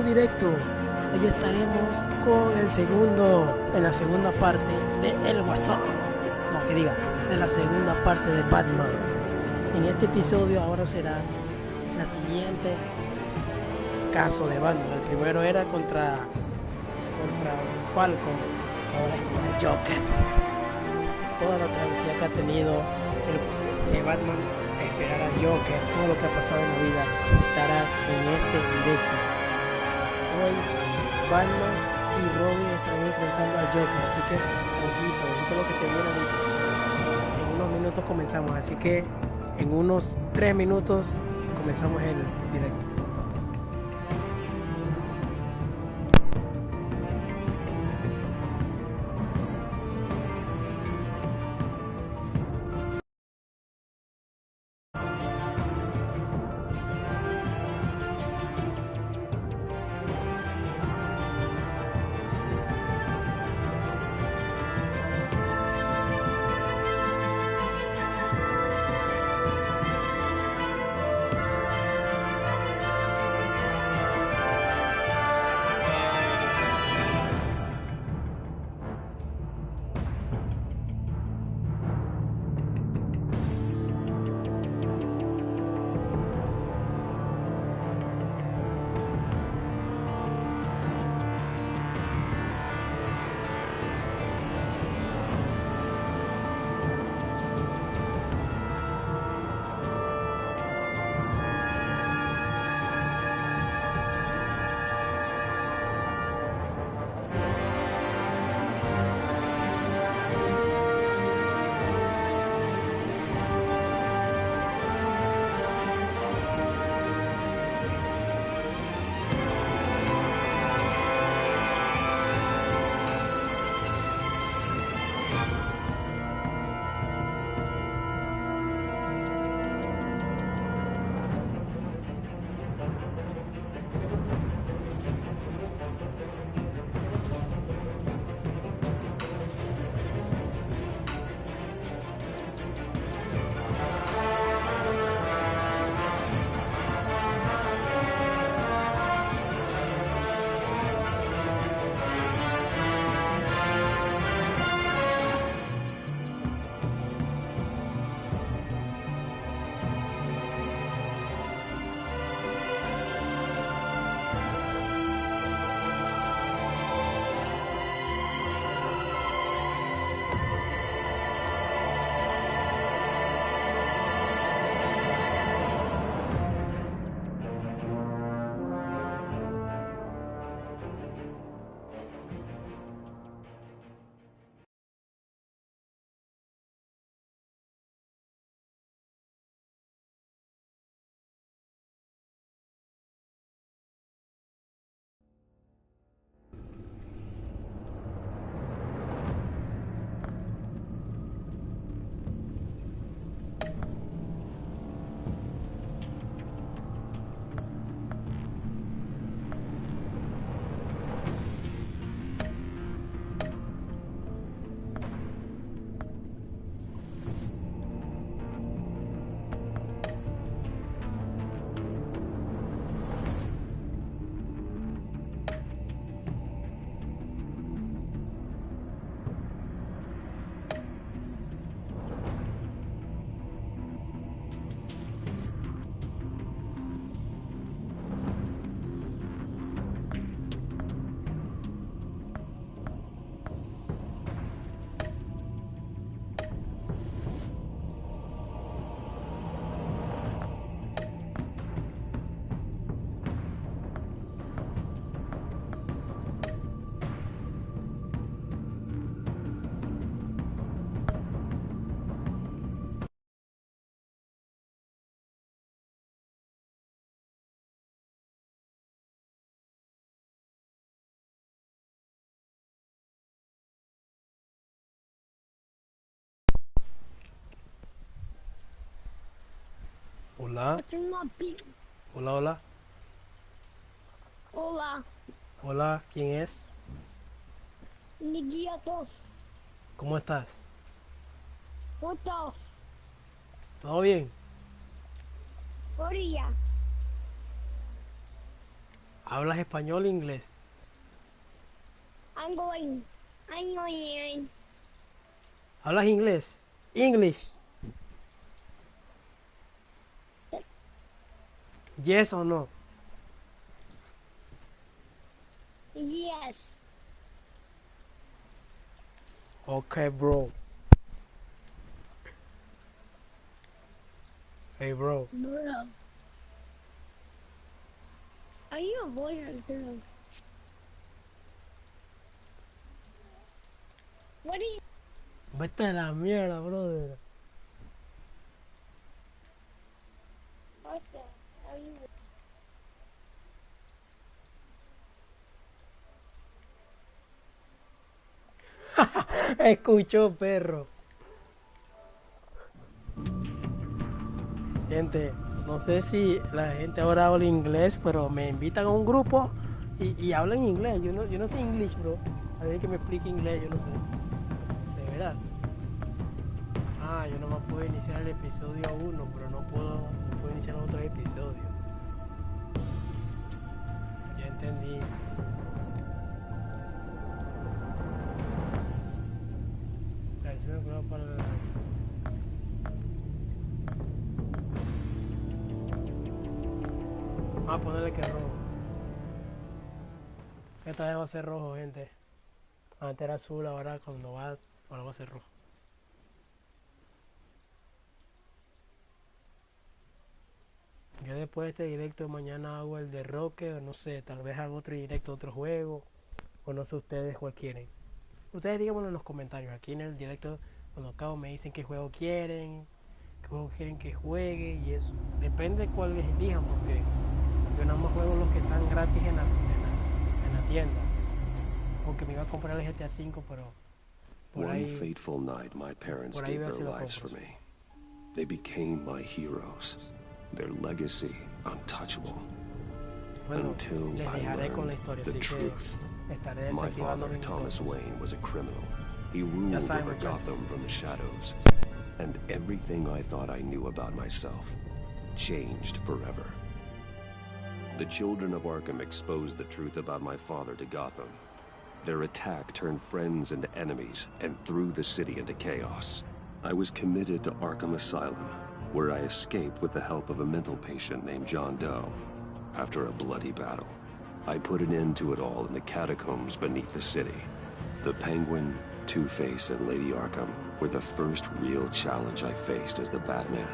directo. Hoy estaremos en la segunda parte de El Guasón. No, que diga, de la segunda parte de Batman. En este episodio ahora será la siguiente caso de Batman. El primero era contra Falcon, ahora es con el Joker. Toda la travesía que ha tenido el Batman a esperar al Joker, todo lo que ha pasado en la vida estará en este directo. Hoy Batman y Robin están enfrentando al Joker, así que ojito lo que se viene ahorita. En unos minutos comenzamos, así que en unos 3 minutos comenzamos el directo. Hola, hola. Hola, Hola, ¿quién es? mi guía 2. ¿Cómo estás? Foto, ¿Todo bien? orilla. ¿Hablas español e inglés? I'm going. ¿Hablas inglés? English. Yes or no? Yes. Okay, bro. Hey, bro. Bro. Are you a boy or a girl? What are you? Vete a la mierda, brother. What the? Are you? Escuchó, perro. Gente, no sé si la gente ahora habla inglés, pero me invitan a un grupo y hablan inglés. Yo no sé inglés, bro. A ver que me explique inglés, yo no sé. De verdad. Ah, yo nomás puedo iniciar el episodio 1, pero no puedo iniciar otros episodios. Ya entendí. Tradición de color para la... Vamos a ponerle que es rojo. Esta vez va a ser rojo, gente. Antes era azul, ahora va a ser rojo. Yo después de este directo mañana hago el de Roque, o no sé, tal vez hago otro directo, otro juego, o no sé ustedes cuál quieren. Ustedes díganmelo en los comentarios, aquí en el directo cuando acabo me dicen qué juego quieren que juegue y eso. Depende de cuál les elijan, porque yo nada más juego los que están gratis en la tienda. Aunque me iba a comprar el GTA 5, pero por One ahí, fateful night, my parents por ahí gave veo their si lo lives for compro. me. They became my heroes. Their legacy untouchable. Bueno, Until les I dejaré con la learned historia, the así truth. que estaré My desactivando father, mis Thomas micrófonos. Wayne, was a criminal. He ruled saben, over muchachos. Gotham from the shadows. And everything I thought I knew about myself changed forever. The children of Arkham exposed the truth about my father to Gotham. Their attack turned friends into enemies and threw the city into chaos. I was committed to Arkham Asylum, where I escaped with the help of a mental patient named John Doe. After a bloody battle, I put an end to it all in the catacombs beneath the city. The Penguin, Two-Face, and Lady Arkham were the first real challenge I faced as the Batman,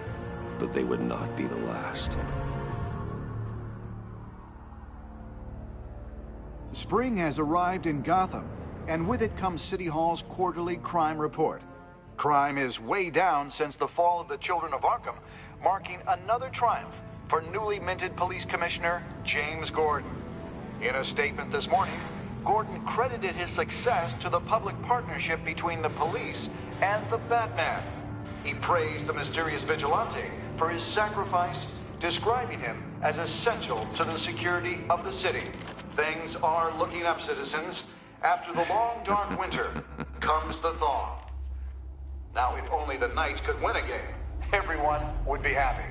but they would not be the last. Spring has arrived in Gotham, and with it comes City Hall's quarterly crime report. Crime is way down since the fall of the Children of Arkham, marking another triumph for newly minted Police Commissioner James Gordon. In a statement this morning, Gordon credited his success to the public partnership between the police and the Batman. He praised the mysterious vigilante for his sacrifice, describing him as essential to the security of the city. Things are looking up, citizens. After the long, dark winter comes the thaw. Now, if only the Knights could win a game, everyone would be happy.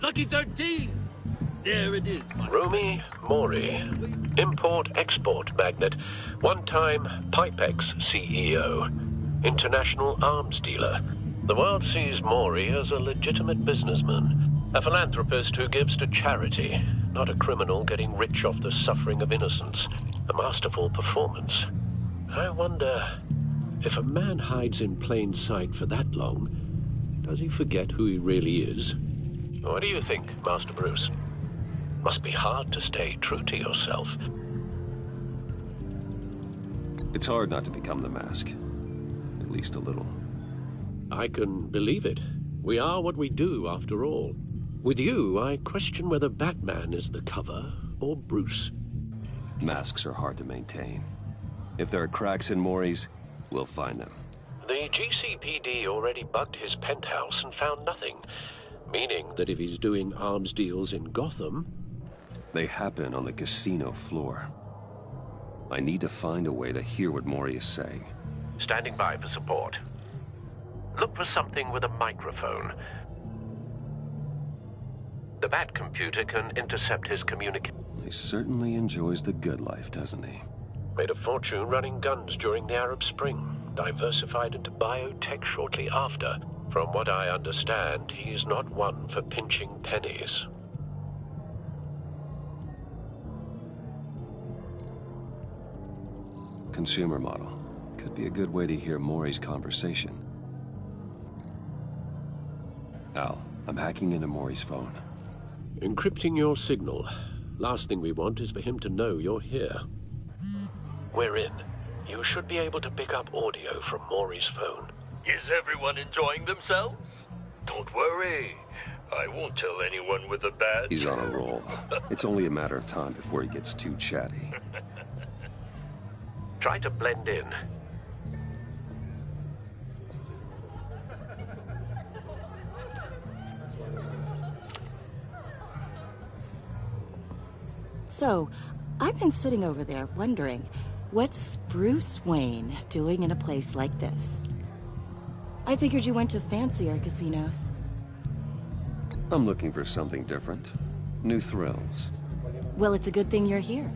Lucky 13! There it is, my Rumi Mori, import-export magnate, one-time Pipex CEO, international arms dealer. The world sees Mori as a legitimate businessman, a philanthropist who gives to charity, not a criminal getting rich off the suffering of innocence. A masterful performance. I wonder, if a man hides in plain sight for that long, does he forget who he really is? What do you think, Master Bruce? Must be hard to stay true to yourself. It's hard not to become the mask. At least a little. I can believe it. We are what we do, after all. With you, I question whether Batman is the cover or Bruce. Masks are hard to maintain. If there are cracks in Mori's, we'll find them. The GCPD already bugged his penthouse and found nothing. Meaning that if he's doing arms deals in Gotham... They happen on the casino floor. I need to find a way to hear what Mori is saying. Standing by for support. Look for something with a microphone. The Bat computer can intercept his communication. He certainly enjoys the good life, doesn't he? Made a fortune running guns during the Arab Spring. Diversified into biotech shortly after. From what I understand, he's not one for pinching pennies. Consumer model. Could be a good way to hear Maury's conversation. Al, I'm hacking into Maury's phone. Encrypting your signal. Last thing we want is for him to know you're here. We're in. You should be able to pick up audio from Maury's phone. Is everyone enjoying themselves? Don't worry. I won't tell anyone with a badge. He's on a roll. It's only a matter of time before he gets too chatty. Try to blend in. So, I've been sitting over there wondering, what's Bruce Wayne doing in a place like this? I figured you went to fancier casinos. I'm looking for something different. New thrills. Well, it's a good thing you're here.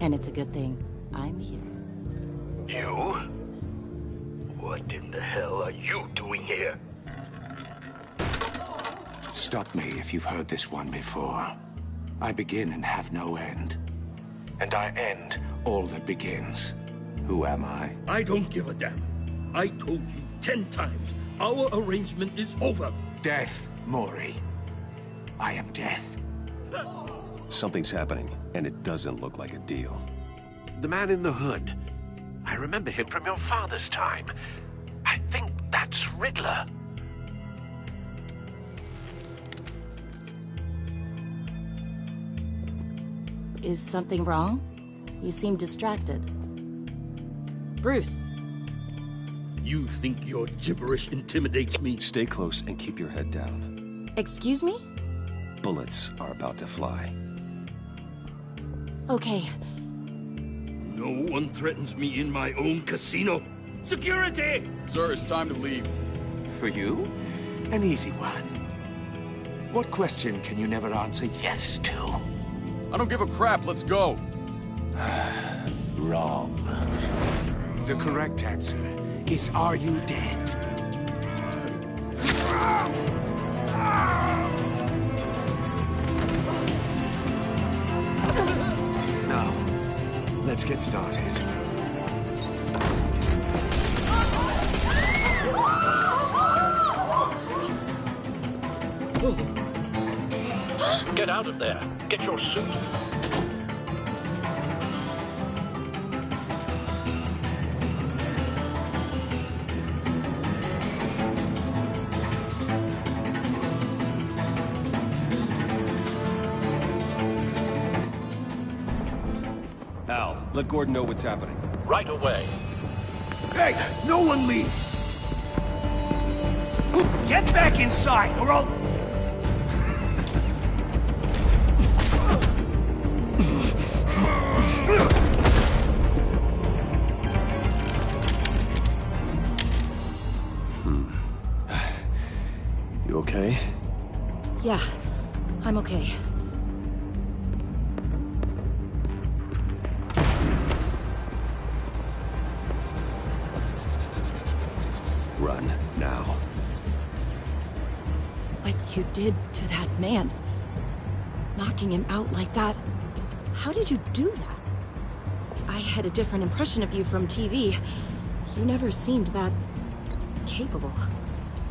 And it's a good thing I'm here. You? What in the hell are you doing here? Stop me if you've heard this one before. I begin and have no end. And I end all that begins. Who am I? I don't give a damn. I told you 10 times. Our arrangement is over. Death, Maury. I am death. Something's happening, and it doesn't look like a deal. The man in the hood. I remember him from your father's time. I think that's Riddler. Is something wrong? You seem distracted. Bruce. You think your gibberish intimidates me? Stay close and keep your head down. Excuse me? Bullets are about to fly. Okay. No one threatens me in my own casino. Security! Sir, it's time to leave. For you? An easy one. What question can you never answer yes to? I don't give a crap, let's go. Wrong. The correct answer is, are you dead? Now, let's get started. Get out of there. Get your suit. Al, let Gordon know what's happening. Right away. Hey, no one leaves! Get back inside, or I'll... You okay? Yeah, I'm okay. Run, now. What you did to that man. Knocking him out like that. How did you do that? I had a different impression of you from TV. You never seemed that... capable.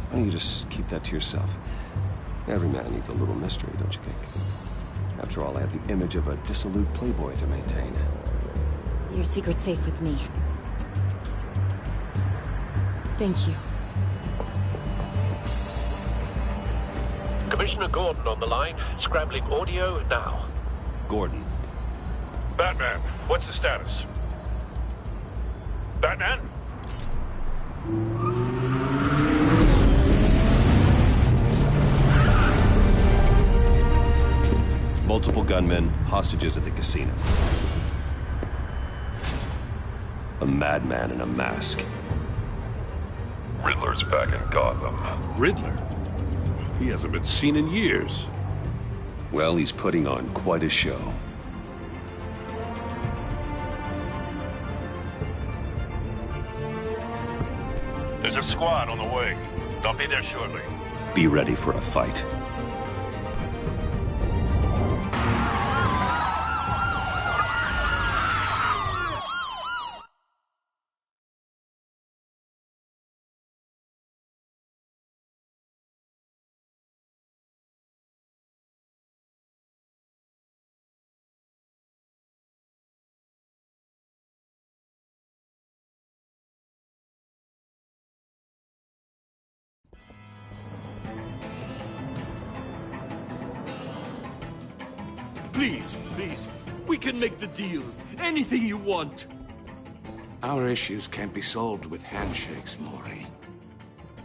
Why don't you just keep that to yourself? Every man needs a little mystery, don't you think? After all, I have the image of a dissolute playboy to maintain. Your secret's safe with me. Thank you. Commissioner Gordon on the line. Scrambling audio now. Gordon. Batman, what's the status? Batman? Multiple gunmen, hostages at the casino. A madman in a mask. Riddler's back in Gotham. Riddler? He hasn't been seen in years. Well, he's putting on quite a show. There's a squad on the way. They'll be there shortly. Be ready for a fight. Please, please. We can make the deal. Anything you want. Our issues can't be solved with handshakes, Maury.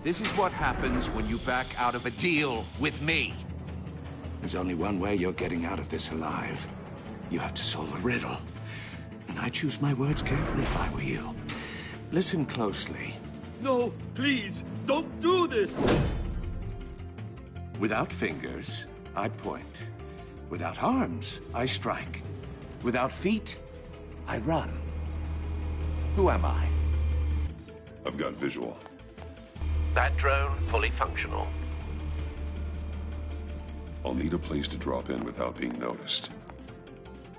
This is what happens when you back out of a deal with me. There's only one way you're getting out of this alive. You have to solve a riddle. And I choose my words carefully if I were you. Listen closely. No, please, don't do this. Without fingers, I point. Without arms, I strike. Without feet, I run. Who am I? I've got visual. That drone fully functional. I'll need a place to drop in without being noticed.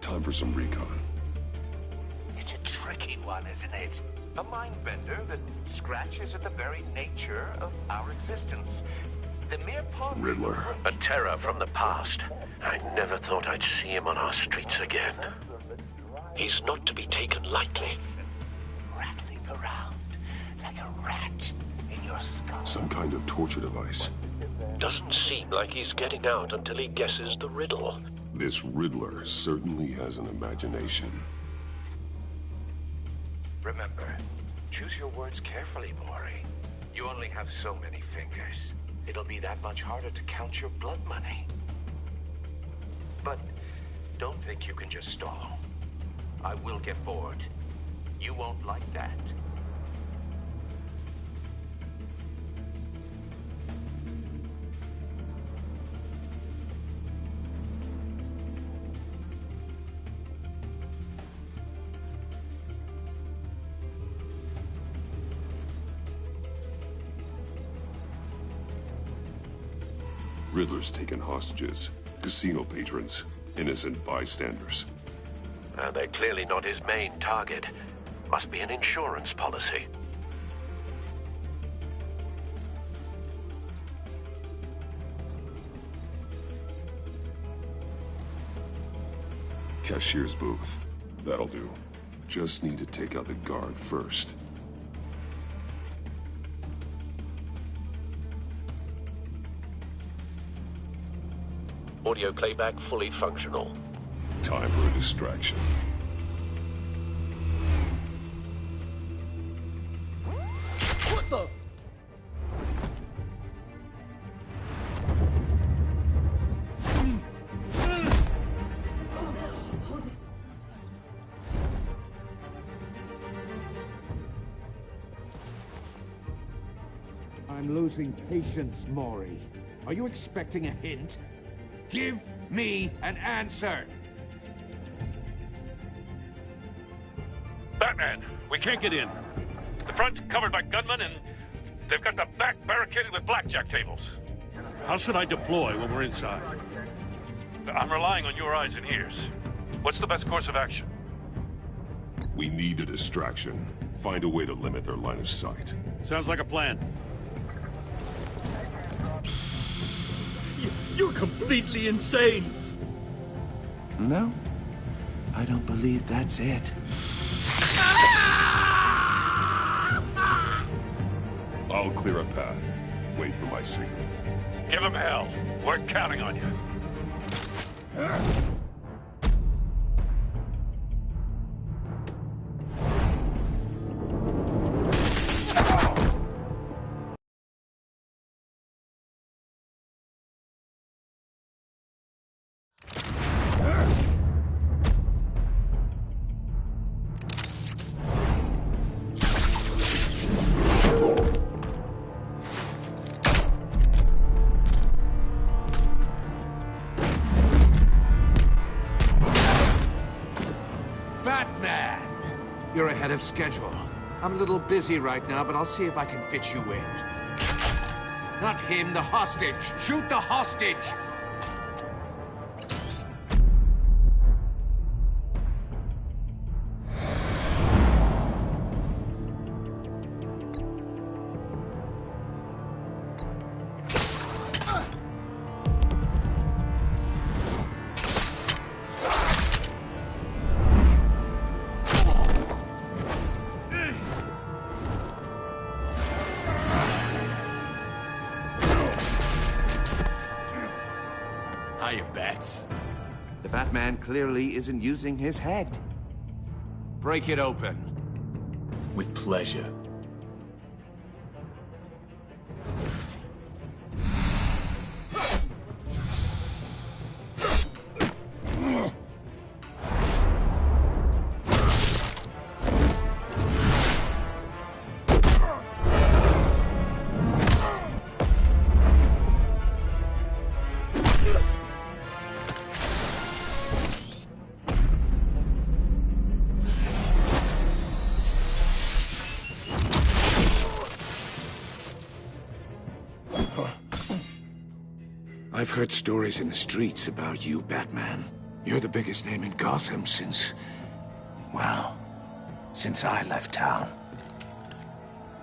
Time for some recon. It's a tricky one, isn't it? A mind bender that scratches at the very nature of our existence. The mere Riddler. A terror from the past. I never thought I'd see him on our streets again. He's not to be taken lightly. Rattling around like a rat in your skull. Some kind of torture device. Doesn't seem like he's getting out until he guesses the riddle. This Riddler certainly has an imagination. Remember, choose your words carefully, Maury. You only have so many fingers. It'll be that much harder to count your blood money. But don't think you can just stall. I will get bored. You won't like that. Riddler's taken hostages, casino patrons, innocent bystanders. They're clearly not his main target. Must be an insurance policy. Cashier's booth. That'll do. Just need to take out the guard first. Audio playback fully functional. Time for a distraction. What the? I'm losing patience, Maury. Are you expecting a hint? Give me an answer! Batman, we can't get in. The front's covered by gunmen, and they've got the back barricaded with blackjack tables. How should I deploy when we're inside? I'm relying on your eyes and ears. What's the best course of action? We need a distraction. Find a way to limit their line of sight. Sounds like a plan. You're completely insane! No, I don't believe that's it. I'll clear a path. Wait for my signal. Give him hell. We're counting on you. ahead of schedule. I'm a little busy right now, but I'll see if I can fit you in. Not him, the hostage! Shoot the hostage! The Batman clearly isn't using his head. Break it open. With pleasure. I've heard stories in the streets about you, Batman. You're the biggest name in Gotham since... well, since I left town.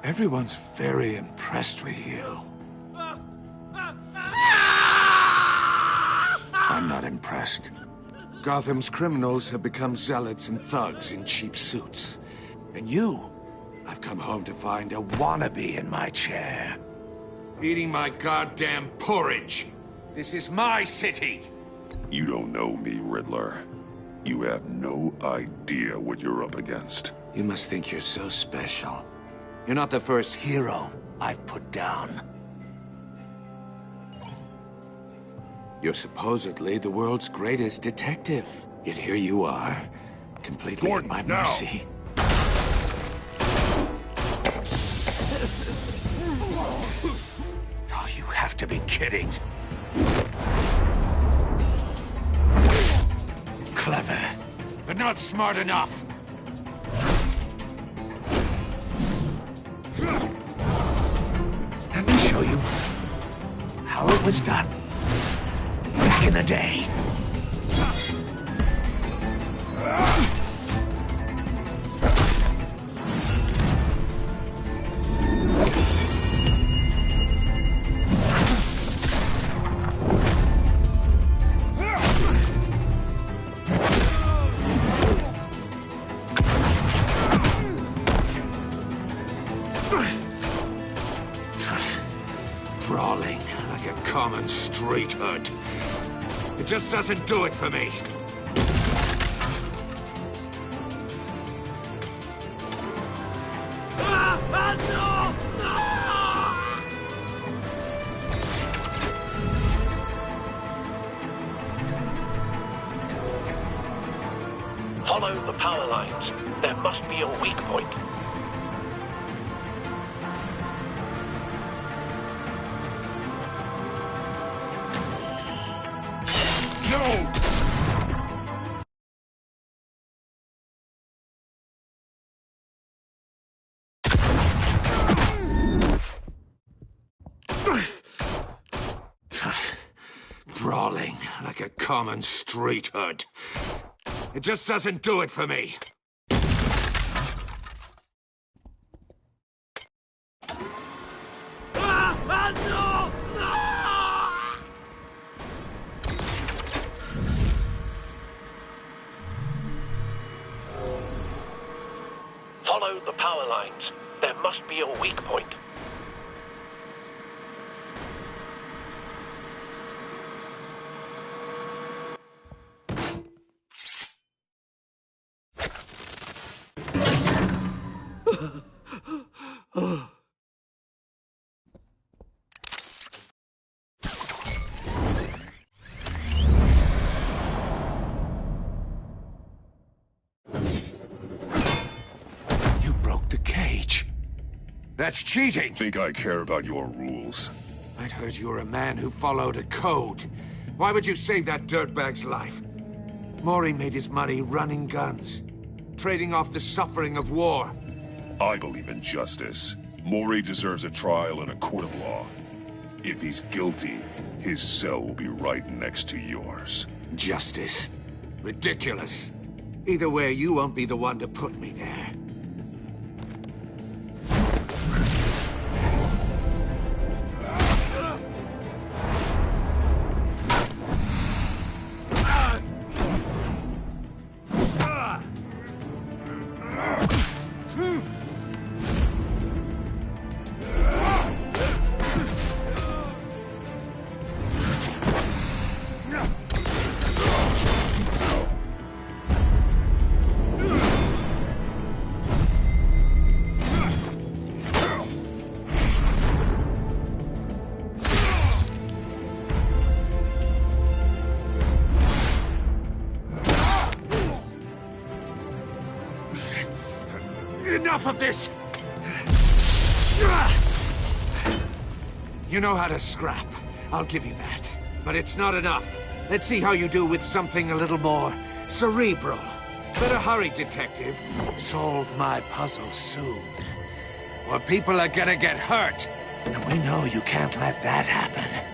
Everyone's very impressed with you. I'm not impressed. Gotham's criminals have become zealots and thugs in cheap suits. And you, I've come home to find a wannabe in my chair. Eating my goddamn porridge. This is my city! You don't know me, Riddler. You have no idea what you're up against. You must think you're so special. You're not the first hero I've put down. You're supposedly the world's greatest detective. Yet here you are, completely at my mercy. Oh, you have to be kidding. Clever, but not smart enough. Let me show you how it was done back in the day. Brawling like a common street hood. It just doesn't do it for me. Follow the power lines. There must be a weak point. No! Brawling like a common street hood. It just doesn't do it for me. Follow the power lines. There must be a weak point. You broke the cage. That's cheating! Think I care about your rules? I'd heard you were a man who followed a code. Why would you save that dirtbag's life? Maury made his money running guns. trading off the suffering of war. I believe in justice. Mori deserves a trial in a court of law. If he's guilty, his cell will be right next to yours. Justice? Ridiculous. Either way, you won't be the one to put me there. Enough of this! You know how to scrap. I'll give you that. But it's not enough. Let's see how you do with something a little more cerebral. Better hurry, detective. Solve my puzzle soon. Or people are gonna get hurt. And we know you can't let that happen.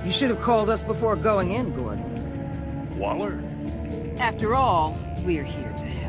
You should have called us before going in, Gordon. Waller? After all, we're here to help.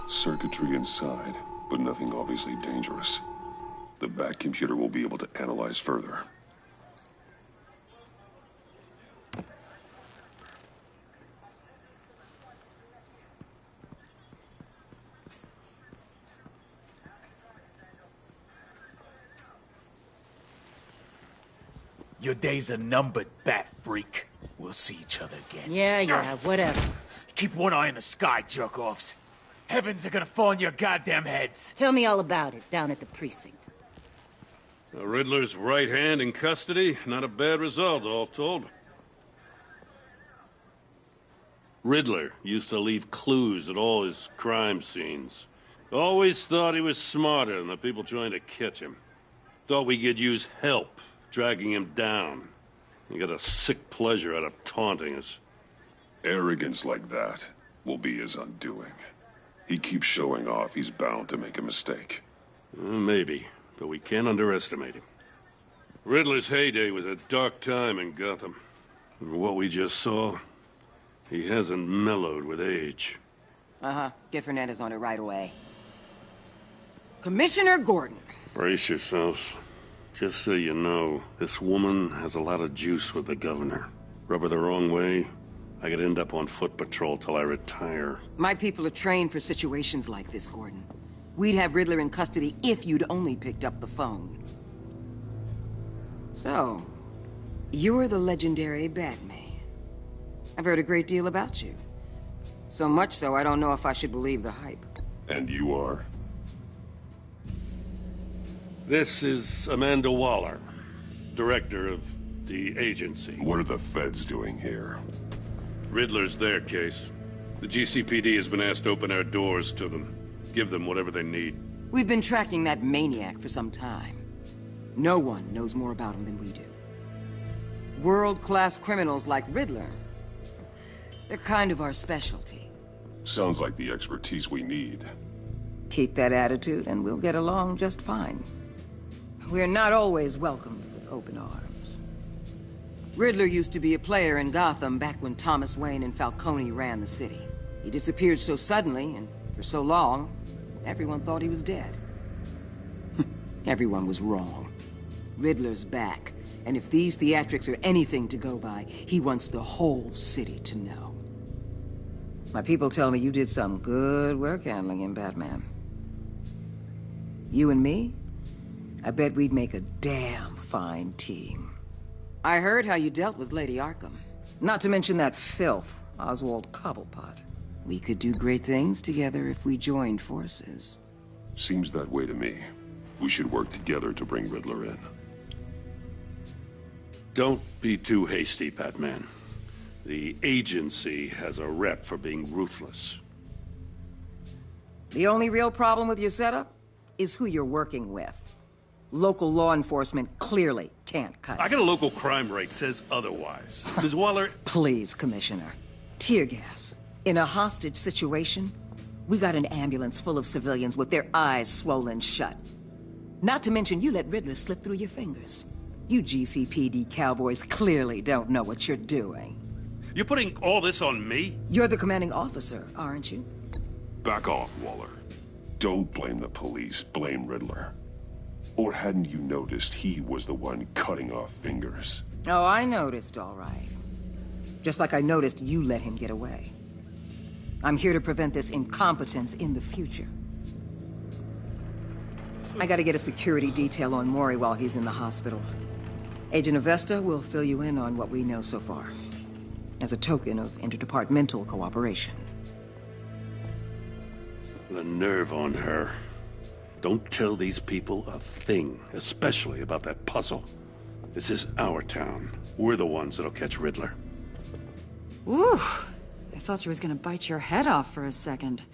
Circuitry inside, but nothing obviously dangerous. The back computer will be able to analyze further. Your days are numbered, bat freak. We'll see each other again. Yeah, whatever. Keep one eye in the sky, jerk-offs. Heavens are gonna fall on your goddamn heads. Tell me all about it, down at the precinct. The Riddler's right hand in custody. Not a bad result, all told. Riddler used to leave clues at all his crime scenes. Always thought he was smarter than the people trying to catch him. Thought we could use help, dragging him down. He got a sick pleasure out of taunting us. Arrogance like that will be his undoing. He keeps showing off, he's bound to make a mistake. Maybe, but we can't underestimate him. Riddler's heyday was a dark time in Gotham. And what we just saw, he hasn't mellowed with age. Uh-huh. Get Fernandez on it right away. Commissioner Gordon. Brace yourselves. Just so you know, this woman has a lot of juice with the governor. Rub her the wrong way, I could end up on foot patrol till I retire. My people are trained for situations like this, Gordon. We'd have Riddler in custody if you'd only picked up the phone. So, you're the legendary Batman. I've heard a great deal about you. So much so, I don't know if I should believe the hype. And you are? This is Amanda Waller, director of the agency. What are the feds doing here? Riddler's their case. The GCPD has been asked to open our doors to them. Give them whatever they need. We've been tracking that maniac for some time. No one knows more about him than we do. World-class criminals like Riddler. They're kind of our specialty. Sounds like the expertise we need. Keep that attitude and we'll get along just fine. We're not always welcomed with open arms. Riddler used to be a player in Gotham back when Thomas Wayne and Falcone ran the city. He disappeared so suddenly and for so long, everyone thought he was dead. Everyone was wrong. Riddler's back, and if these theatrics are anything to go by, he wants the whole city to know. My people tell me you did some good work handling him, Batman. You and me? I bet we'd make a damn fine team. I heard how you dealt with Lady Arkham. Not to mention that filth, Oswald Cobblepot. We could do great things together if we joined forces. Seems that way to me. We should work together to bring Riddler in. Don't be too hasty, Batman. The agency has a rep for being ruthless. The only real problem with your setup is who you're working with. Local law enforcement clearly can't cut it. I got a local crime rate says otherwise. Ms. Waller... Please, Commissioner. Tear gas. In a hostage situation, we got an ambulance full of civilians with their eyes swollen shut. Not to mention you let Riddler slip through your fingers. You GCPD cowboys clearly don't know what you're doing. You're putting all this on me? You're the commanding officer, aren't you? Back off, Waller. Don't blame the police, blame Riddler. Or hadn't you noticed he was the one cutting off fingers? Oh, I noticed, all right. Just like I noticed you let him get away. I'm here to prevent this incompetence in the future. I gotta get a security detail on Maury while he's in the hospital. Agent Avesta will fill you in on what we know so far, as a token of interdepartmental cooperation. The nerve on her. Don't tell these people a thing, especially about that puzzle. This is our town. We're the ones that'll catch Riddler. Ooh, I thought she was gonna bite your head off for a second.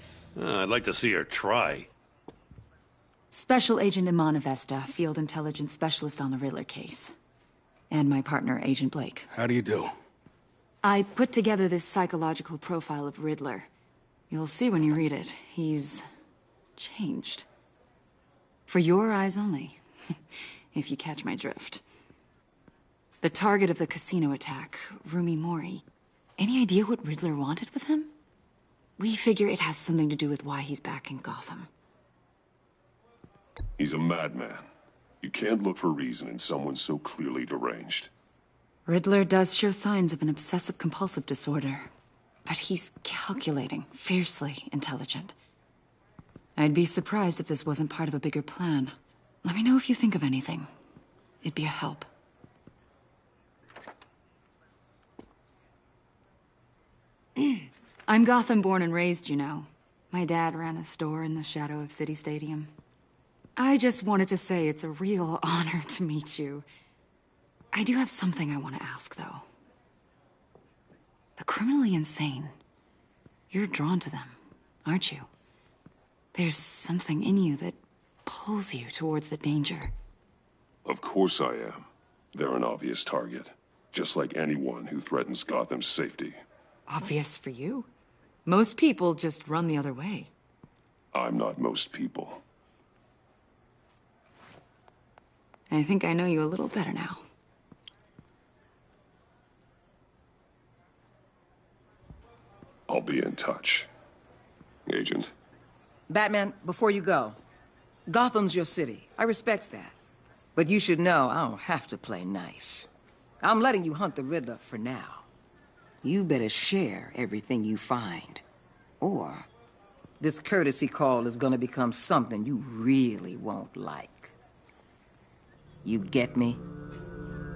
I'd like to see her try. Special Agent Iman Avesta, Field Intelligence Specialist on the Riddler case. And my partner, Agent Blake. How do you do? I put together this psychological profile of Riddler. You'll see when you read it. He's changed. For your eyes only, if you catch my drift. The target of the casino attack, Rumi Mori. Any idea what Riddler wanted with him? We figure it has something to do with why he's back in Gotham. He's a madman. You can't look for reason in someone so clearly deranged. Riddler does show signs of an obsessive-compulsive disorder, but he's calculating, fiercely intelligent. I'd be surprised if this wasn't part of a bigger plan. Let me know if you think of anything. It'd be a help. I'm Gotham born and raised, you know. My dad ran a store in the shadow of City Stadium. I just wanted to say it's a real honor to meet you. I do have something I want to ask, though. The criminally insane. You're drawn to them, aren't you? There's something in you that pulls you towards the danger. Of course I am. They're an obvious target, just like anyone who threatens Gotham's safety. Obvious for you. Most people just run the other way. I'm not most people. I think I know you a little better now. I'll be in touch. Agent. Batman, before you go, Gotham's your city. I respect that. But you should know I don't have to play nice. I'm letting you hunt the Riddler for now. You better share everything you find. Or this courtesy call is gonna become something you really won't like. You get me?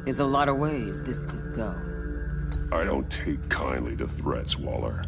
There's a lot of ways this could go. I don't take kindly to threats, Waller.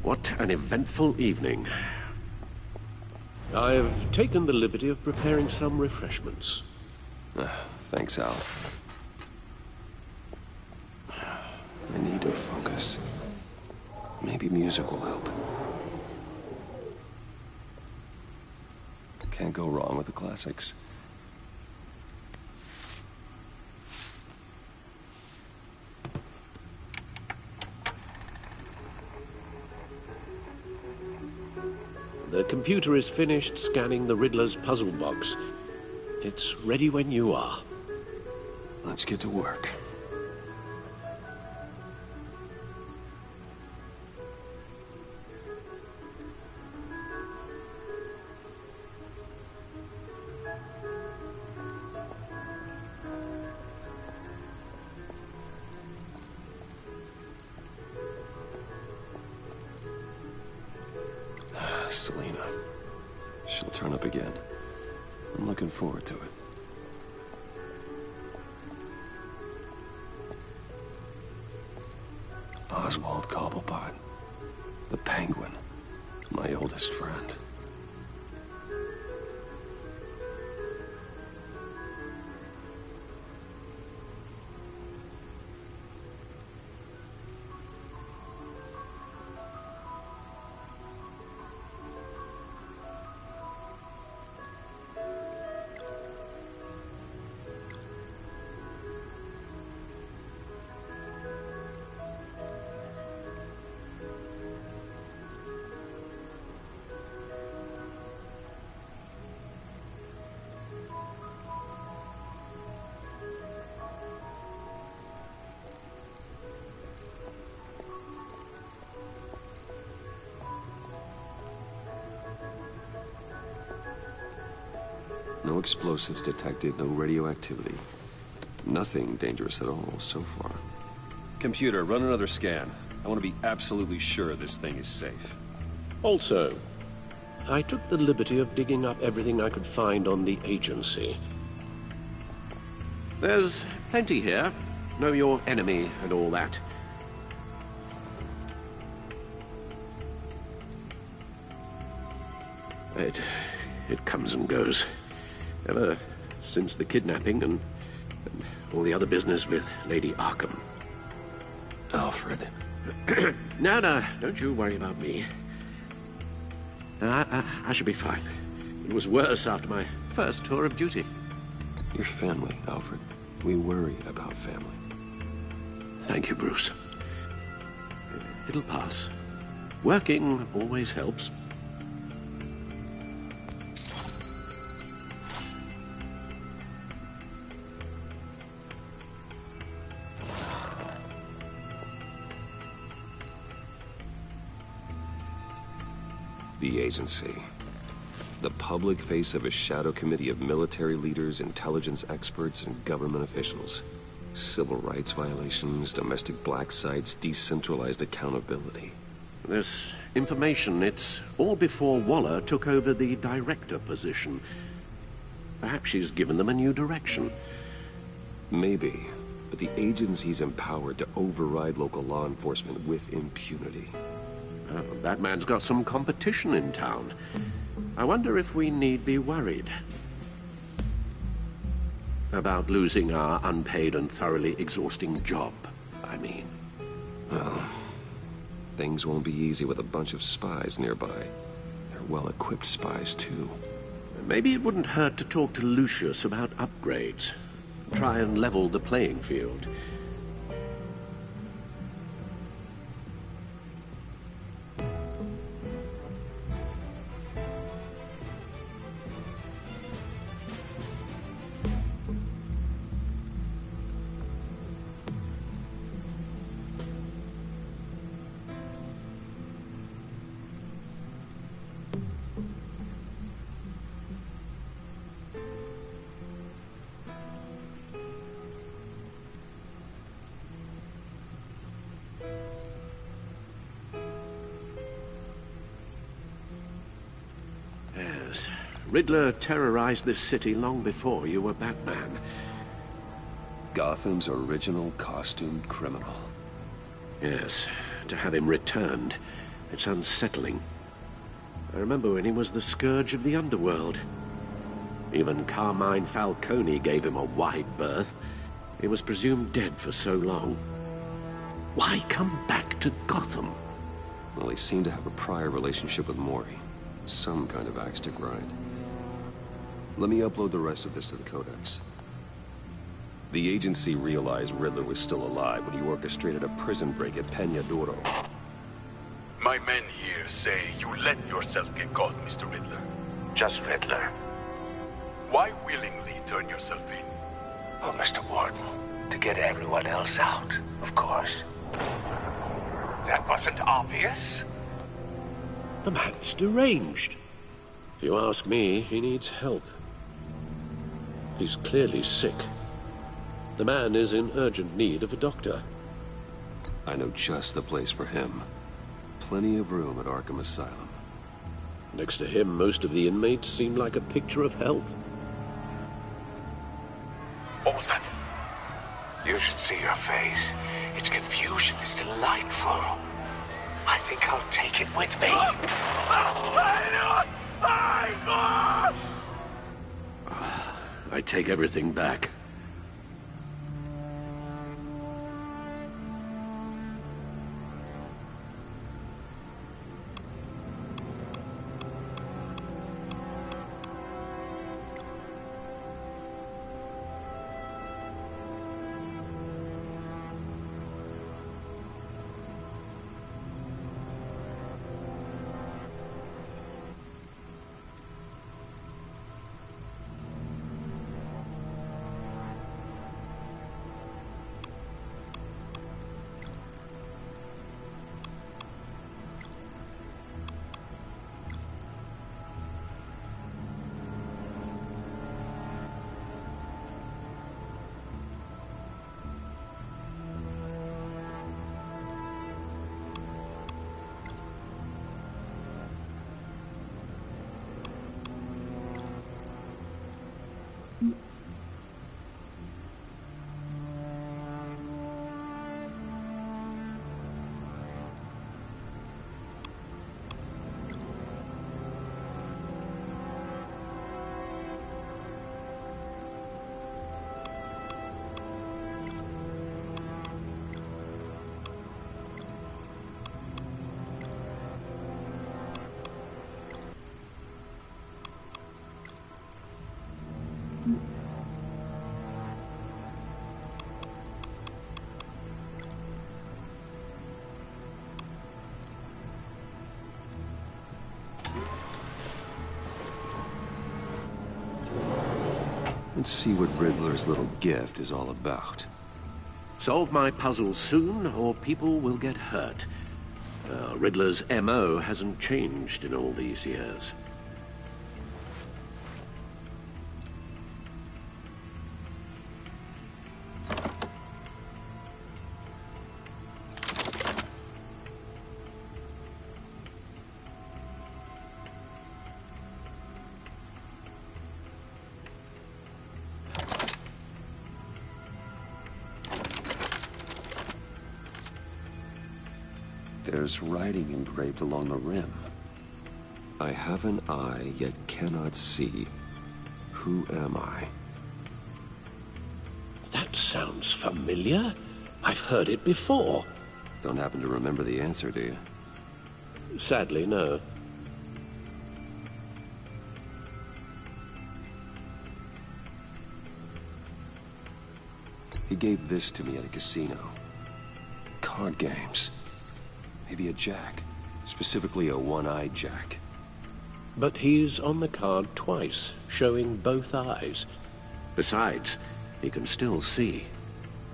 What an eventful evening. I've taken the liberty of preparing some refreshments. Thanks, Al. I need to focus. Maybe music will help. Can't go wrong with the classics. The computer is finished scanning the Riddler's puzzle box. It's ready when you are. Let's get to work. Selena. She'll turn up again. I'm looking forward to it. Oswald Cobblepot. The Penguin. My oldest friend. No explosives detected, no radioactivity. Nothing dangerous at all so far. Computer, run another scan. I want to be absolutely sure this thing is safe. Also, I took the liberty of digging up everything I could find on the agency. There's plenty here. Know your enemy and all that. It comes and goes. Ever since the kidnapping and all the other business with Lady Arkham. Alfred. No, don't you worry about me. I should be fine. It was worse after my first tour of duty. Your family, Alfred. We worry about family. Thank you, Bruce. It'll pass. Working always helps. The agency. The public face of a shadow committee of military leaders, intelligence experts, and government officials. Civil rights violations, domestic black sites, decentralized accountability. This information, it's all before Waller took over the director position. Perhaps she's given them a new direction. Maybe, but the agency's empowered to override local law enforcement with impunity. That man's got some competition in town. I wonder if we need be worried about losing our unpaid and thoroughly exhausting job, I mean. Well, things won't be easy with a bunch of spies nearby. They're well-equipped spies, too. Maybe it wouldn't hurt to talk to Lucius about upgrades. Try and level the playing field. Riddler terrorized this city long before you were Batman. Gotham's original costumed criminal. Yes, to have him returned, It's unsettling. I remember when he was the scourge of the underworld. Even Carmine Falcone gave him a wide berth. He was presumed dead for so long. Why come back to Gotham? Well, he seemed to have a prior relationship with Mori. Some kind of axe to grind. Let me upload the rest of this to the Codex. The agency realized Riddler was still alive when he orchestrated a prison break at Peña Duro. My men here say you let yourself get caught, Mr. Riddler. Just Riddler. Why willingly turn yourself in? Oh, Mr. Warden, to get everyone else out, of course. That wasn't obvious? The man's deranged. If you ask me, he needs help. He's clearly sick. The man is in urgent need of a doctor. I know just the place for him. Plenty of room at Arkham Asylum. Next to him, most of the inmates seem like a picture of health. What was that? You should see your face. Its confusion is delightful. I think I'll take it with me. I take everything back. Let's see what Riddler's little gift is all about. Solve my puzzle soon, or people will get hurt. Riddler's MO hasn't changed in all these years. There's writing engraved along the rim. I have an eye, yet cannot see. Who am I? That sounds familiar. I've heard it before. Don't happen to remember the answer, do you? Sadly, no. He gave this to me at a casino. Card games. Maybe a jack. Specifically a one-eyed jack. But he's on the card twice, showing both eyes. Besides, he can still see.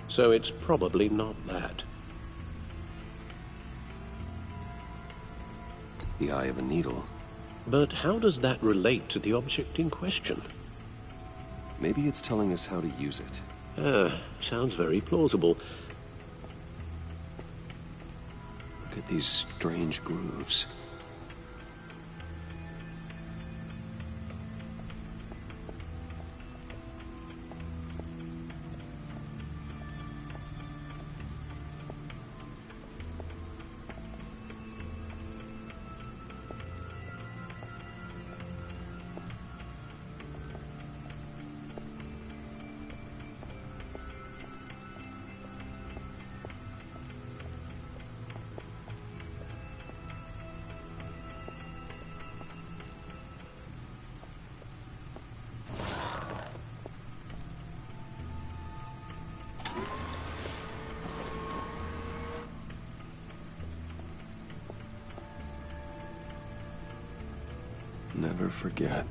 So it's probably not that. The eye of a needle. But how does that relate to the object in question? Maybe it's telling us how to use it. Sounds very plausible. Look at these strange grooves. Never forget.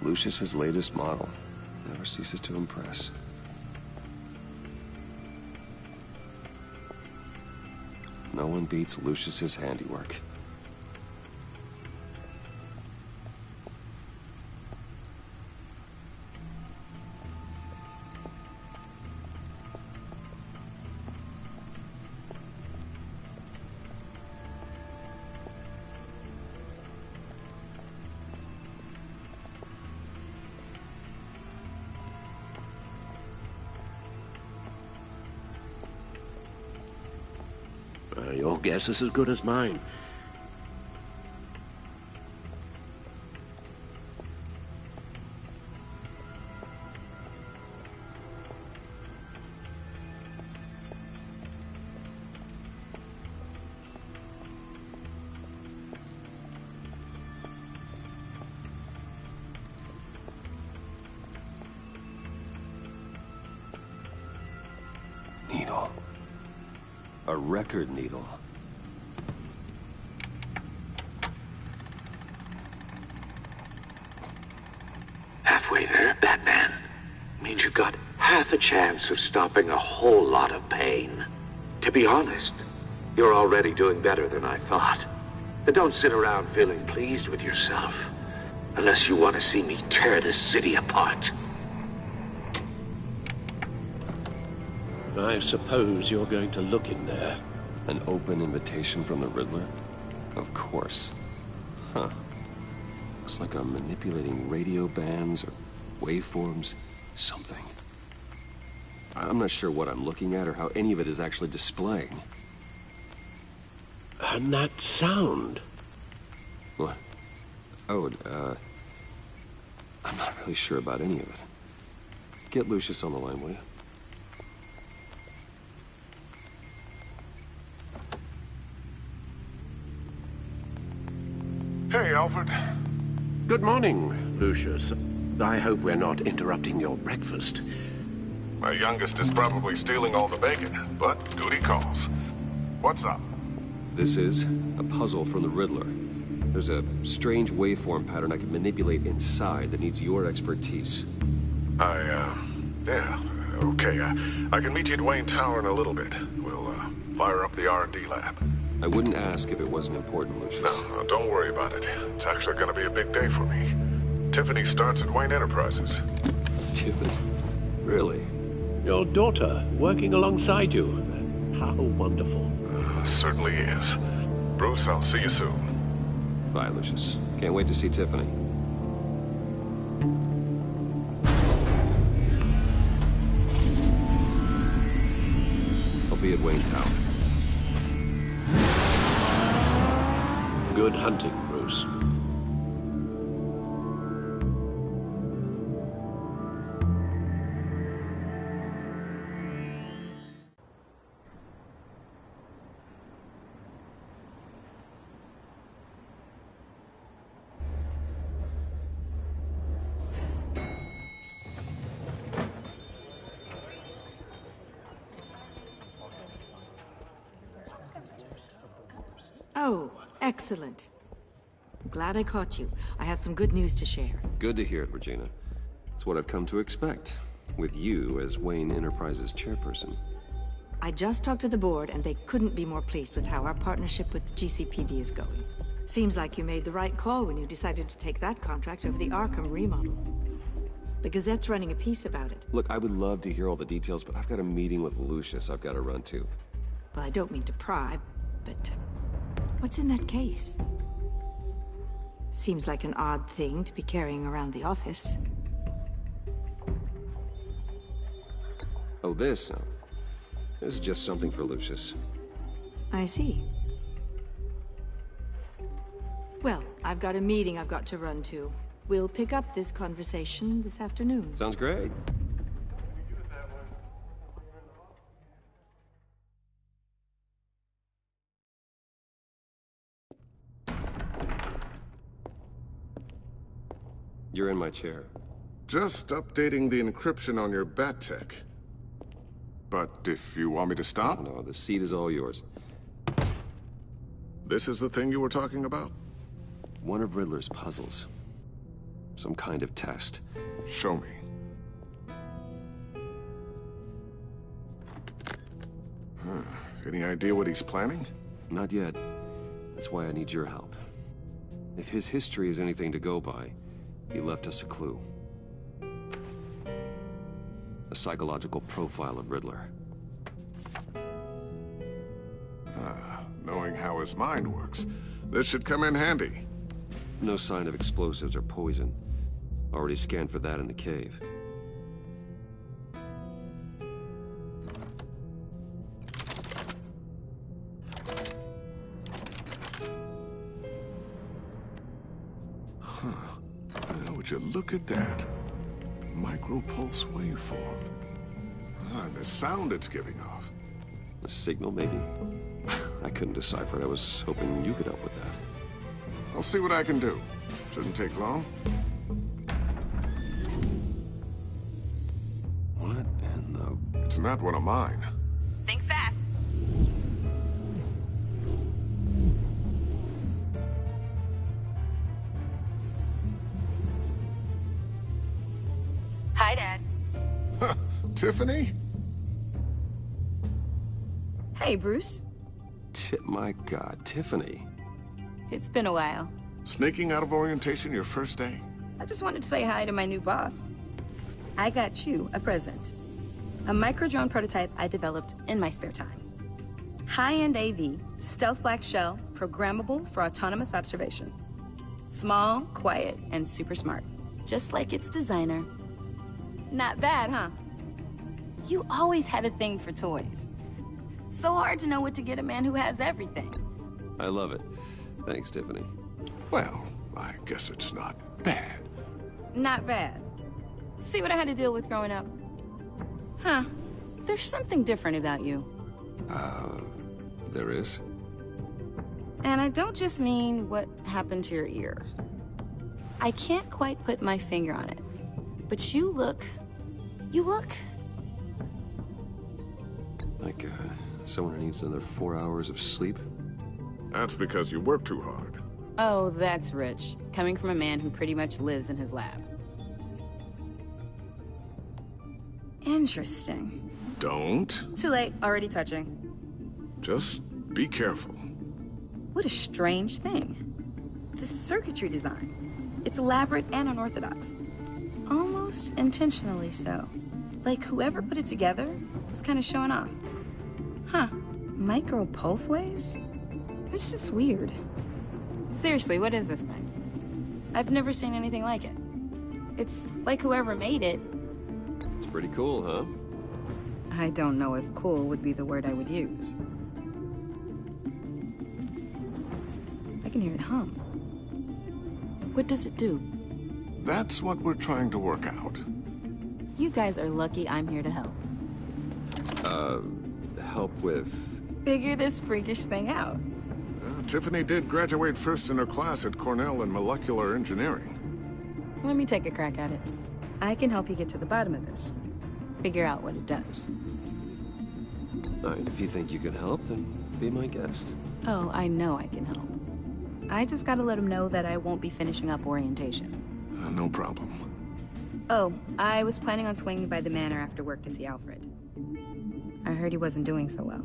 Lucius's latest model. Never ceases to impress. No one beats Lucius's handiwork. Your guess is as good as mine. Needle. A record needle. Halfway there, Batman. Means you've got half a chance of stopping a whole lot of pain. To be honest, you're already doing better than I thought. And don't sit around feeling pleased with yourself. Unless you want to see me tear this city apart. I suppose you're going to look in there. An open invitation from the Riddler? Of course. Huh. Looks like I'm manipulating radio bands or waveforms. Something. I'm not sure what I'm looking at or how any of it is actually displaying. And that sound? What? Oh, I'm not really sure about any of it. Get Lucius on the line, will you? Hey, Alfred. Good morning, Lucius. I hope we're not interrupting your breakfast. My youngest is probably stealing all the bacon, but duty calls. What's up? This is a puzzle from the Riddler. There's a strange waveform pattern I can manipulate inside that needs your expertise. Yeah, okay. I can meet you at Wayne Tower in a little bit. We'll, fire up the R&D lab. I wouldn't ask if it wasn't important, Lucius. No, don't worry about it. It's actually gonna be a big day for me. Tiffany starts at Wayne Enterprises. Tiffany? Really? Your daughter, working alongside you. How wonderful. Certainly is. Bruce, I'll see you soon. Bye, Lucius. Can't wait to see Tiffany. I'll be at Wayne Tower. Good hunting, Bruce. Oh, excellent. Glad I caught you. I have some good news to share. Good to hear it, Regina. It's what I've come to expect, with you as Wayne Enterprises chairperson. I just talked to the board, and they couldn't be more pleased with how our partnership with GCPD is going. Seems like you made the right call when you decided to take that contract over the Arkham remodel. The Gazette's running a piece about it. Look, I would love to hear all the details, but I've got a meeting with Lucius I've got to run to. Well, I don't mean to pry, but what's in that case? Seems like an odd thing to be carrying around the office. Oh, this? No. This is just something for Lucius. I see. Well, I've got a meeting I've got to run to. We'll pick up this conversation this afternoon. Sounds great. You're in my chair. Just updating the encryption on your bat tech. But if you want me to stop? No, the seat is all yours. This is the thing you were talking about? One of Riddler's puzzles. Some kind of test. Show me. Any idea what he's planning? Not yet. That's why I need your help. If his history is anything to go by, he left us a clue. A psychological profile of Riddler. Knowing how his mind works, this should come in handy. No sign of explosives or poison. Already scanned for that in the cave. Would you look at that? Micro-pulse waveform. And the sound it's giving off. A signal, maybe? I couldn't decipher it. I was hoping you could help with that. I'll see what I can do. Shouldn't take long. What in the... It's not one of mine. Think fast. Hi, Dad. Tiffany? Hey, Bruce. My God, Tiffany. It's been a while. Sneaking out of orientation your first day? I just wanted to say hi to my new boss. I got you a present. A micro-drone prototype I developed in my spare time. High-end AV, stealth black shell, programmable for autonomous observation. Small, quiet, and super smart. Just like its designer. Not bad, huh? You always had a thing for toys. So hard to know what to get a man who has everything. I love it. Thanks, Tiffany. Well, I guess it's not bad. Not bad. See what I had to deal with growing up? Huh. There's something different about you. There is? And I don't just mean what happened to your ear. I can't quite put my finger on it. But you look... Like, someone who needs another 4 hours of sleep? That's because you work too hard. Oh, that's rich. Coming from a man who pretty much lives in his lab. Interesting. Don't. Too late. Already touching. Just be careful. What a strange thing. The circuitry design. It's elaborate and unorthodox. Almost intentionally so. Like whoever put it together was kind of showing off. Huh. Micro pulse waves? It's just weird. Seriously, what is this thing? I've never seen anything like it. It's like whoever made it. It's pretty cool, huh? I don't know if cool would be the word I would use. I can hear it hum. What does it do? That's what we're trying to work out. You guys are lucky I'm here to help. Help with... Figure this freakish thing out. Tiffany did graduate first in her class at Cornell in molecular engineering. Let me take a crack at it. I can help you get to the bottom of this. Figure out what it does. All right, if you think you can help, then be my guest. Oh, I know I can help. I just gotta let him know that I won't be finishing up orientation. No problem. Oh, I was planning on swinging by the manor after work to see Alfred. I heard he wasn't doing so well.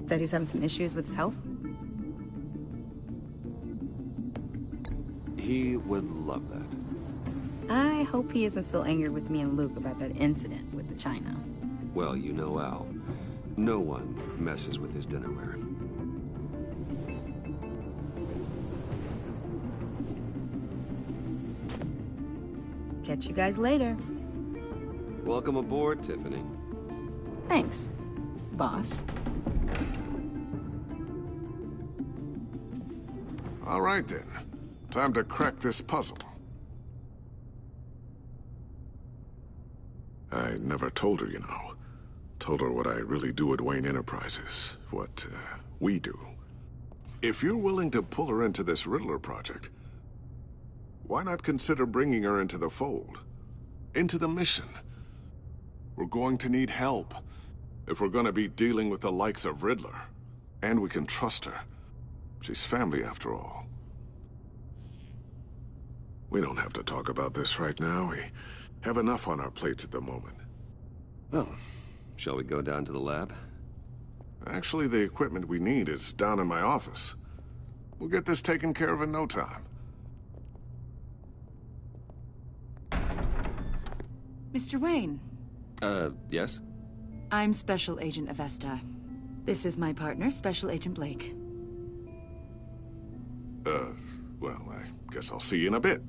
Said he was having some issues with his health. He would love that. I hope he isn't still angered with me and Luke about that incident with the china. Well, you know Al. No one messes with his dinnerware. Catch you guys later. Welcome aboard, Tiffany. Thanks, boss. All right then. Time to crack this puzzle. I never told her, you know. Told her what I really do at Wayne Enterprises. What, we do. If you're willing to pull her into this Riddler project, why not consider bringing her into the fold? Into the mission? We're going to need help if we're going to be dealing with the likes of Riddler. And we can trust her. She's family after all. We don't have to talk about this right now. We have enough on our plates at the moment. Well, shall we go down to the lab? Actually, the equipment we need is down in my office. We'll get this taken care of in no time. Mr. Wayne. Yes? I'm Special Agent Avesta. This is my partner, Special Agent Blake. Well, I guess I'll see you in a bit.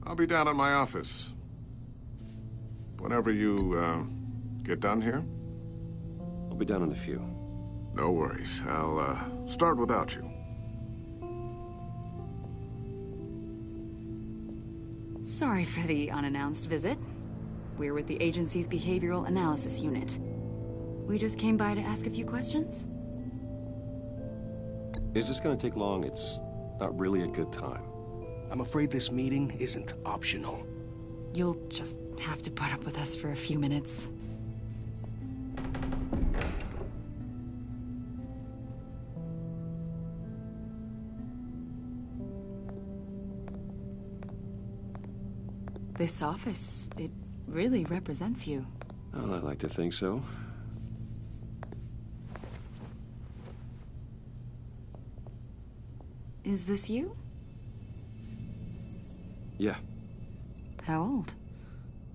I'll be down in my office. Whenever you, get done here? I'll be down in a few. No worries. I'll, start without you. Sorry for the unannounced visit. We're with the agency's Behavioral Analysis Unit. We just came by to ask a few questions. Is this gonna take long? It's not really a good time. I'm afraid this meeting isn't optional. You'll just have to put up with us for a few minutes. This office, it really represents you. Well, I'd like to think so. Is this you? Yeah. How old?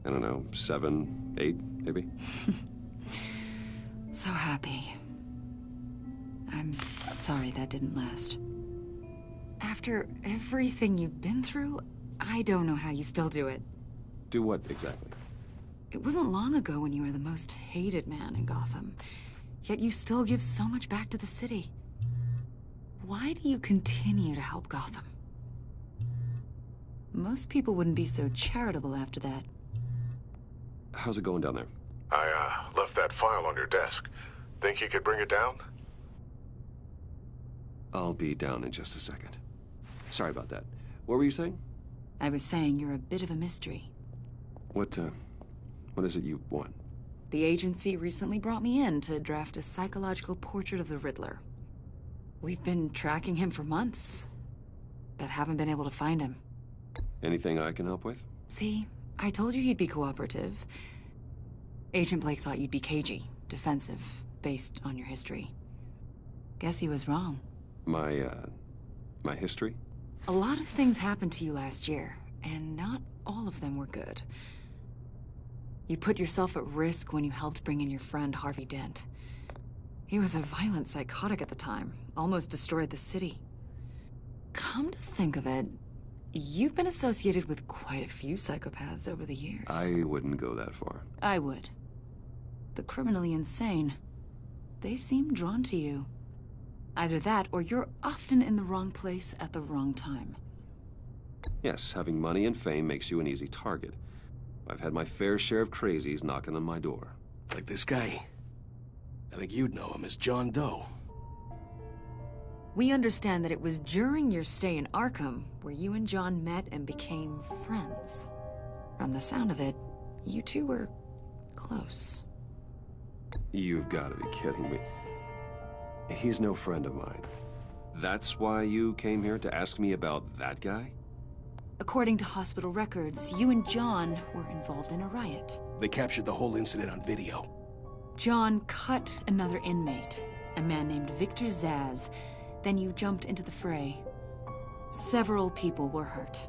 I don't know, 7, 8, maybe? So happy. I'm sorry that didn't last. After everything you've been through, I don't know how you still do it. Do what, exactly? It wasn't long ago when you were the most hated man in Gotham. Yet you still give so much back to the city. Why do you continue to help Gotham? Most people wouldn't be so charitable after that. How's it going down there? I, left that file on your desk. Think you could bring it down? I'll be down in just a second. Sorry about that. What were you saying? I was saying you're a bit of a mystery. What is it you want? The agency recently brought me in to draft a psychological portrait of the Riddler. We've been tracking him for months, but haven't been able to find him. Anything I can help with? See, I told you he'd be cooperative. Agent Blake thought you'd be cagey, defensive, based on your history. Guess he was wrong. My history? A lot of things happened to you last year, and not all of them were good. You put yourself at risk when you helped bring in your friend Harvey Dent. He was a violent psychotic at the time, almost destroyed the city. Come to think of it, you've been associated with quite a few psychopaths over the years. I wouldn't go that far. I would. The criminally insane. They seem drawn to you. Either that, or you're often in the wrong place at the wrong time. Yes, having money and fame makes you an easy target. I've had my fair share of crazies knocking on my door. Like this guy. I think you'd know him as John Doe. We understand that it was during your stay in Arkham where you and John met and became friends. From the sound of it, you two were close. You've got to be kidding me. He's no friend of mine. That's why you came here to ask me about that guy? According to hospital records, you and John were involved in a riot. They captured the whole incident on video. John cut another inmate, a man named Victor Zaz. Then you jumped into the fray. Several people were hurt.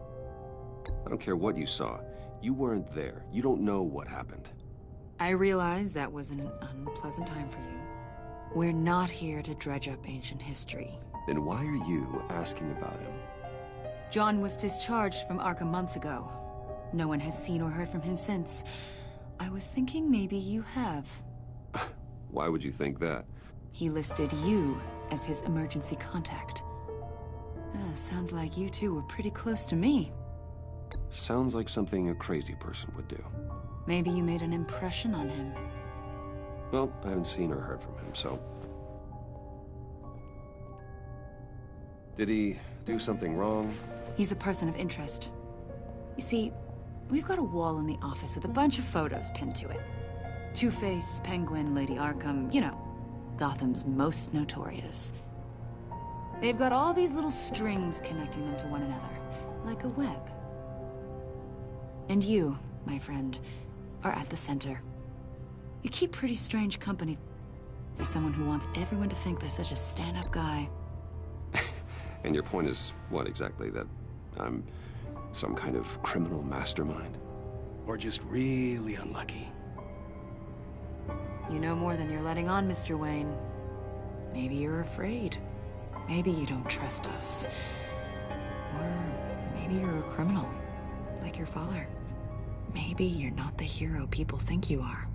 I don't care what you saw. You weren't there. You don't know what happened. I realize that was an unpleasant time for you. We're not here to dredge up ancient history. Then why are you asking about him? John was discharged from Arkham months ago. No one has seen or heard from him since. I was thinking maybe you have. Why would you think that? He listed you as his emergency contact. Sounds like you two were pretty close to me. Sounds like something a crazy person would do. Maybe you made an impression on him. Well, I haven't seen or heard from him, so... Did he do something wrong? He's a person of interest. You see, we've got a wall in the office with a bunch of photos pinned to it. Two-Face, Penguin, Lady Arkham, you know, Gotham's most notorious. They've got all these little strings connecting them to one another, like a web. And you, my friend, are at the center. You keep pretty strange company for someone who wants everyone to think they're such a stand-up guy. And your point is what exactly? That I'm some kind of criminal mastermind? Or just really unlucky? You know more than you're letting on, Mr. Wayne. Maybe you're afraid. Maybe you don't trust us. Or maybe you're a criminal, like your father. Maybe you're not the hero people think you are.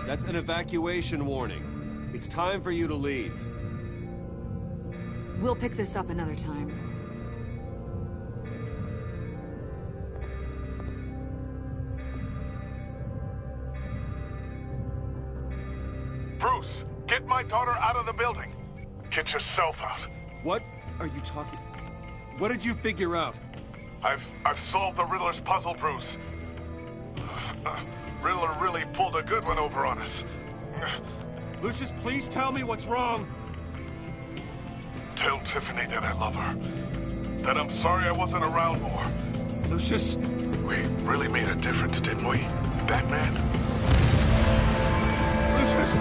That's an evacuation warning. It's time for you to leave. We'll pick this up another time. Bruce, get my daughter out of the building. Get yourself out. What are you talking? What did you figure out? I've solved the Riddler's puzzle, Bruce. Riddler really pulled a good one over on us. Lucius, please tell me what's wrong. Tell Tiffany that I love her. That I'm sorry I wasn't around more. Lucius. We really made a difference, didn't we, Batman? Lucius.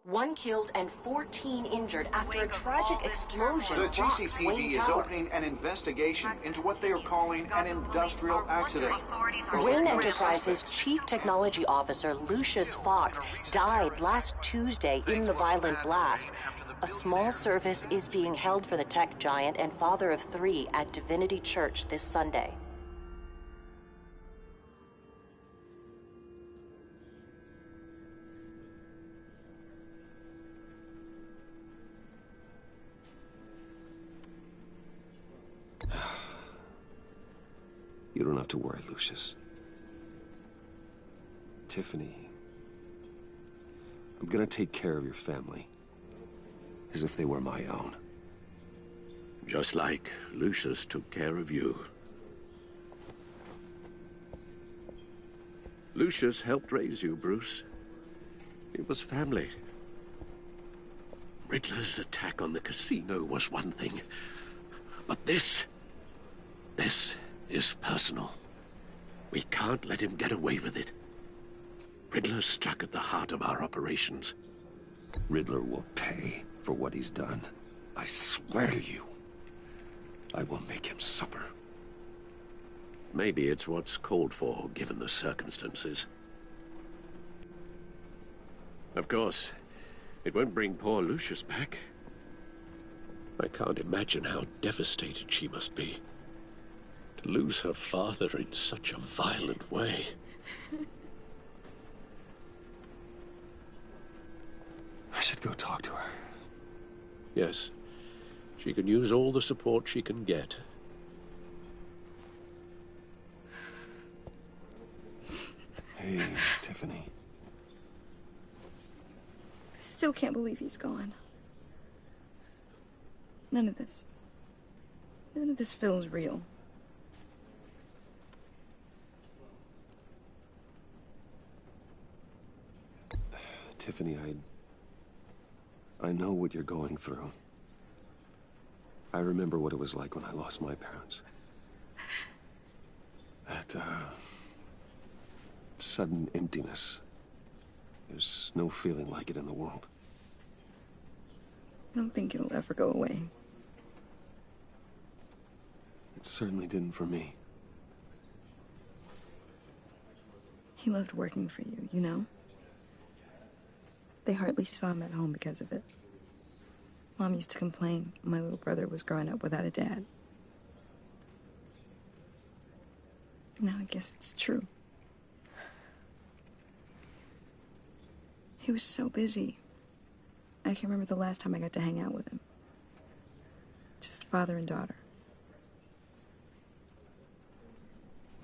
One killed and 14 injured after a tragic explosion. The rocks GCPD Wayne is Tower. opening an investigation into what they are calling an industrial accident. Wayne Enterprises' Chief Technology Officer Lucius Fox died last Tuesday in the violent blast. A small service is being held for the tech giant and father of 3 at Divinity Church this Sunday. You don't have to worry, Lucius. Tiffany, I'm gonna take care of your family as if they were my own. Just like Lucius took care of you. Lucius helped raise you, Bruce. It was family. Riddler's attack on the casino was one thing, but this is personal. We can't let him get away with it. Riddler struck at the heart of our operations. Riddler will pay for what he's done. I swear to you, I will make him suffer. Maybe it's what's called for, given the circumstances. Of course, it won't bring poor Lucius back. I can't imagine how devastated she must be. To lose her father in such a violent way. I should go talk to her. Yes, she can use all the support she can get. Hey, Tiffany. I still can't believe he's gone. None of this feels real. Tiffany, I know what you're going through. I remember what it was like when I lost my parents. That, sudden emptiness. There's no feeling like it in the world. I don't think it'll ever go away. It certainly didn't for me. He loved working for you, you know? They hardly saw him at home because of it. Mom used to complain my little brother was growing up without a dad. Now I guess it's true. He was so busy. I can remember the last time I got to hang out with him. Just father and daughter.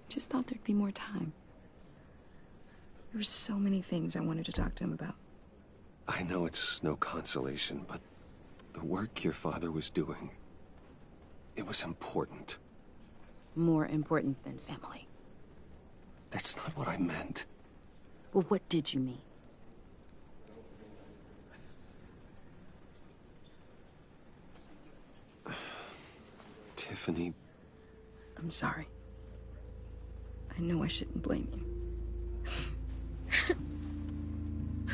Just thought there'd be more time. There were so many things I wanted to talk to him about. I know it's no consolation, but the work your father was doing, it was important. More important than family. That's not what I meant. Well, what did you mean? Tiffany. I'm sorry. I know I shouldn't blame you.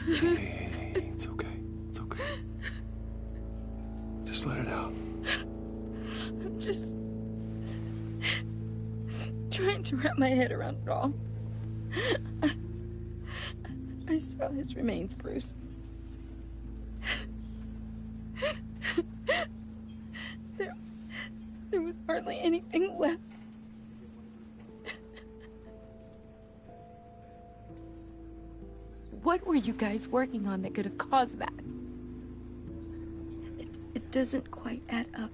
Hey, it's okay. It's okay. Just let it out. I'm just trying to wrap my head around it all. I saw his remains, Bruce. There was hardly anything left. What were you guys working on that could have caused that? It doesn't quite add up.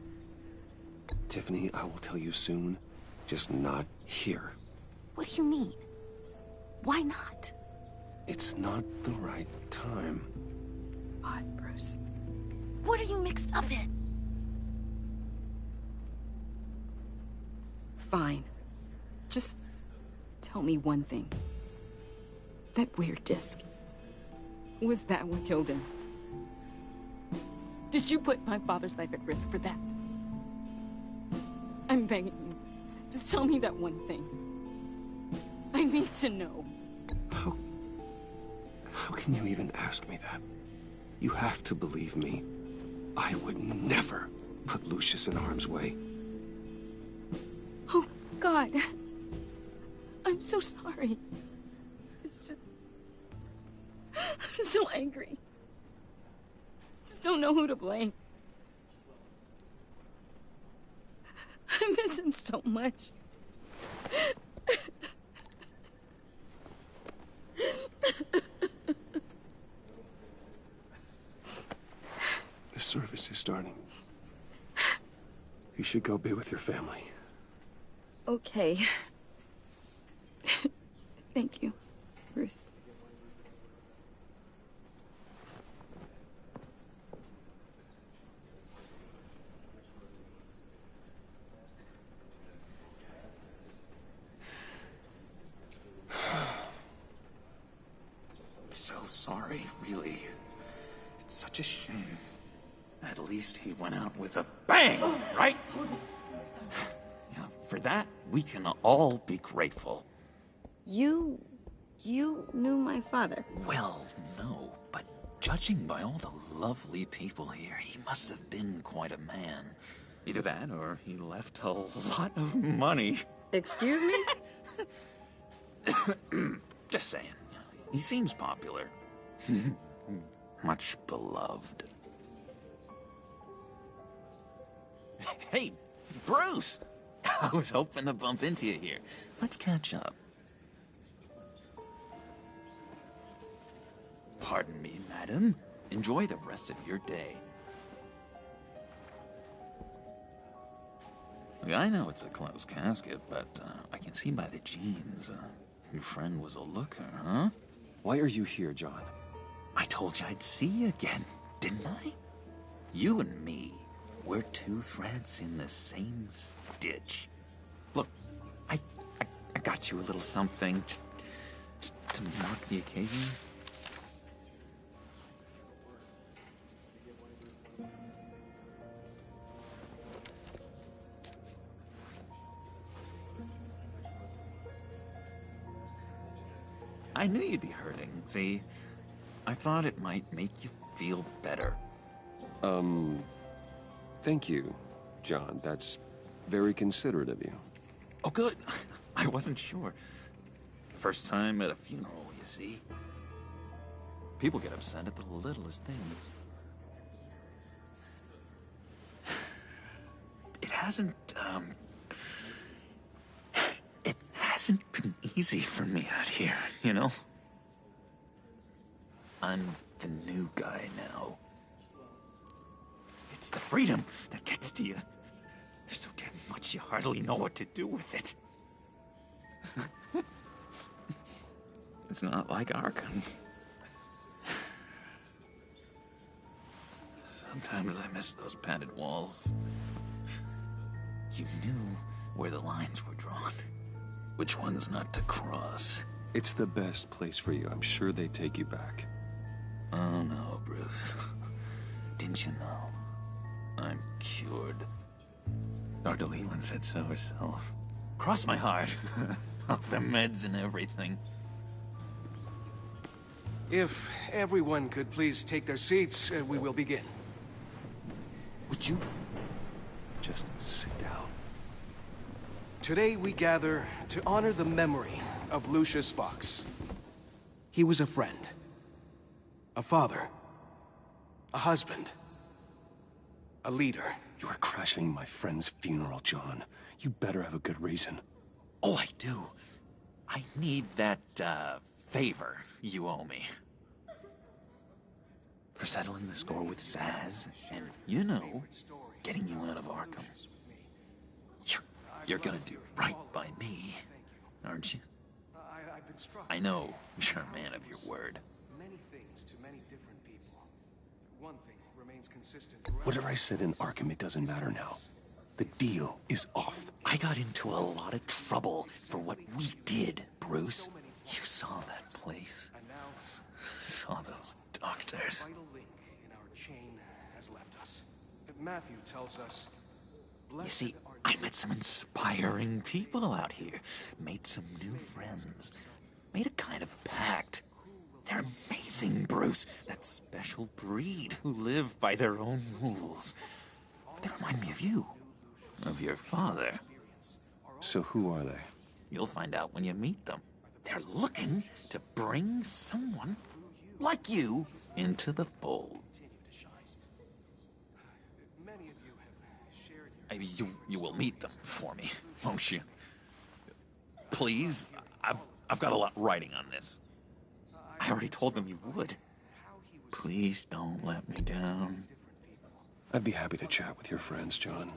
Tiffany, I will tell you soon. Just not here. What do you mean? Why not? It's not the right time. Why, Bruce? What are you mixed up in? Fine. Just tell me one thing. That weird disc. Was that what killed him? Did you put my father's life at risk for that? I'm begging you. Just tell me that one thing. I need to know. How can you even ask me that? You have to believe me. I would never put Lucius in harm's way. Oh, God. I'm so sorry. It's just... I'm so angry. Just don't know who to blame. I miss him so much. The service is starting. You should go be with your family. Okay. Thank you, Bruce. So sorry, really. It's such a shame. At least he went out with a bang, right? Yeah, for that, we can all be grateful. You knew my father? Well, no, but judging by all the lovely people here, he must have been quite a man. Either that, or he left a lot of money. Excuse me? Just saying. He seems popular. Much beloved. Hey, Bruce! I was hoping to bump into you here. Let's catch up. Pardon me, madam. Enjoy the rest of your day. I know it's a closed casket, but I can see by the jeans, your friend was a looker, huh? Why are you here, John? I told you I'd see you again, didn't I? You and me, we're two threads in the same stitch. Look, I got you a little something, just to mark the occasion. I knew you'd be hurting, see? I thought it might make you feel better. Thank you, John. That's very considerate of you. Oh, good. I wasn't sure. First time at a funeral, you see. People get upset at the littlest things. It hasn't been easy for me out here, you know? I'm the new guy now. It's the freedom that gets to you. There's so damn much you hardly know what to do with it. It's not like Arkham. Sometimes I miss those padded walls. You knew where the lines were drawn. Which ones not to cross. It's the best place for you. I'm sure they take you back. Oh no, Bruce. Didn't you know? I'm cured. Dr. Leland said so herself. Cross my heart. Off the meds and everything. If everyone could please take their seats, we will begin. Would you just sit down? Today we gather to honor the memory of Lucius Fox. He was a friend, a father, a husband, a leader. You are crashing my friend's funeral, John. You better have a good reason. Oh, I do. I need that, favor you owe me. For settling the score with Zaz, and, you know, getting you out of Arkham. You're gonna do right by me, aren't you? I know you're a man of your word. Many things to many different people. One thing remains consistent. Whatever I said in Arkham, it doesn't matter now. The deal is off. I got into a lot of trouble for what we did, Bruce. You saw that place. Saw those doctors. A vital link in our chain has left us. Matthew tells us. You see, I met some inspiring people out here. Made some new friends. Made a kind of pact. They're amazing, Bruce. That special breed who live by their own rules. They remind me of you. Of your father. So who are they? You'll find out when you meet them. They're looking to bring someone like you into the fold. You will meet them for me, won't you? Please, I've got a lot writing on this. I already told them you would. Please don't let me down. I'd be happy to chat with your friends, John.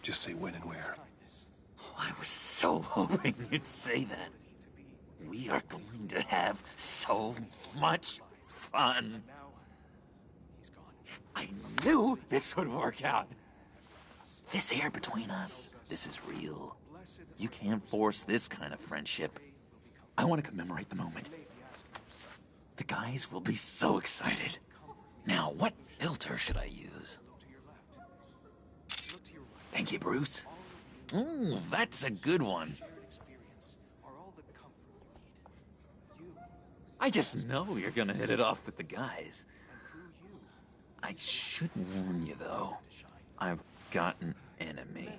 Just say when and where. I was so hoping you'd say that. We are going to have so much fun. I knew this would work out. This air between us, this is real. You can't force this kind of friendship. I want to commemorate the moment. The guys will be so excited. Now, what filter should I use? Thank you, Bruce. Ooh, that's a good one. I just know you're gonna hit it off with the guys. I should warn you, though. I've got an enemy.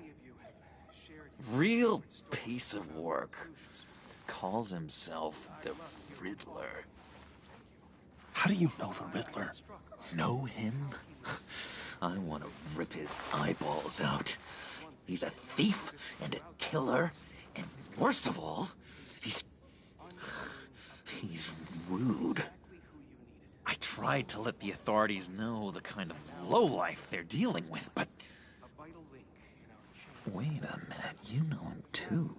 Real piece of work. Calls himself the Riddler. How do you know the Riddler? Know him? I want to rip his eyeballs out. He's a thief and a killer, and worst of all, he's rude. I tried to let the authorities know the kind of lowlife they're dealing with, but... Wait a minute, you know him too.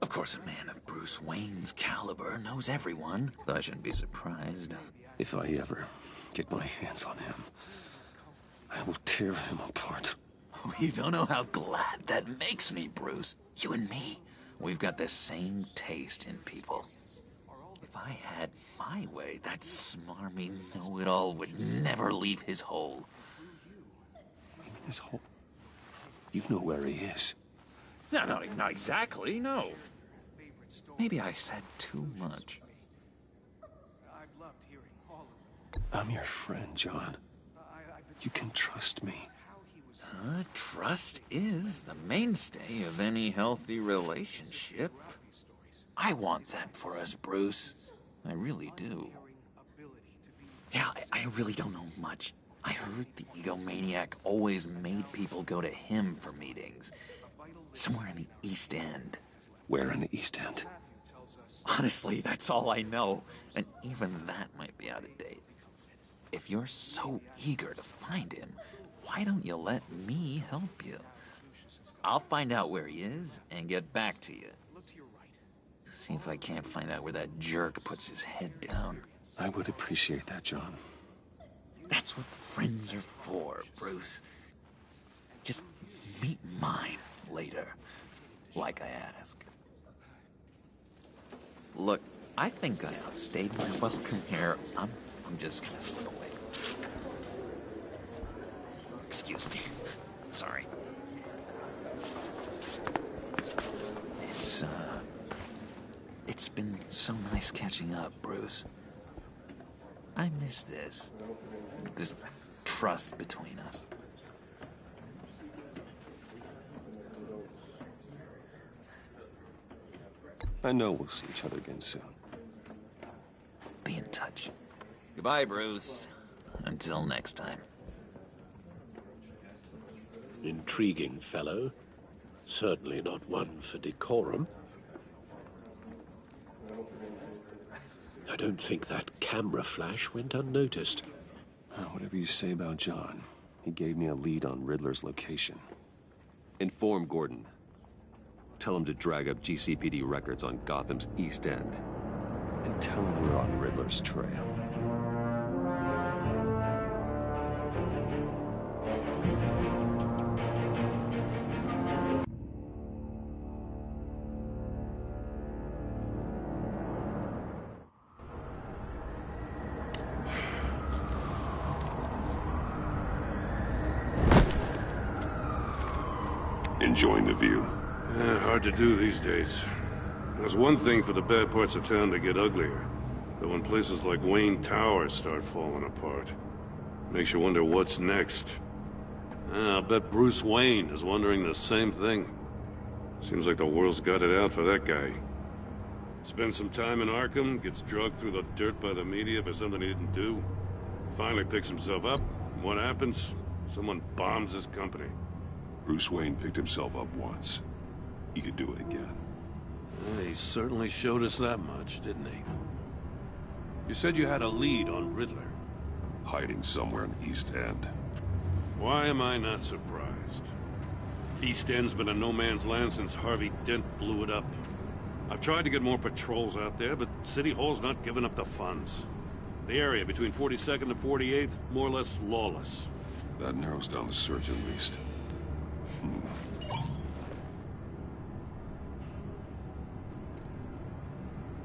Of course, a man of Bruce Wayne's caliber knows everyone, but I shouldn't be surprised. If I ever get my hands on him, I will tear him apart. You don't know how glad that makes me, Bruce. You and me, we've got the same taste in people. If I had my way, that smarmy know-it-all would never leave his hole. His hole? You know where he is. No, not exactly, no. Maybe I said too much. I'm your friend, John. You can trust me. Trust is the mainstay of any healthy relationship. I want that for us, Bruce. I really do. Yeah, I really don't know much. I heard the egomaniac always made people go to him for meetings. Somewhere in the East End. Where in the East End? Honestly, that's all I know. And even that might be out of date. If you're so eager to find him, why don't you let me help you? I'll find out where he is and get back to you. See if I can't find out where that jerk puts his head down. I would appreciate that, John. That's what friends are for, Bruce. Just meet mine later, like I asked. Look, I think I outstayed my welcome here. I'm just gonna slip away. Excuse me. Sorry. It's been so nice catching up, Bruce. I miss this trust between us. I know we'll see each other again soon. Be in touch. Goodbye, Bruce. Until next time. Intriguing fellow. Certainly not one for decorum. I don't think that camera flash went unnoticed. Whatever you say about John, he gave me a lead on Riddler's location. Inform Gordon. Tell him to drag up GCPD records on Gotham's East End. And tell him we're on Riddler's trail. Enjoying the view? Yeah, hard to do these days. There's one thing for the bad parts of town to get uglier. But when places like Wayne Tower start falling apart, makes you wonder what's next. I'll bet Bruce Wayne is wondering the same thing. Seems like the world's got it out for that guy. Spends some time in Arkham, gets drugged through the dirt by the media for something he didn't do. Finally picks himself up. What happens? Someone bombs his company. Bruce Wayne picked himself up once. He could do it again. Well, he certainly showed us that much, didn't he? You said you had a lead on Riddler. Hiding somewhere in the East End. Why am I not surprised? East End's been a no-man's land since Harvey Dent blew it up. I've tried to get more patrols out there, but City Hall's not giving up the funds. The area between 42nd and 48th, more or less lawless. That narrows down the search at least.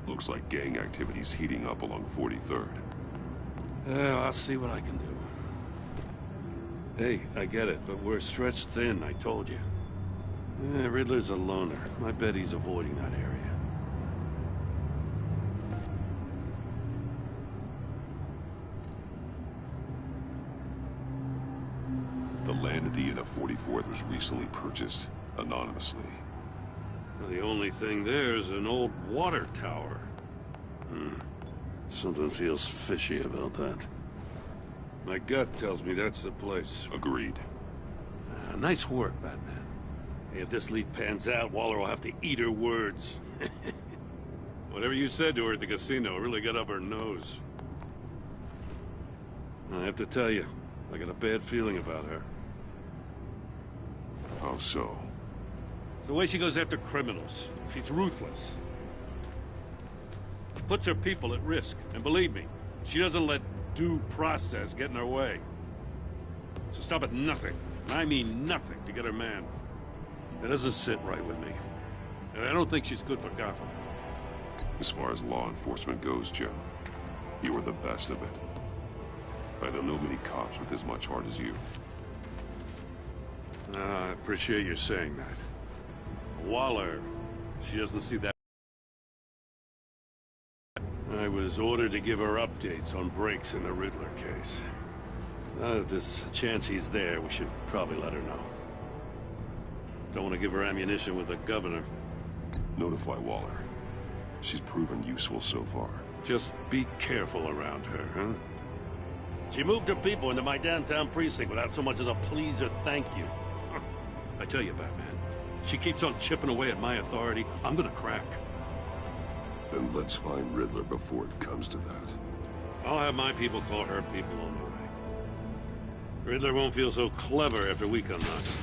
Looks like gang activity's heating up along 43rd. Yeah, I'll see what I can do. Hey, I get it, but we're stretched thin, I told you. Riddler's a loner. I bet he's avoiding that area. The land at the end of 44th was recently purchased, anonymously. Well, the only thing there is an old water tower. Something feels fishy about that. My gut tells me that's the place. Agreed. Nice work, Batman. Hey, if this lead pans out, Waller will have to eat her words. Whatever you said to her at the casino really got up her nose. I have to tell you, I got a bad feeling about her. How so? It's the way she goes after criminals. She's ruthless. Puts her people at risk. And believe me, she doesn't let due process get in her way. So stop at nothing, and I mean nothing, to get her man. It doesn't sit right with me. And I don't think she's good for Gotham. As far as law enforcement goes, Jim, you are the best of it. I don't know many cops with as much heart as you. I appreciate you saying that. Waller, she doesn't see that. I was ordered to give her updates on breaks in the Riddler case. If there's a chance he's there, we should probably let her know. Don't want to give her ammunition with the governor. Notify Waller. She's proven useful so far. Just be careful around her, huh? She moved her people into my downtown precinct without so much as a please or thank you. I tell you, Batman, she keeps on chipping away at my authority. I'm gonna crack. Then let's find Riddler before it comes to that. I'll have my people call her people on the way. Riddler won't feel so clever after we come knocking.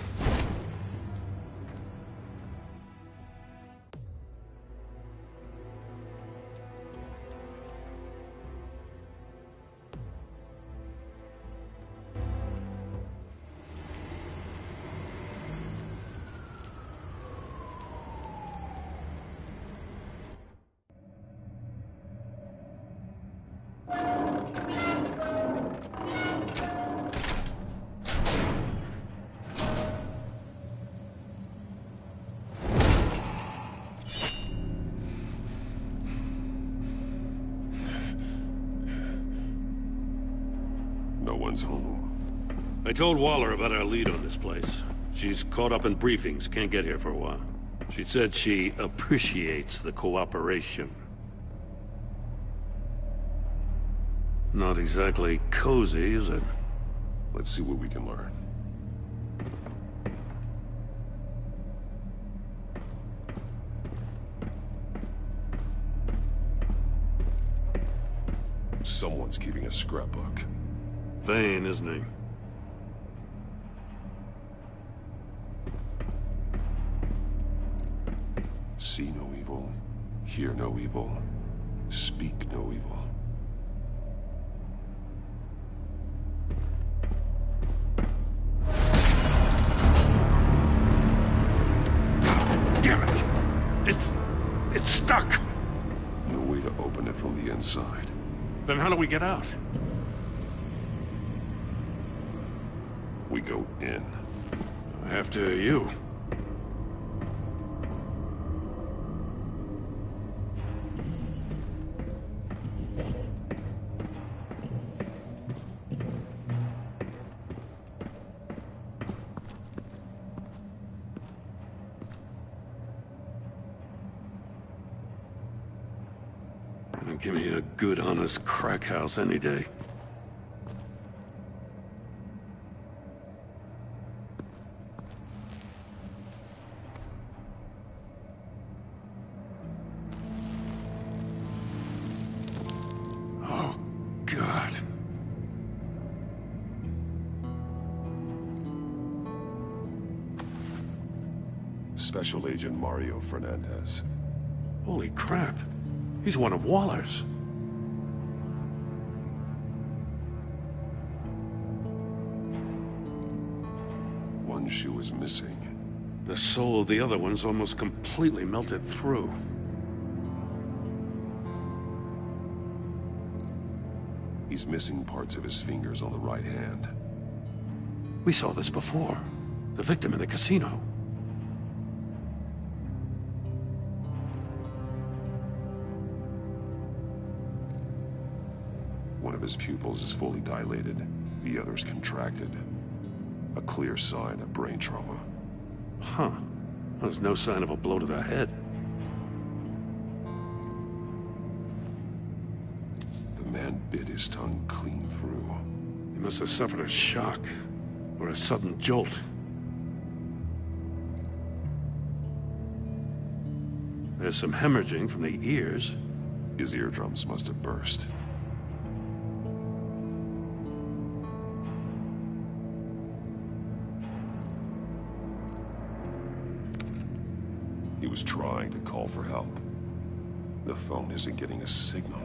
No one's home. I told Waller about our lead on this place. She's caught up in briefings, can't get here for a while. She said she appreciates the cooperation. Not exactly cozy, is it? Let's see what we can learn. Someone's keeping a scrapbook. Vain, isn't he? See no evil, hear no evil, speak no evil. Damn it! It's stuck! No way to open it from the inside. Then how do we get out? We go in. After you. Give me a good, honest crack house any day. Oh, God. Special Agent Mario Fernandez. Holy crap. He's one of Waller's. One shoe is missing. The soul of the other one's almost completely melted through. He's missing parts of his fingers on the right hand. We saw this before. The victim in the casino. One of his pupils is fully dilated, the other's contracted. A clear sign of brain trauma. Huh. There's no sign of a blow to the head. The man bit his tongue clean through. He must have suffered a shock, or a sudden jolt. There's some hemorrhaging from the ears. His eardrums must have burst. He was trying to call for help. The phone isn't getting a signal.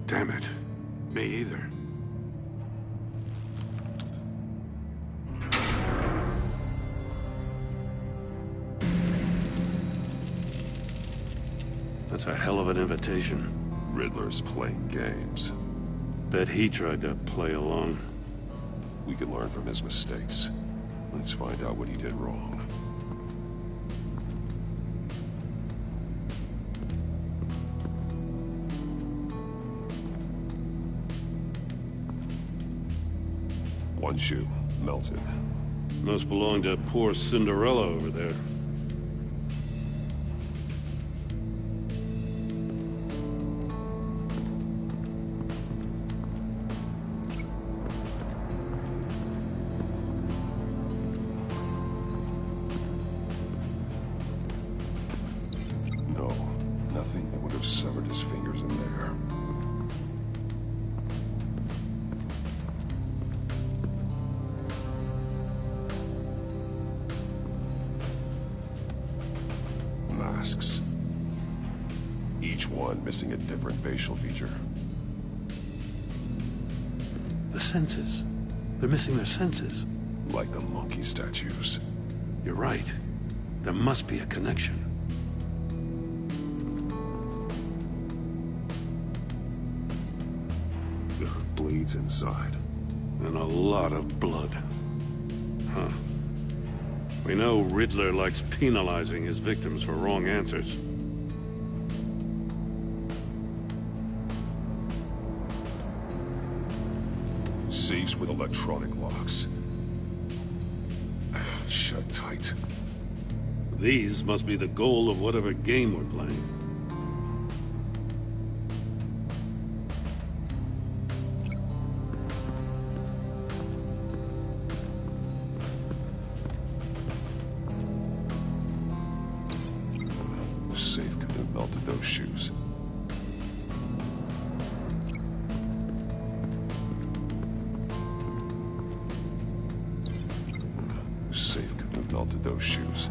Damn it. Me either. That's a hell of an invitation. Riddler's playing games. Bet he tried to play along. We can learn from his mistakes. Let's find out what he did wrong. One shoe, melted. Must belong to poor Cinderella over there. masks. Each one missing a different facial feature. The senses. They're missing their senses. Like the monkey statues. You're right. There must be a connection. There are blades inside. And a lot of blood. Huh. We know Riddler likes penalizing his victims for wrong answers. Safes with electronic locks. Shut tight. These must be the goal of whatever game we're playing. Safe could have melted those shoes. Safe could have melted those shoes.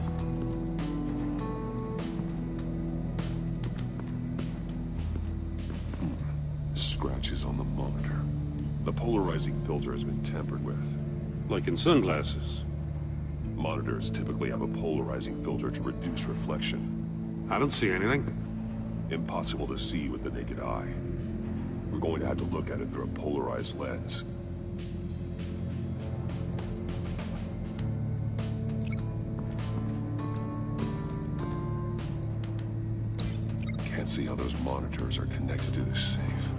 Scratches on the monitor. The polarizing filter has been tampered with. Like in sunglasses. Monitors typically have a polarizing filter to reduce reflection. I don't see anything. Impossible to see with the naked eye. We're going to have to look at it through a polarized lens. Can't see how those monitors are connected to this safe.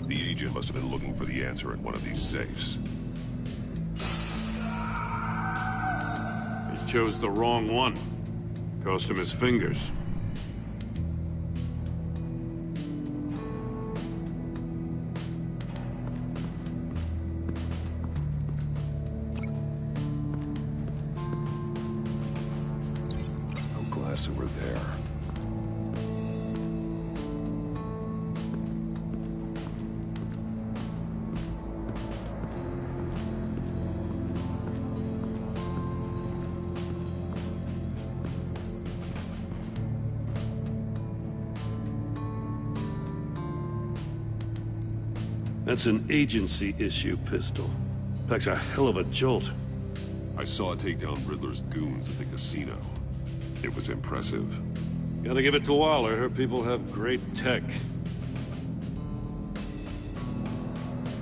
The agent must have been looking for the answer in one of these safes. He chose the wrong one. Cost him his fingers. I'm glad we were there. That's an agency-issue pistol. Packs a hell of a jolt. I saw it take down Riddler's goons at the casino. It was impressive. Gotta give it to Waller. Her people have great tech.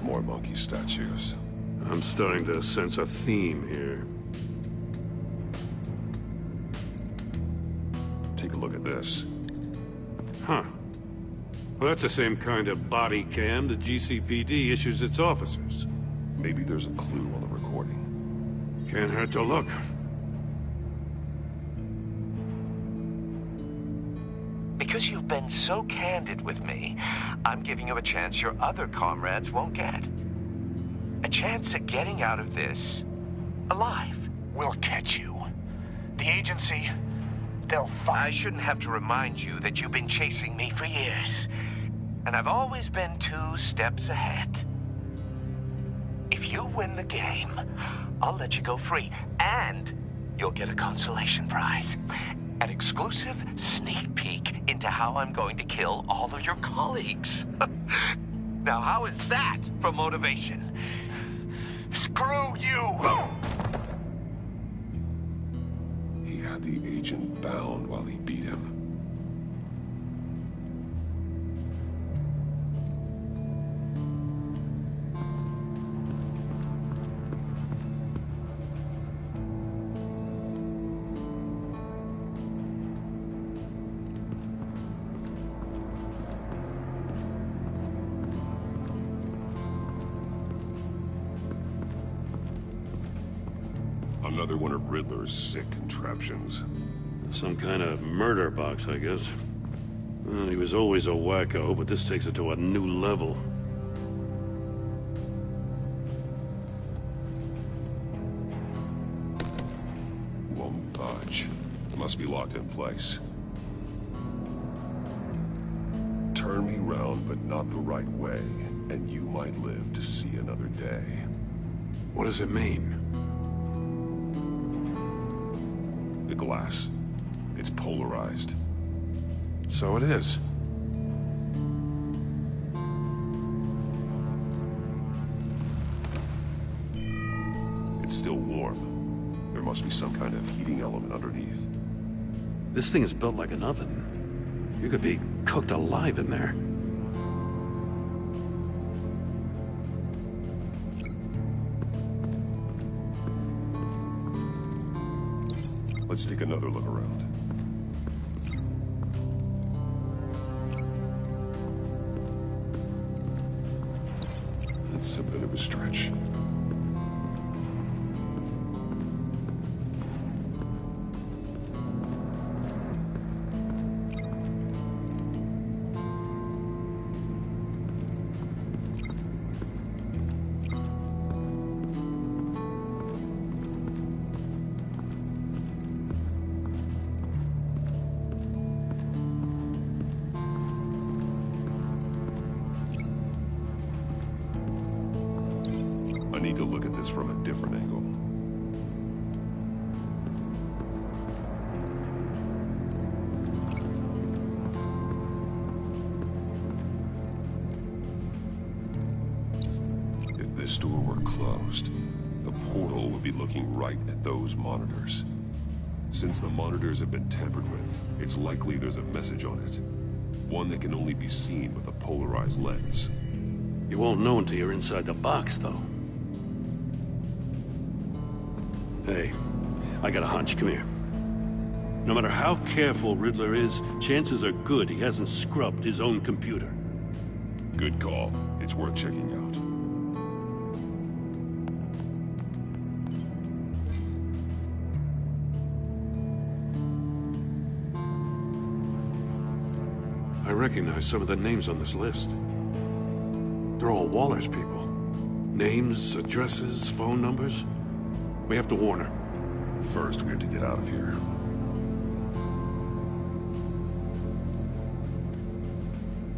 More monkey statues. I'm starting to sense a theme here. Take a look at this. Huh. Well, that's the same kind of body cam the GCPD issues its officers. Maybe there's a clue on the recording. Can't hurt to look. Because you've been so candid with me, I'm giving you a chance your other comrades won't get. A chance at getting out of this alive. We'll catch you. The agency, they'll find... I shouldn't have to remind you that you've been chasing me for years. And I've always been 2 steps ahead. If you win the game, I'll let you go free. And you'll get a consolation prize. An exclusive sneak peek into how I'm going to kill all of your colleagues. Now, how is that for motivation? Screw you! He had the agent bound while he beat him. Another one of Riddler's sick contraptions. Some kind of murder box, I guess. Well, he was always a wacko, but this takes it to a new level. Won't budge. Must be locked in place. Turn Turn me round, but not the right way, and you might live to see another day. What does it mean? The glass. It's polarized. So it is. It's still warm. There must be some kind of heating element underneath. This thing is built like an oven. You could be cooked alive in there. Let's take another look around. That's a bit of a stretch. I need to look at this from a different angle. If this door were closed, the portal would be looking right at those monitors. Since the monitors have been tampered with, it's likely there's a message on it. One that can only be seen with a polarized lens. You won't know until you're inside the box, though. Hey, I got a hunch. Come here. No matter how careful Riddler is, chances are good he hasn't scrubbed his own computer. Good call. It's worth checking out. I recognize some of the names on this list. They're all Waller's people. Names, addresses, phone numbers. We have to warn her. First, we have to get out of here.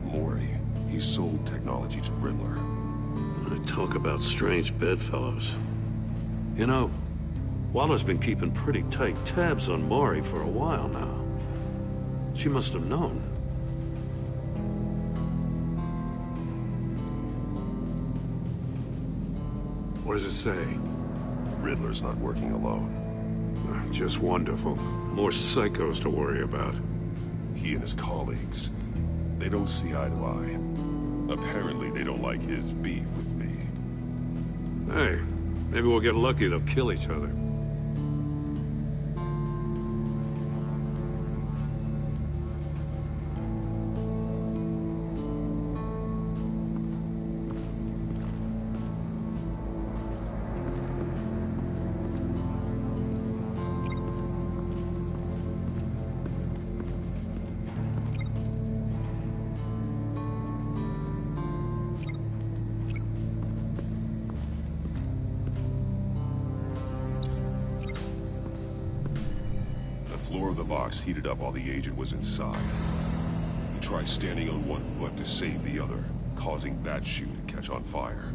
Maury, he sold technology to Riddler. I talk about strange bedfellows. You know, Waller's been keeping pretty tight tabs on Maury for a while now. She must have known. What does it say? Riddler's not working alone. Just wonderful. More psychos to worry about. He and his colleagues, they don't see eye to eye. Apparently, they don't like his beef with me. Hey, maybe we'll get lucky they'll kill each other. The floor of the box heated up while the agent was inside. He tried standing on one foot to save the other, causing that shoe to catch on fire.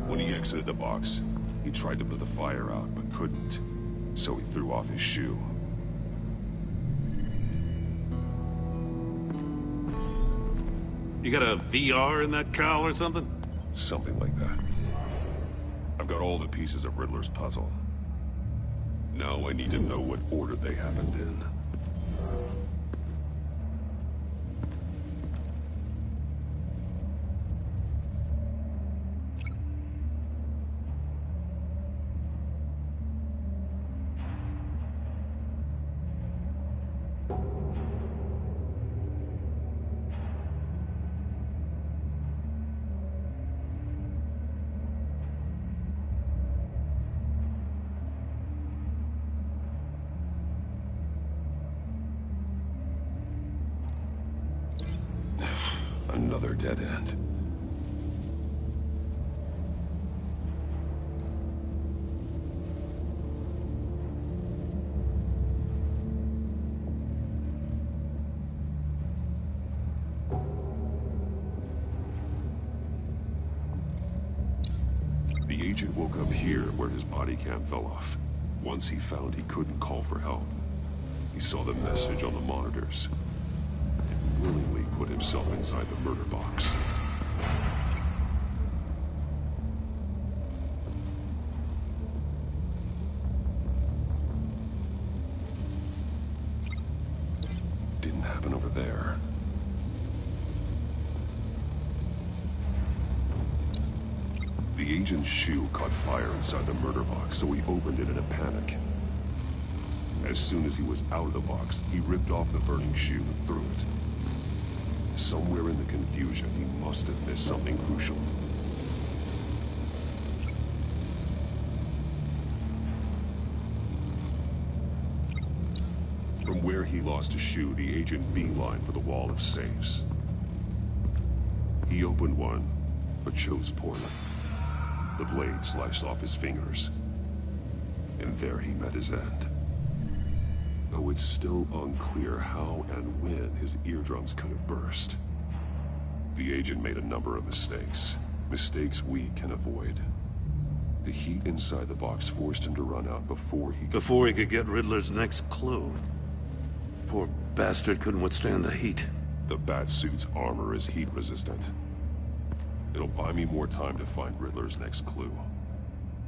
When he exited the box, he tried to put the fire out, but couldn't, so he threw off his shoe. You got a VR in that cowl or something? Something like that. I've got all the pieces of Riddler's puzzle. Now I need to know what order they happened in. Another dead end. The agent woke up here where his body cam fell off. Once he found he couldn't call for help, he saw the message on the monitors and willingly put himself inside the murder box. Didn't happen over there. The agent's shoe caught fire inside the murder box, so he opened it in a panic. As soon as he was out of the box, he ripped off the burning shoe and threw it. Somewhere in the confusion, he must have missed something crucial. From where he lost a shoe, the agent beelined for the wall of safes. He opened one, but chose poorly. The blade sliced off his fingers, and there he met his end. Though it's still unclear how and when his eardrums could have burst. The agent made a number of mistakes. Mistakes we can avoid. The heat inside the box forced him to run out before he could get Riddler's next clue. Poor bastard couldn't withstand the heat. The Batsuit's armor is heat resistant. It'll buy me more time to find Riddler's next clue.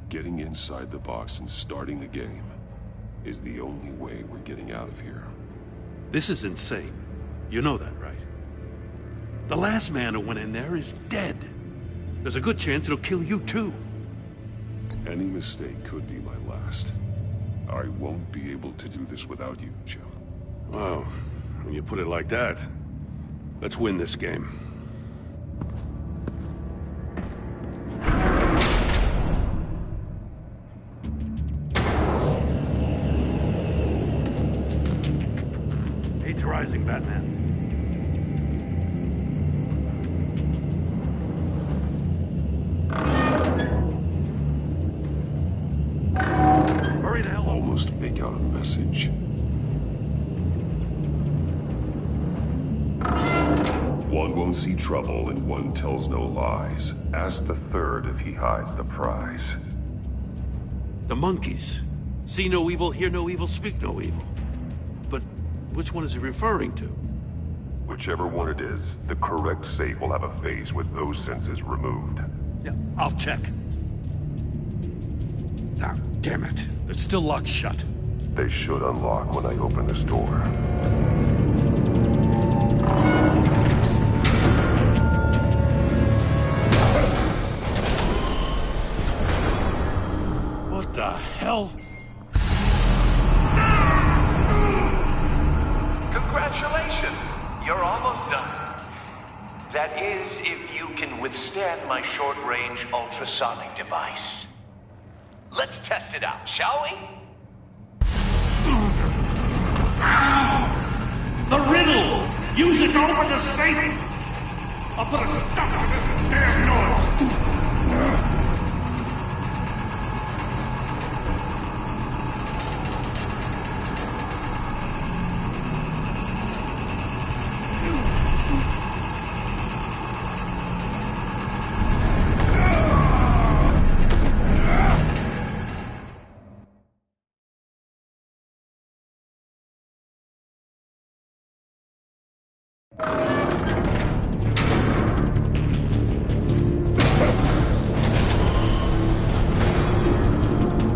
Getting inside the box and starting the game is the only way we're getting out of here. This is insane. You know that, right? The last man who went in there is dead. There's a good chance it'll kill you too. Any mistake could be my last. I won't be able to do this without you, Jim. Wow, when you put it like that, let's win this game. Heat's rising, Batman. Hurry the hell. Almost make out a message. One won't see trouble and one tells no lies. Ask the third if he hides the prize. The monkeys. See no evil, hear no evil, speak no evil. But which one is he referring to? Whichever one it is, the correct safe will have a face with those senses removed. Yeah, I'll check. Ah, damn it. They're still locked shut. They should unlock when I open this door. What the hell? Congratulations! You're almost done. That is, if you can withstand my short-range ultrasonic device. Let's test it out, shall we? The riddle! Use it to open the safe! I'll put a stop to this damn noise!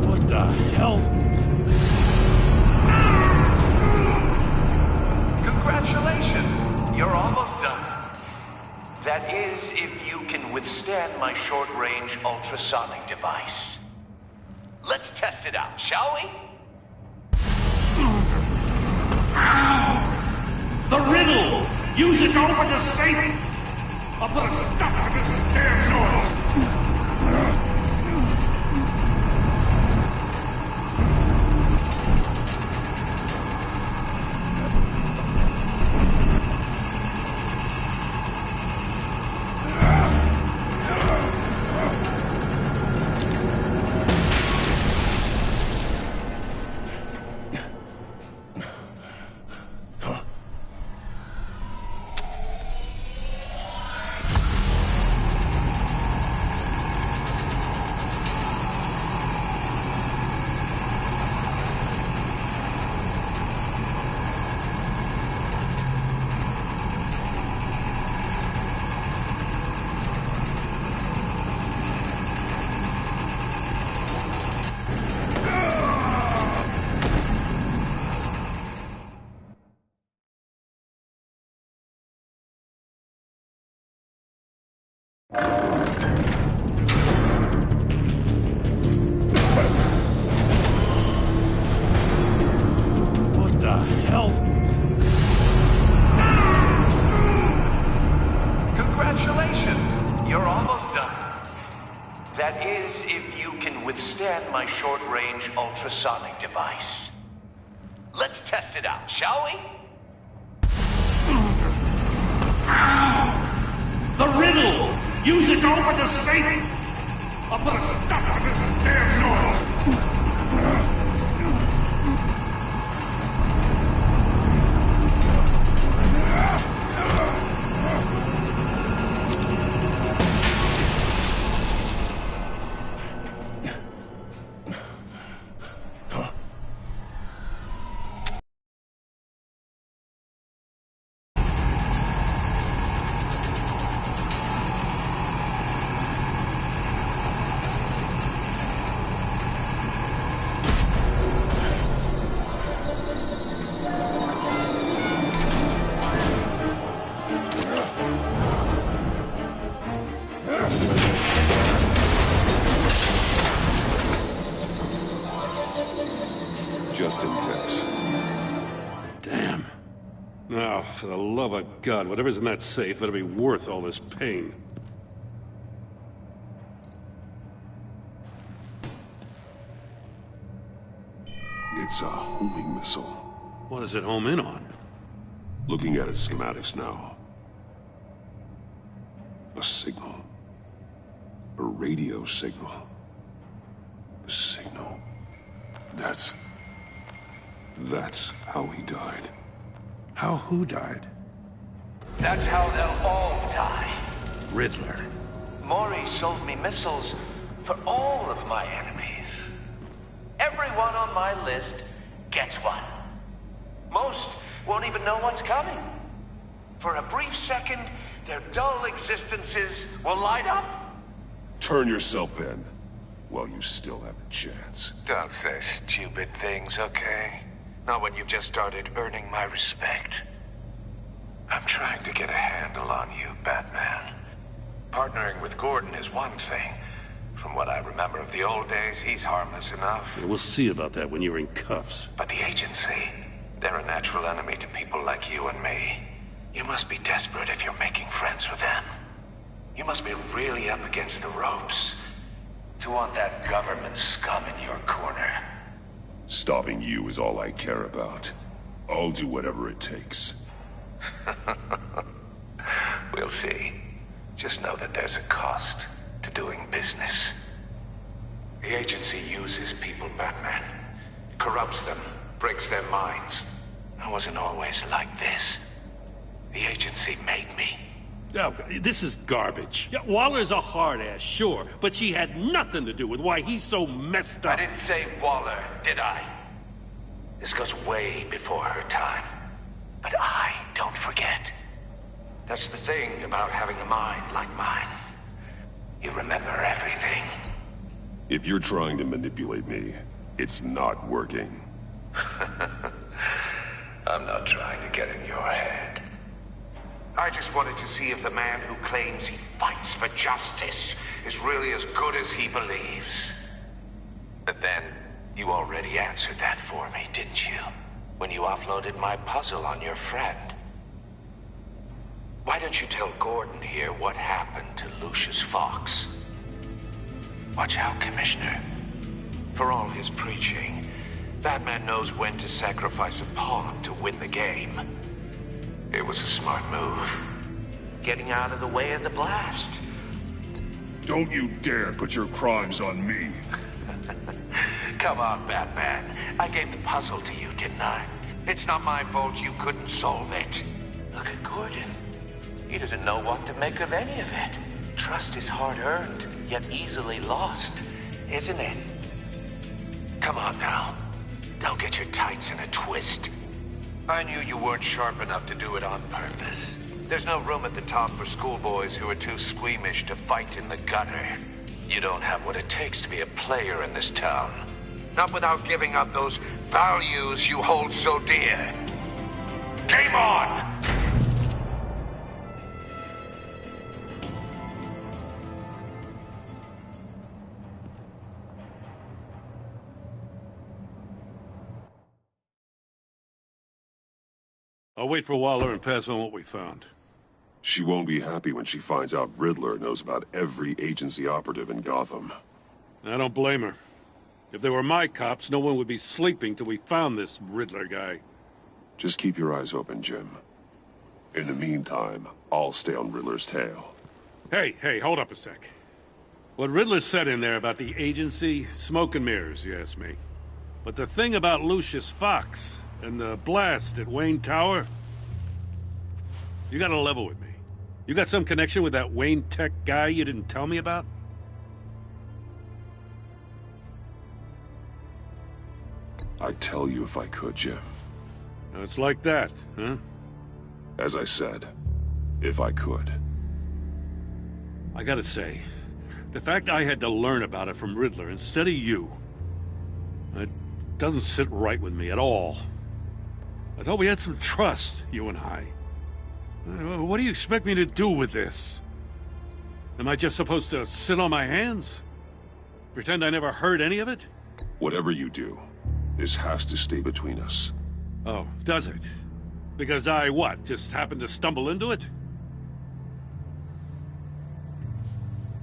What the hell? Congratulations! You're almost done. That is, if you can withstand my short-range ultrasonic device. Let's test it out, shall we? The riddle! Use it to open the safe! I'll put a stop to this damn noise! What the hell? Congratulations! You're almost done. That is, if you can withstand my short-range ultrasonic device. Let's test it out, shall we? The riddle! Use it to open the safe! I'll put a stop to this damn noise! Just in case. Damn. Now, for the love of God, whatever's in that safe better be worth all this pain. It's a homing missile. What does it home in on? Looking at its schematics now. A signal. A radio signal. A signal. That's how he died. How who died? That's how they'll all die. Riddler. Maury sold me missiles for all of my enemies. Everyone on my list gets one. Most won't even know what's coming. For a brief second, their dull existences will light up. Turn yourself in while you still have the chance. Don't say stupid things, okay? Not when you've just started earning my respect. I'm trying to get a handle on you, Batman. Partnering with Gordon is one thing. From what I remember of the old days, he's harmless enough. Yeah, we'll see about that when you're in cuffs. But the agency, they're a natural enemy to people like you and me. You must be desperate if you're making friends with them. You must be really up against the ropes to want that government scum in your corner. Stopping you is all I care about. I'll do whatever it takes. We'll see. Just know that there's a cost to doing business. The agency uses people, Batman. Corrupts them, breaks their minds. I wasn't always like this. The agency made me. Oh, this is garbage. Yeah, Waller's a hard ass, sure, but she had nothing to do with why he's so messed up. I didn't say Waller, did I? This goes way before her time. But I don't forget. That's the thing about having a mind like mine. You remember everything. If you're trying to manipulate me, it's not working. I'm not trying to get in your head. I just wanted to see if the man who claims he fights for justice is really as good as he believes. But then, you already answered that for me, didn't you? When you offloaded my puzzle on your friend. Why don't you tell Gordon here what happened to Lucius Fox? Watch out, Commissioner. For all his preaching, Batman knows when to sacrifice a pawn to win the game. It was a smart move. Getting out of the way of the blast. Don't you dare put your crimes on me. Come on, Batman. I gave the puzzle to you, didn't I? It's not my fault you couldn't solve it. Look at Gordon. He doesn't know what to make of any of it. Trust is hard-earned, yet easily lost, isn't it? Come on now. Don't get your tights in a twist. I knew you weren't sharp enough to do it on purpose. There's no room at the top for schoolboys who are too squeamish to fight in the gutter. You don't have what it takes to be a player in this town. Not without giving up those values you hold so dear. Game on! I'll wait for Waller and pass on what we found. She won't be happy when she finds out Riddler knows about every agency operative in Gotham. I don't blame her. If they were my cops, no one would be sleeping till we found this Riddler guy. Just keep your eyes open, Jim. In the meantime, I'll stay on Riddler's tail. Hey, hold up a sec. What Riddler said in there about the agency, smoke and mirrors, you ask me. But the thing about Lucius Fox and the blast at Wayne Tower, you gotta level with me. You got some connection with that Wayne Tech guy you didn't tell me about? I'd tell you if I could, Jim. Now it's like that, huh? As I said, if I could. I gotta say, the fact I had to learn about it from Riddler instead of you, it doesn't sit right with me at all. I thought we had some trust, you and I. What do you expect me to do with this? Am I just supposed to sit on my hands? Pretend I never heard any of it? Whatever you do, this has to stay between us. Oh, does it? Because I, what, just happened to stumble into it?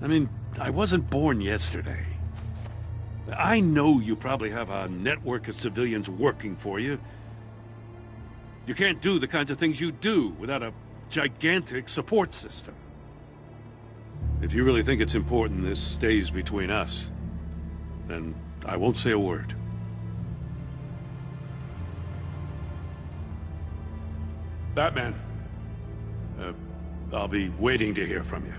I mean, I wasn't born yesterday. I know you probably have a network of civilians working for you. You can't do the kinds of things you do without a gigantic support system. If you really think it's important this stays between us, then I won't say a word. Batman, I'll be waiting to hear from you.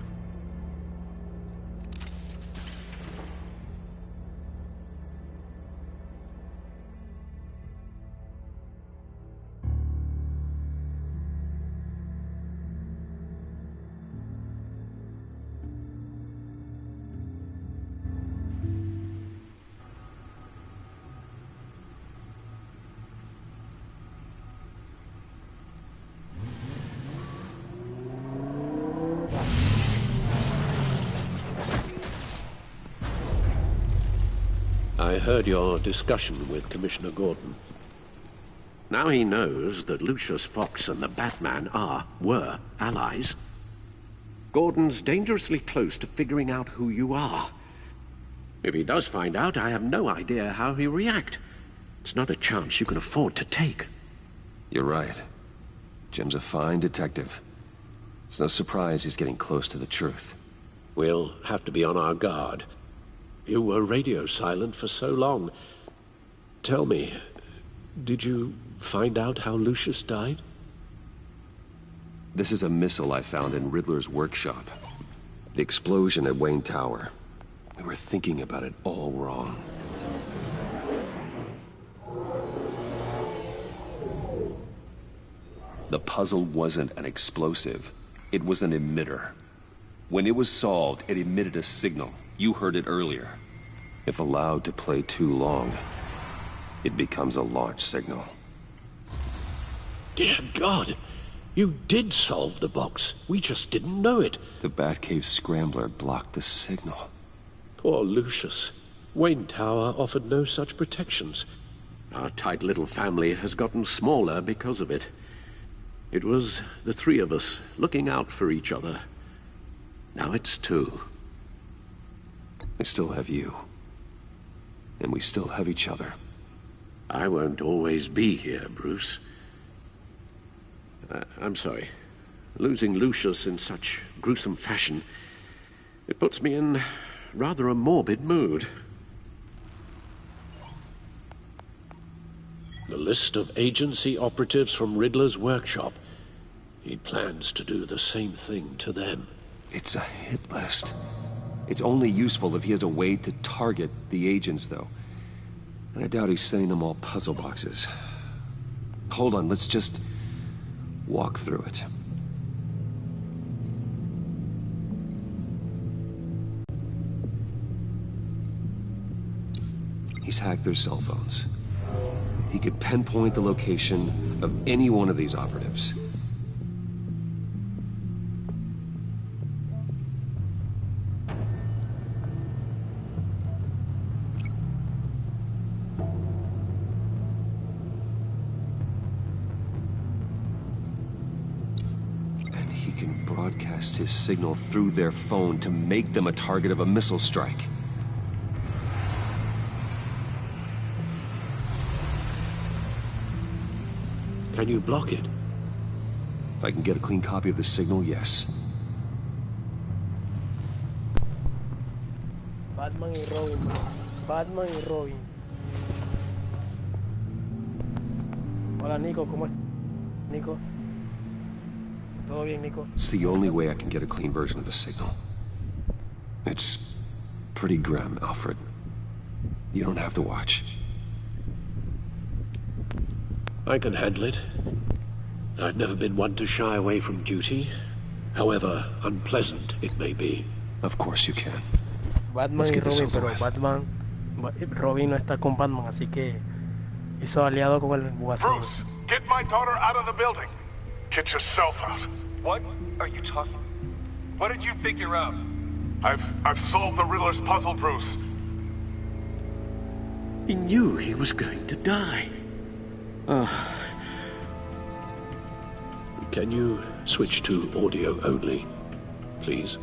I heard your discussion with Commissioner Gordon. Now he knows that Lucius Fox and the Batman were allies. Gordon's dangerously close to figuring out who you are. If he does find out, I have no idea how he'll react. It's not a chance you can afford to take. You're right. Jim's a fine detective. It's no surprise he's getting close to the truth. We'll have to be on our guard. You were radio silent for so long. Tell me, did you find out how Lucius died? This is a missile I found in Riddler's workshop. The explosion at Wayne Tower. We were thinking about it all wrong. The puzzle wasn't an explosive. It was an emitter. When it was solved, it emitted a signal. You heard it earlier. If allowed to play too long, it becomes a launch signal. Dear God, you did solve the box. We just didn't know it. The Batcave scrambler blocked the signal. Poor Lucius. Wayne Tower offered no such protections. Our tight little family has gotten smaller because of it. It was the three of us looking out for each other. Now it's two. I still have you. And we still have each other. I won't always be here, Bruce. I'm sorry. Losing Lucius in such gruesome fashion, it puts me in rather a morbid mood. The list of agency operatives from Riddler's workshop. He plans to do the same thing to them. It's a hit list. It's only useful if he has a way to target the agents, though. And I doubt he's sending them all puzzle boxes. Hold on, let's just walk through it. He's hacked their cell phones. He could pinpoint the location of any one of these operatives. broadcast his signal through their phone to make them a target of a missile strike. Can you block it? If I can get a clean copy of the signal, yes. Batman y Robin, bro. Batman y Robin. Hola, Nico, ¿cómo es? Nico. ¿Todo bien, Nico? It's the only way I can get a clean version of the signal. It's pretty grim, Alfred. You don't have to watch. I can handle it. I've never been one to shy away from duty, however unpleasant it may be. Of course you can. Batman y Robin, pero Robin no está con Batman, así que hizo aliado con el Guasón. Bruce, get my daughter out of the building. Get yourself out. What are you talking? What did you figure out? I've solved the Riddler's puzzle, Bruce. He knew he was going to die. Can you switch to audio only, please?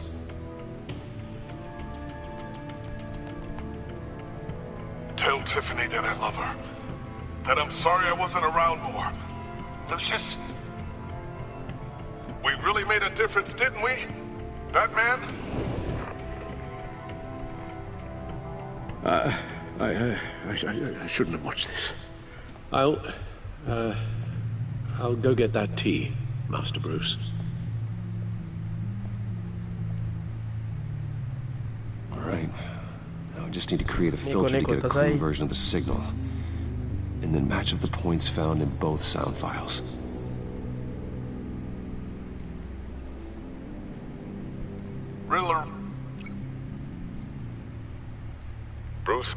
Tell Tiffany that I love her. That I'm sorry I wasn't around more. Lucius, we really made a difference, didn't we? Batman? I shouldn't have watched this. I'll go get that tea, Master Bruce. All right. Now I just need to create a filter to get a clean version of the signal, and then match up the points found in both sound files. Riddler. Bruce?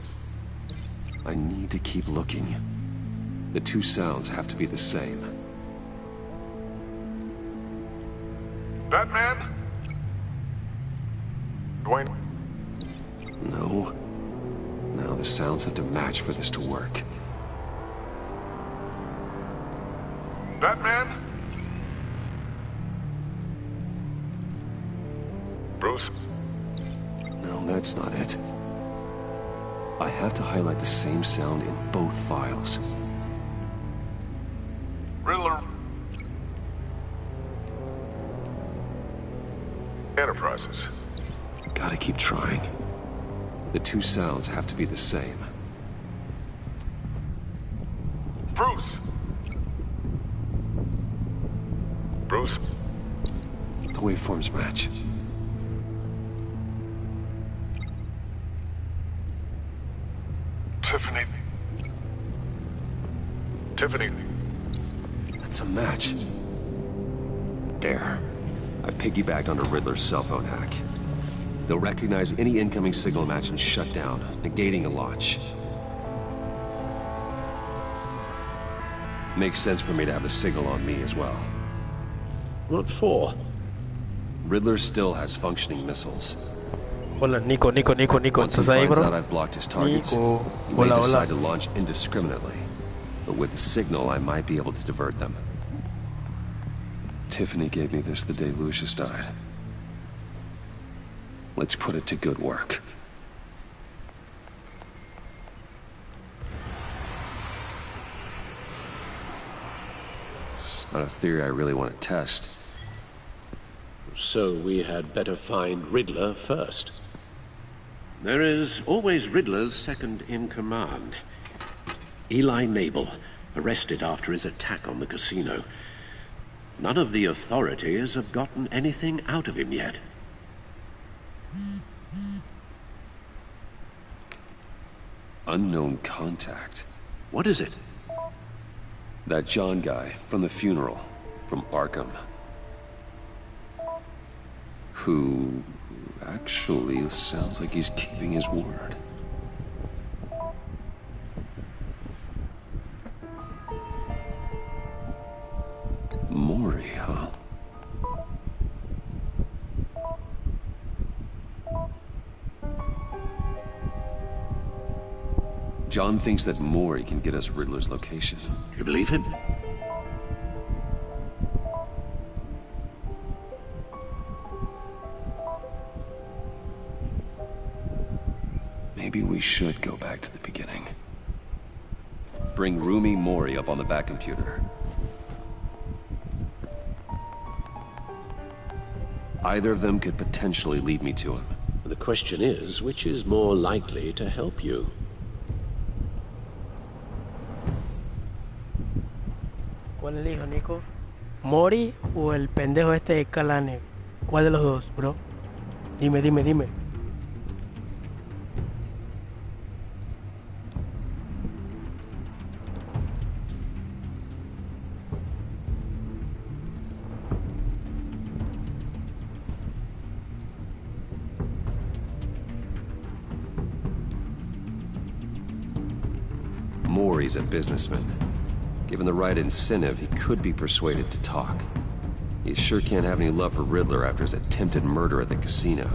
I need to keep looking. The two sounds have to be the same. Batman? Dwayne? No. Now the sounds have to match for this to work. Batman? Bruce? No, that's not it. I have to highlight the same sound in both files. Riddler. Enterprises. Gotta keep trying. The two sounds have to be the same. Bruce! Bruce? The waveforms match. Tiffany. Tiffany. That's a match. There. I've piggybacked onto Riddler's cell phone hack. They'll recognize any incoming signal match and shut down, negating a launch. Makes sense for me to have the signal on me as well. What for? Riddler still has functioning missiles. Hola, Nico, Once he ¿estás ahí, finds bro? out I've blocked his targets, Nico. he may Hola, decide hola. to launch indiscriminately. But with the signal, I might be able to divert them. Tiffany gave me this the day Lucius died. Let's put it to good work. It's not a theory I really want to test. So we had better find Riddler first. There is always Riddler's second in command. Eli Nabel, arrested after his attack on the casino. None of the authorities have gotten anything out of him yet. Unknown contact. What is it? That John guy from the funeral, from Arkham. Who actually sounds like he's keeping his word. Maury, huh? John thinks that Maury can get us Riddler's location. You believe him? Maybe we should go back to the beginning. Bring Rumi Mori up on the back computer. Either of them could potentially lead me to him. The question is, which is more likely to help you? ¿Cuál elijo, Nico? ¿Mori o el pendejo este de Kalane? ¿Cuál de los dos, bro? Dime, dime, dime. Mori's a businessman. Given the right incentive, he could be persuaded to talk. He sure can't have any love for Riddler after his attempted murder at the casino.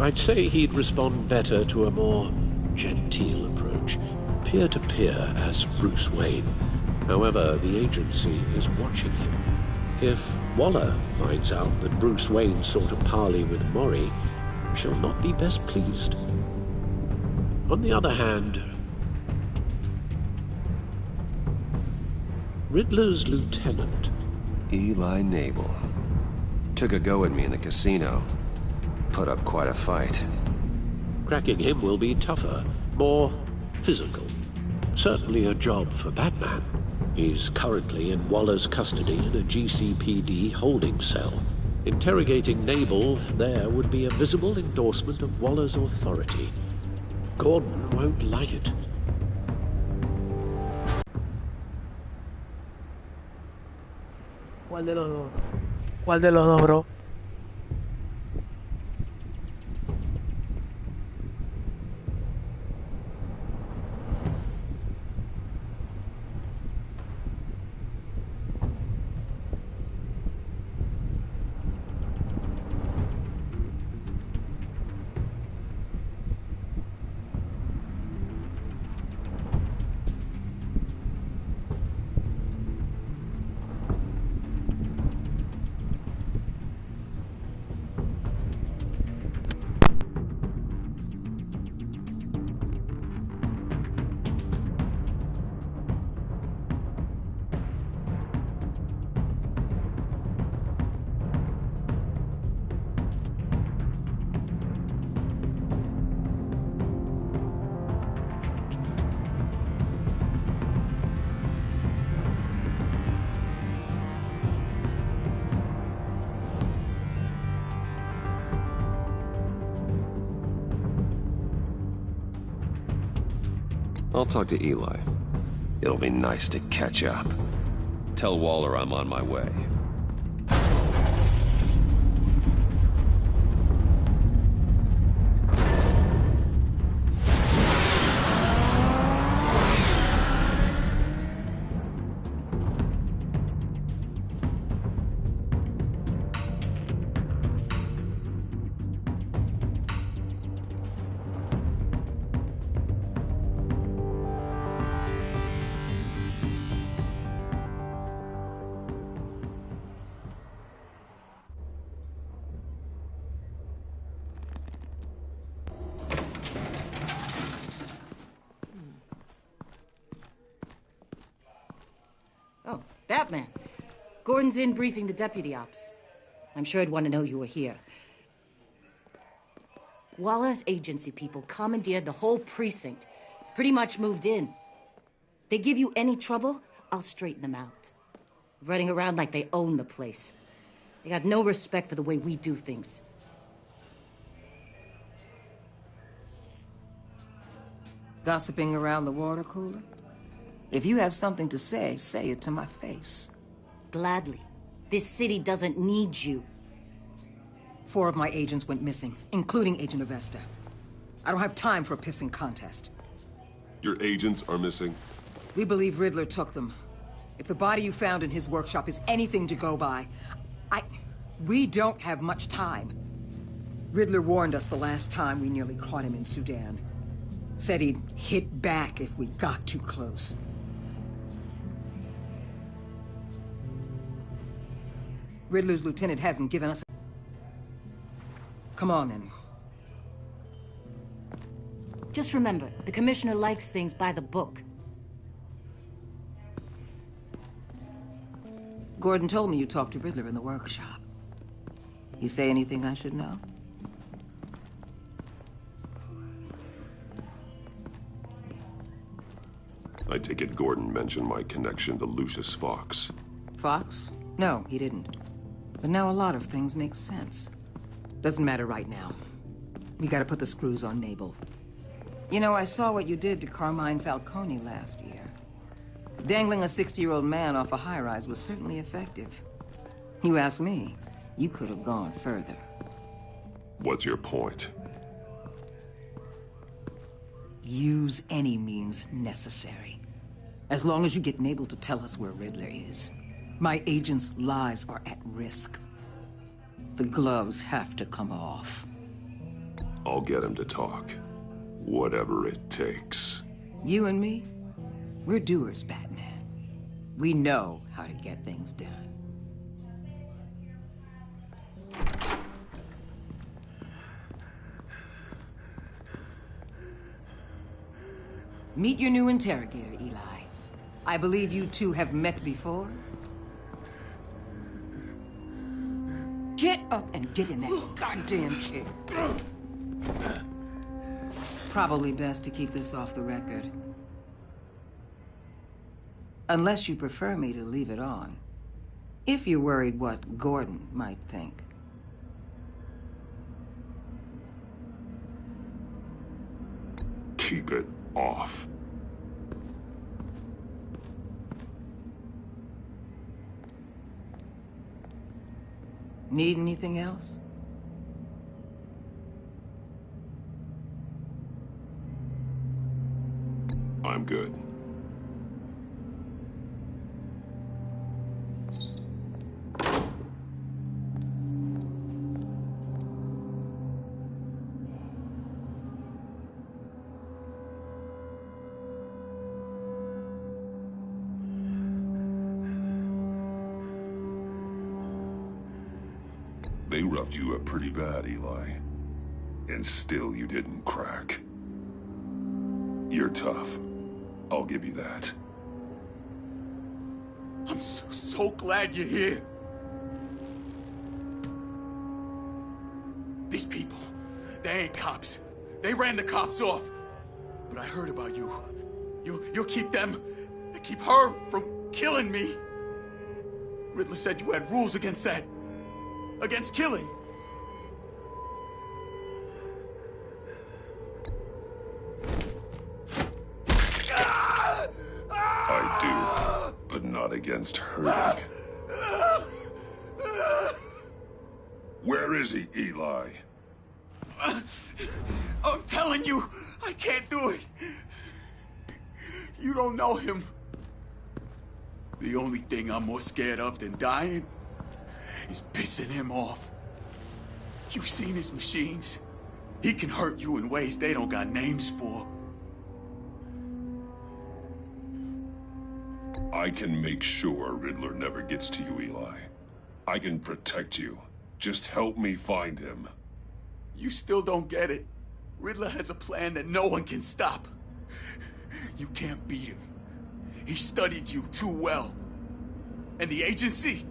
I'd say he'd respond better to a more genteel approach, peer-to-peer as Bruce Wayne. However, the agency is watching him. If Waller finds out that Bruce Wayne sought a parley with Mori, she'll not be best pleased. On the other hand, Riddler's lieutenant, Eli Nabel, took a go at me in the casino. Put up quite a fight. Cracking him will be tougher, more physical. Certainly a job for Batman. He's currently in Waller's custody in a GCPD holding cell. Interrogating Nabel there would be a visible endorsement of Waller's authority. Gordon won't like it. ¿Cuál de los dos? ¿Cuál de los dos, bro? I'll talk to Eli. It'll be nice to catch up. Tell Waller I'm on my way. Oh, Batman. Gordon's in briefing the deputy ops. I'm sure I'd want to know you were here. Waller's agency people commandeered the whole precinct. Pretty much moved in. They give you any trouble, I'll straighten them out. Running around like they own the place. They got no respect for the way we do things. Gossiping around the water cooler? If you have something to say it to my face. Gladly. This city doesn't need you. 4 of my agents went missing, including Agent Avesta. I don't have time for a pissing contest. Your agents are missing? We believe Riddler took them. If the body you found in his workshop is anything to go by, we don't have much time. Riddler warned us the last time we nearly caught him in Sudan. Said he'd hit back if we got too close. Riddler's lieutenant hasn't given us... Come on, then. Just remember, the Commissioner likes things by the book. Gordon told me you talked to Riddler in the workshop. You say anything I should know? I take it Gordon mentioned my connection to Lucius Fox. Fox? No, he didn't. But now a lot of things make sense. Doesn't matter right now. We gotta put the screws on Mabel. You know, I saw what you did to Carmine Falcone last year. Dangling a 60-year-old man off a high-rise was certainly effective. You ask me, you could have gone further. What's your point? Use any means necessary. As long as you get Mabel to tell us where Riddler is. My agents' lives are at risk. The gloves have to come off. I'll get him to talk. Whatever it takes. You and me, we're doers, Batman. We know how to get things done. Meet your new interrogator, Eli. I believe you two have met before. Get up and get in that goddamn chair. Probably best to keep this off the record. Unless you prefer me to leave it on. If you're worried what Gordon might think. Keep it off. Need anything else? I'm good. They roughed you up pretty bad, Eli. And still you didn't crack. You're tough. I'll give you that. I'm so glad you're here. These people, they ain't cops. They ran the cops off. But I heard about you. You'll keep them, keep her from killing me. Riddler said you had rules against that. Against killing. I do, but not against hurting. Where is he, Eli? I'm telling you, I can't do it. You don't know him. The only thing I'm more scared of than dying is pissing him off. You've seen his machines. He can hurt you in ways they don't got names for. I can make sure Riddler never gets to you, Eli. I can protect you. Just help me find him. You still don't get it. Riddler has a plan that no one can stop. You can't beat him. He studied you too well. And the agency?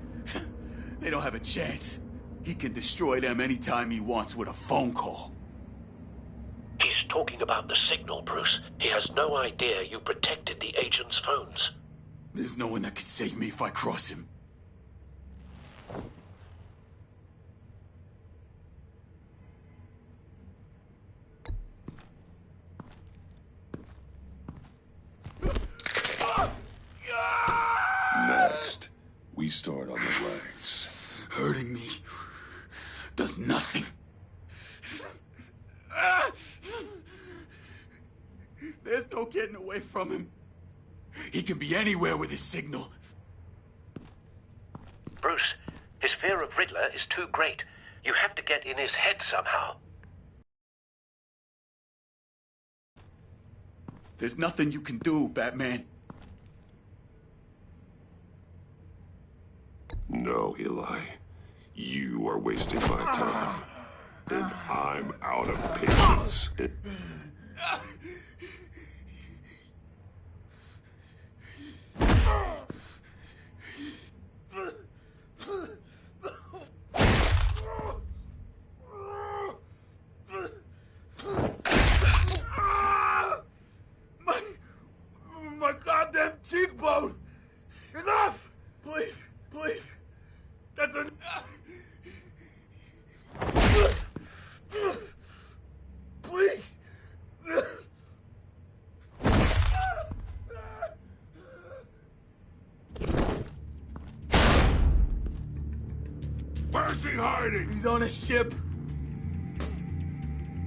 They don't have a chance. He can destroy them anytime he wants with a phone call. He's talking about the signal, Bruce. He has no idea you protected the agent's phones. There's no one that can save me if I cross him. Next, we start on the legs. Hurting me does nothing. There's no getting away from him. He can be anywhere with his signal. Bruce, his fear of Riddler is too great. You have to get in his head somehow. There's nothing you can do, Batman. No, Eli. You are wasting my time. And I'm out of patience. he hiding? He's on a ship.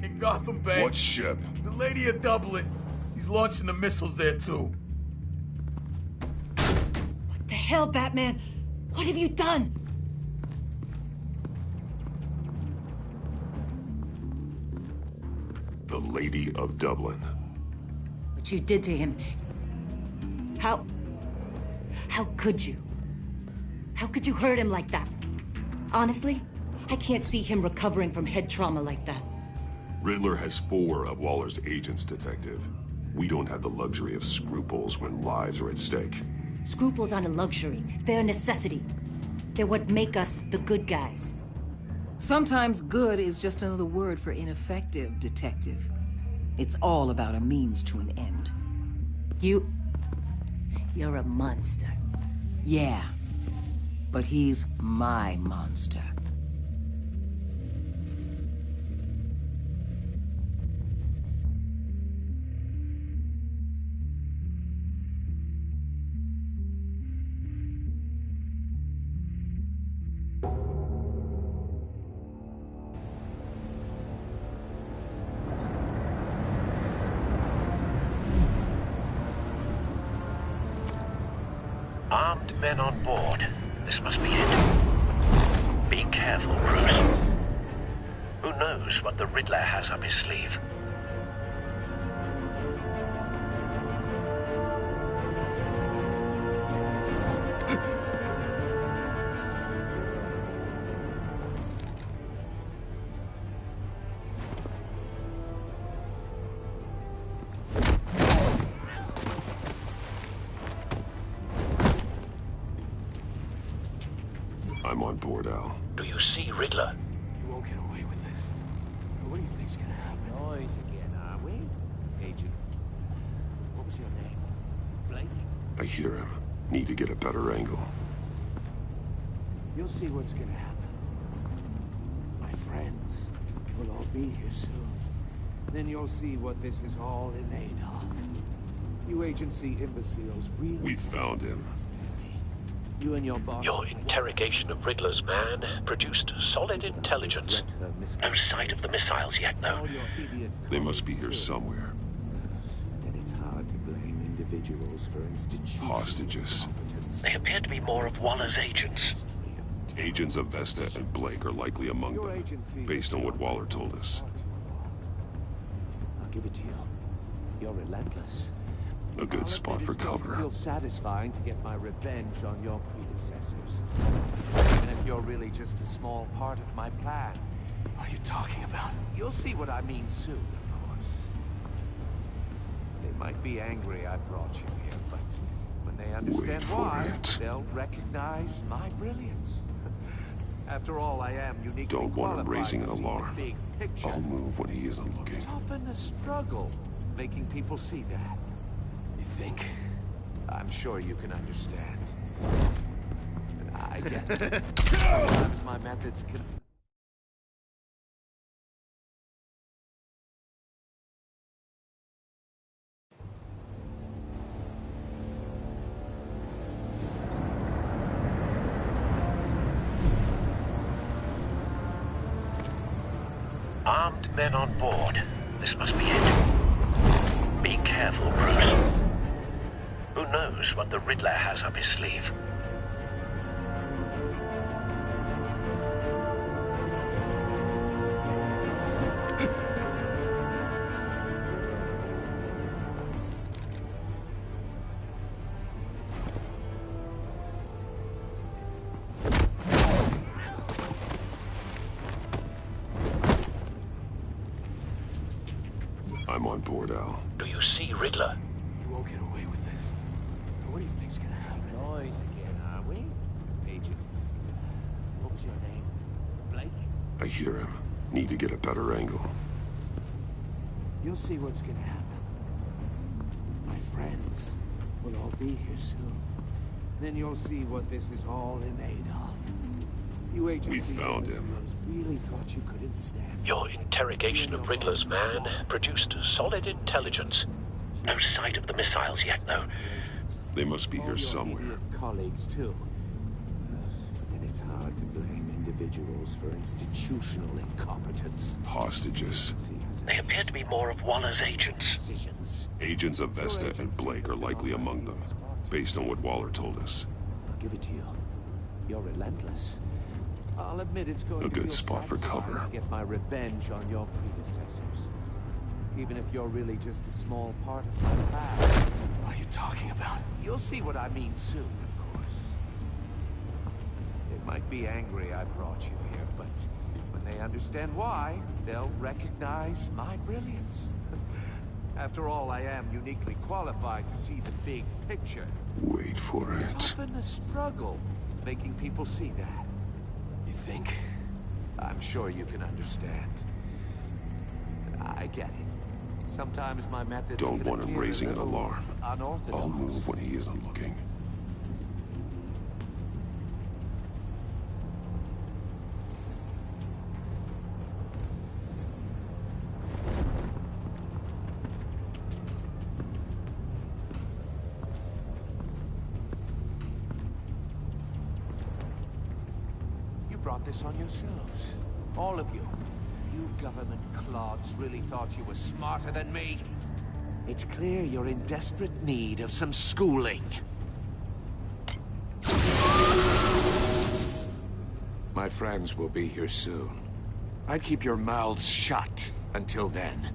In Gotham Bay. What ship? The Lady of Dublin. He's launching the missiles there, too. What the hell, Batman? What have you done? The Lady of Dublin. What you did to him. How could you? How could you hurt him like that? Honestly, I can't see him recovering from head trauma like that. Riddler has 4 of Waller's agents, Detective. We don't have the luxury of scruples when lives are at stake. Scruples aren't a luxury. They're a necessity. They're what make us the good guys. Sometimes good is just another word for ineffective, Detective. It's all about a means to an end. You're a monster. Yeah, but he's my monster. Armed men on board. This must be it. Be careful, Bruce. Who knows what the Riddler has up his sleeve? I'm on board, Al. Do you see Riddler? You won't get away with this. What do you think's gonna happen? Noise again, are we? Agent. What was your name? Blake? I hear him. Need to get a better angle. You'll see what's gonna happen. My friends will all be here soon. Then you'll see what this is all in aid of. You agency imbeciles really... We found him. You and your boss... Your interrogation of Riddler's man produced solid intelligence. No sight of the missiles yet, though. They must be here somewhere. And it's hard to blame individuals for institutional... Hostages. They appear to be more of Waller's agents. Agents of Vesta and Blake are likely among them, based on what Waller told us. I'll give it to you. You're relentless. A good spot for cover. It feels satisfying to get my revenge on your predecessors. Even if you're really just a small part of my plan. What are you talking about? You'll see what I mean soon, of course. They might be angry I brought you here, but when they understand why, they'll recognize my brilliance. After all, I am uniquely Don't want him qualified raising to an see the alarm. big picture. I'll move when he isn't looking. It's often a struggle making people see that. You think? I'm sure you can understand. And I get it. Sometimes my methods can... Armed men on board. This must be it. Be careful, Bruce. Who knows what the Riddler has up his sleeve? I'm on board, Al. Do you see Riddler? You won't get away with this. What do you think's gonna happen? Noise again, are we? Agent. What was your name? Blake? I hear him. Need to get a better angle. You'll see what's gonna happen. My friends will all be here soon. Then you'll see what this is all in aid of. You agency We found him. really thought you couldn't stand. Your interrogation of Riddler's man produced solid intelligence. No sight of the missiles yet, though. They must be here somewhere. Colleagues too. But then it's hard to blame individuals. individuals for institutional incompetence. Hostages. They appear to be more of Waller's agents. Agents of Vesta and Blake are likely among them, based on what Waller told us. I'll give it to you. You're relentless. I'll admit it's going A to good feel spot for satisfying cover. to get my revenge on your predecessors. Even if you're really just a small part of my past. What are you talking about? You'll see what I mean soon, of course. They might be angry I brought you here, but when they understand why, they'll recognize my brilliance. After all, I am uniquely qualified to see the big picture. Wait for It's it. often a struggle making people see that. You think? I'm sure you can understand. I get it. Sometimes my methods Don't can want him appear a raising an little alarm. unorthodox. I'll move when he isn't looking. You brought this on yourselves. All of you. You government clods really thought you were smarter than me? It's clear you're in desperate need of some schooling. My friends will be here soon. I'd keep your mouths shut until then.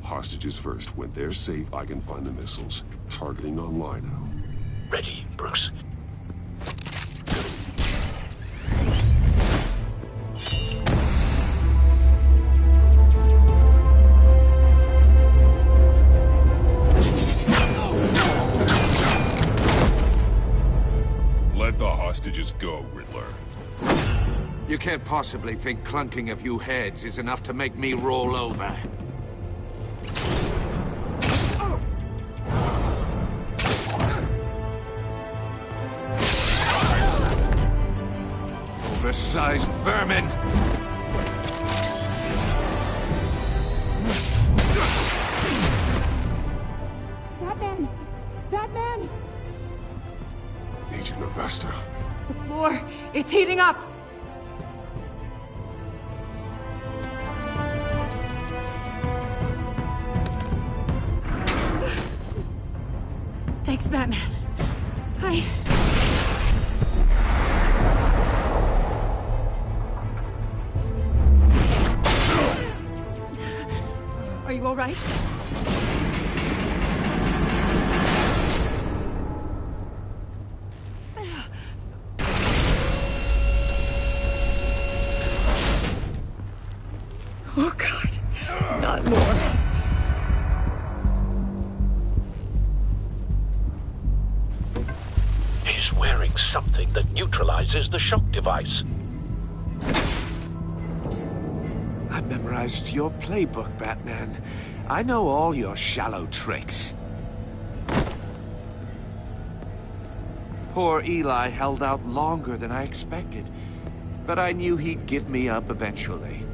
Hostages first. When they're safe, I can find the missiles. Targeting online now. Ready, Bruce. Let the hostages go, Riddler. You can't possibly think clunking a few heads is enough to make me roll over. Oversized vermin! Batman! Batman! Agent of Vesta. The floor, it's heating up! Thanks, Batman. Are you all right? Oh, God. Not more. He's wearing something that neutralizes the shock device. I've memorized your playbook, Batman. I know all your shallow tricks. Poor Eli held out longer than I expected, but I knew he'd give me up eventually.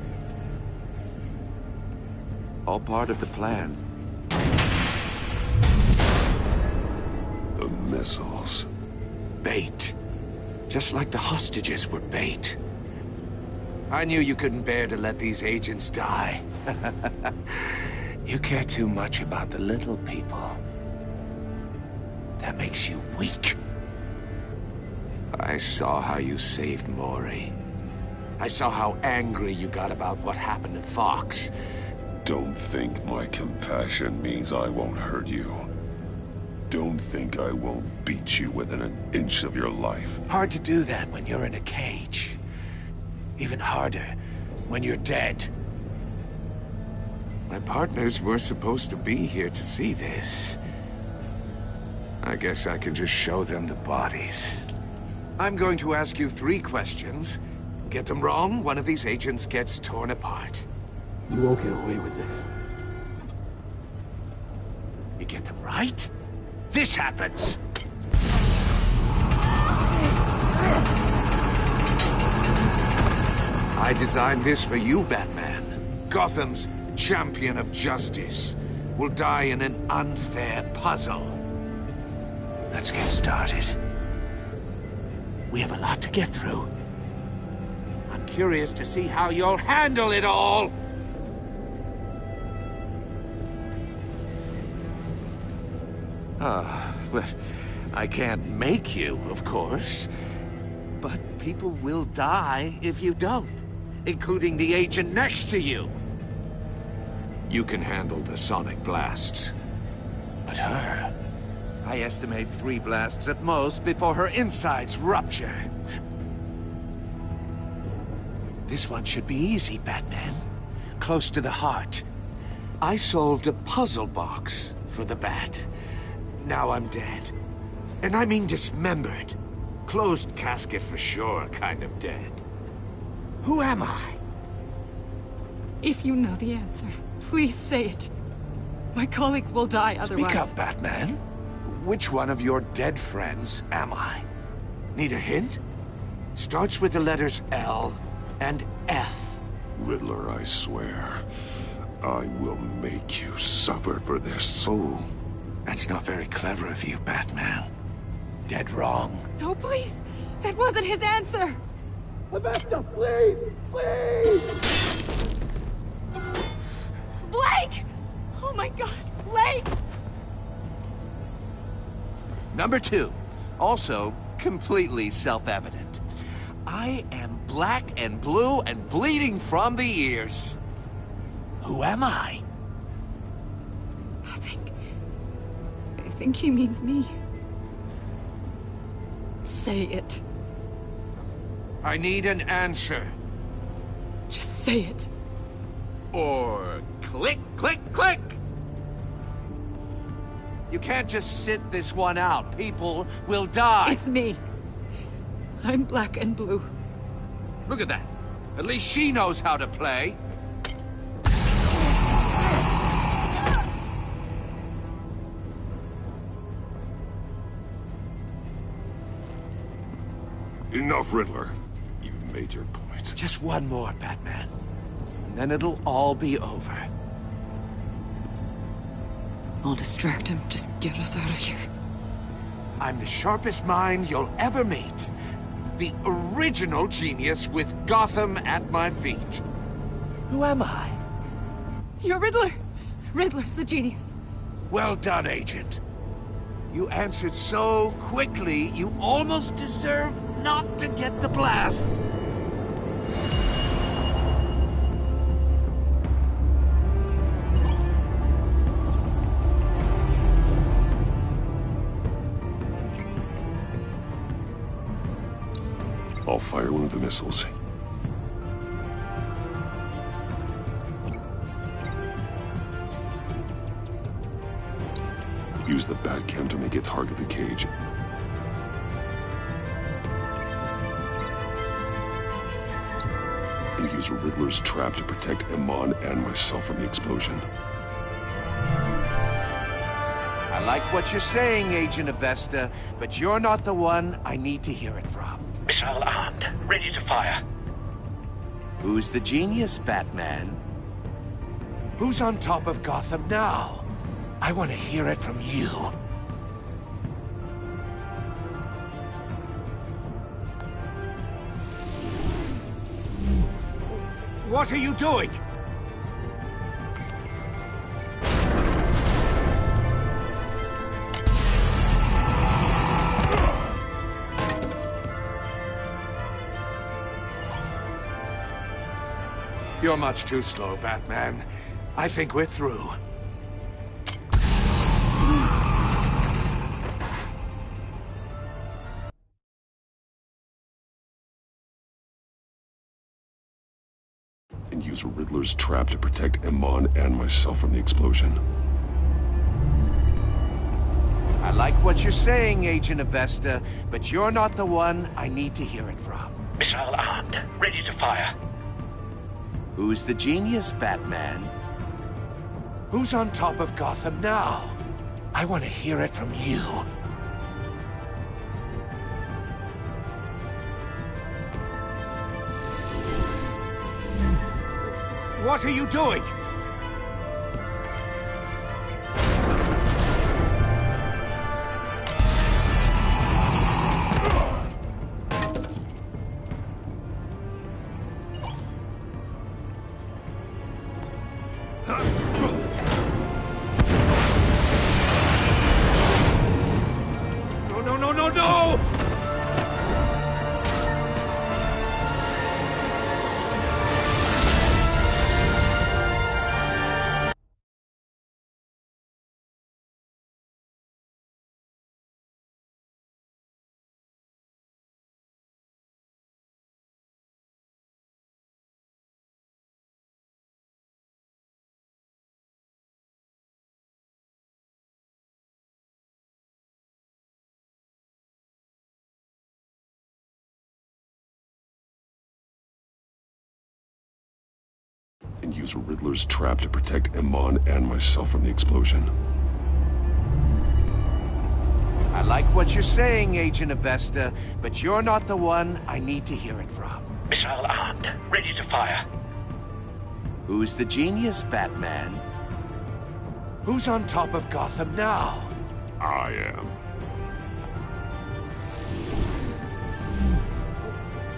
All part of the plan. The missiles. Bait. Just like the hostages were bait. I knew you couldn't bear to let these agents die. You care too much about the little people. That makes you weak. I saw how you saved Maury. I saw how angry you got about what happened to Fox. Don't think my compassion means I won't hurt you. Don't think I won't beat you within an inch of your life. Hard to do that when you're in a cage. Even harder when you're dead. My partners were supposed to be here to see this. I guess I can just show them the bodies. I'm going to ask you 3 questions. Get them wrong, one of these agents gets torn apart. You won't get away with this. You get them right, this happens! I designed this for you, Batman. Gotham's champion of justice will die in an unfair puzzle. Let's get started. We have a lot to get through. curious to see how you'll handle it all. Well, I can't make you, of course. But people will die if you don't, including the agent next to you. You can handle the sonic blasts. But her... I estimate 3 blasts at most before her insides rupture. This one should be easy, Batman. Close to the heart. I solved a puzzle box for the Bat. Now I'm dead. And I mean dismembered. Closed casket for sure, kind of dead. Who am I? If you know the answer, please say it. My colleagues will die otherwise. Speak up, Batman. Which one of your dead friends am I? Need a hint? Starts with the letters L and F. Riddler, I swear. I will make you suffer for this. Oh, that's not very clever of you, Batman. Dead wrong. No, please! That wasn't his answer! Lavesta, please! Please! Blake! Oh my god, Blake! Number 2, also completely self-evident. I am black and blue and bleeding from the ears. Who am I? I think he means me. Say it. I need an answer. Just say it. Or click, click, click! You can't just sit this one out. People will die. It's me. I'm black and blue. Look at that. At least she knows how to play. Enough, Riddler. You've made your point. Just one more, Batman. And then it'll all be over. I'll distract him. Just get us out of here. I'm the sharpest mind you'll ever meet. The original genius with Gotham at my feet. Who am I? You're Riddler. Riddler's the genius. Well done, Agent. You answered so quickly, you almost deserve not to get the blast. I'll fire one of the missiles. Use the Batcam to make it target the cage. And use Riddler's trap to protect Iman and myself from the explosion. I like what you're saying, Agent Avesta, but you're not the one I need to hear it from. Missile armed, ready to fire. Who's the genius, Batman? Who's on top of Gotham now? I want to hear it from you. What are you doing? You're much too slow, Batman. I think we're through. And use Riddler's trap to protect Iman and myself from the explosion. I like what you're saying, Agent Avesta, but you're not the one I need to hear it from. Missile armed, ready to fire. Who's the genius, Batman? Who's on top of Gotham now? I want to hear it from you. What are you doing? No, no, no, no, no! And use Riddler's trap to protect Iman and myself from the explosion. I like what you're saying, Agent Avesta, but you're not the one I need to hear it from. Missile armed, ready to fire. Who's the genius, Batman? Who's on top of Gotham now? I am.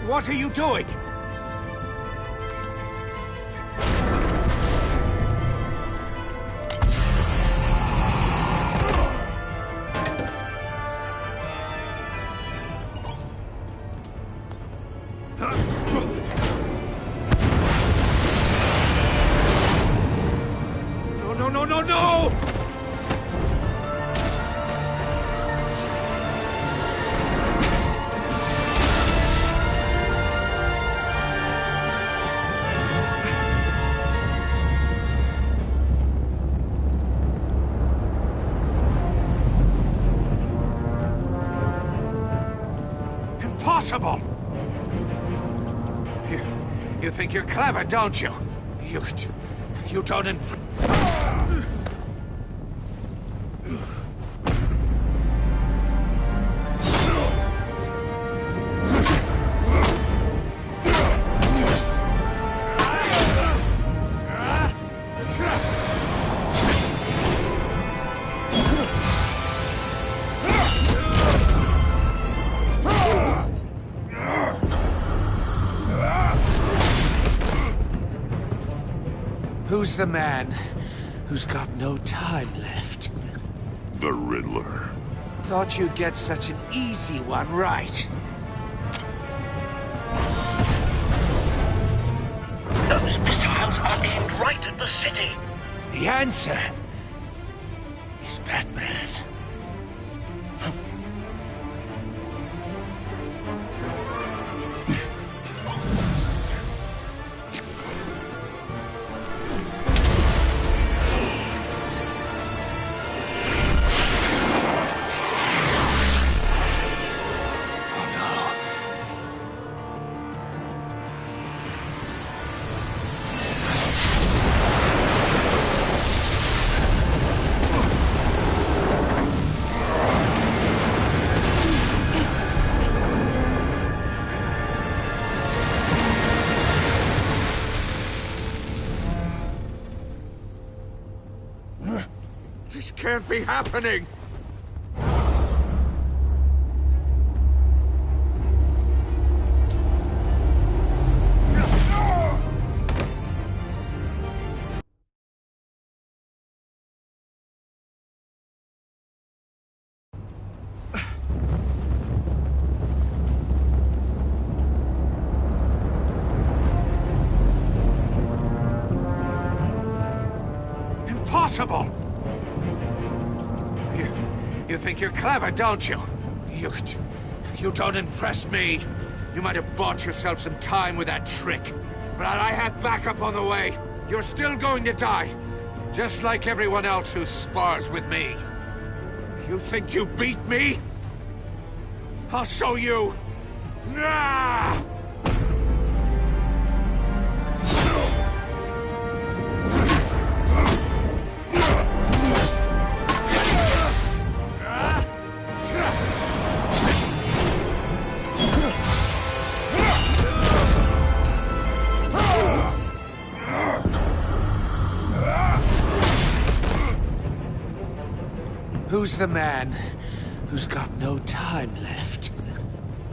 What are you doing? No, no, no, no, no! Impossible! You think you're clever, don't you? You don't Who's the man who's got no time left? The Riddler. Thought you'd get such an easy one right. Those missiles are aimed right at the city. The answer is Batman. This can't be happening! Impossible! You think you're clever, don't you? You don't impress me. You might have bought yourself some time with that trick. But I had backup on the way. You're still going to die. Just like everyone else who spars with me. You think you beat me? I'll show you. Ah! Who's the man who's got no time left?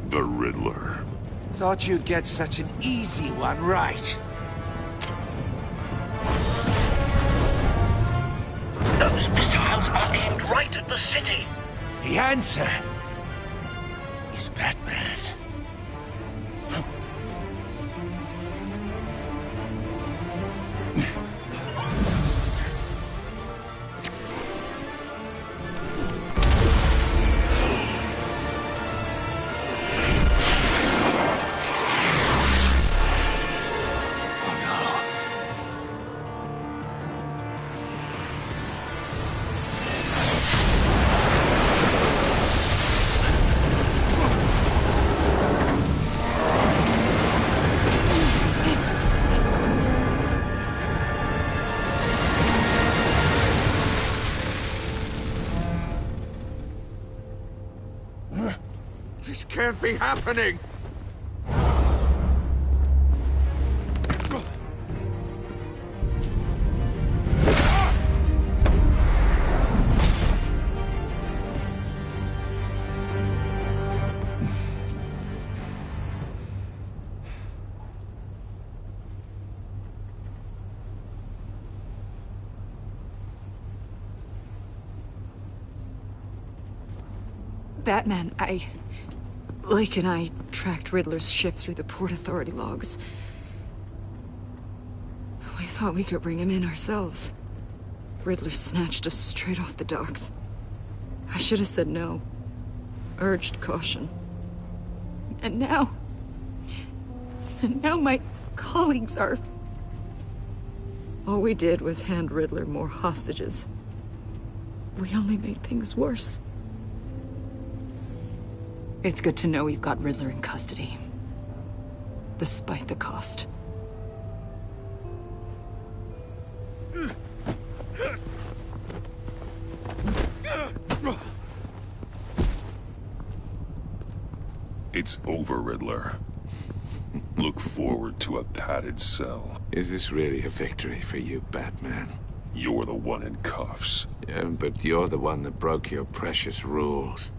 The Riddler. Thought you'd get such an easy one right. right at the city. The answer is Batman. This can't be happening! Batman, Blake and I tracked Riddler's ship through the Port Authority logs. We thought we could bring him in ourselves. Riddler snatched us straight off the docks. I should have said no. Urged caution. And now my colleagues are... All we did was hand Riddler more hostages. We only made things worse. It's good to know we've got Riddler in custody. Despite the cost. It's over, Riddler. Look forward to a padded cell. Is this really a victory for you, Batman? You're the one in cuffs. Yeah, but you're the one that broke your precious rules.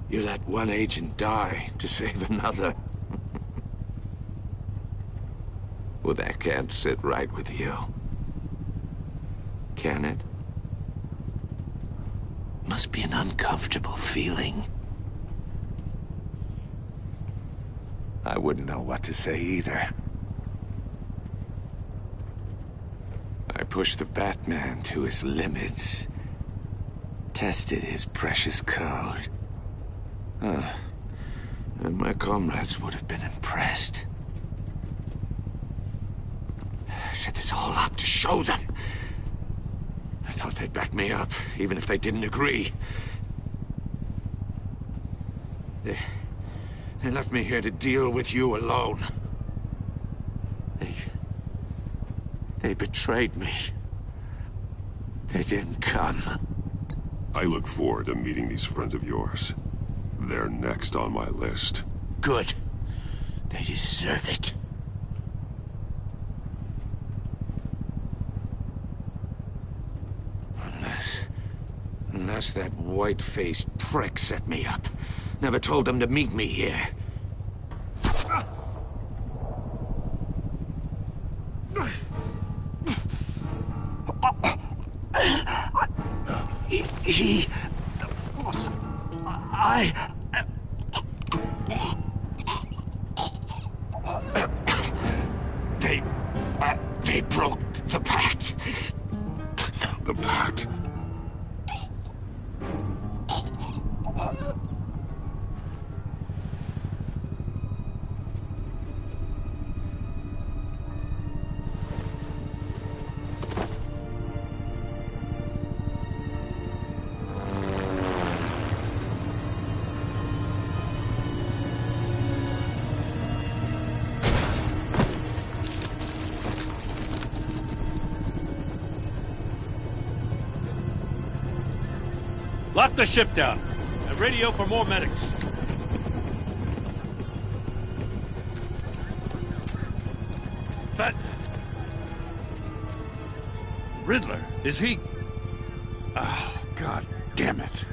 You let one agent die to save another. Well, that can't sit right with you. Can it? Must be an uncomfortable feeling. I wouldn't know what to say either. I pushed the Batman to his limits. Tested his precious code. And my comrades would have been impressed. I set this all up to show them. I thought they'd back me up, even if they didn't agree. They left me here to deal with you alone. They betrayed me. They didn't come. I look forward to meeting these friends of yours. They're next on my list. Good. They deserve it. Unless that white-faced prick set me up. Never told them to meet me here. They broke the pact. The pact? Lock the ship down and radio for more medics. But... Riddler, is he... Oh, God damn it.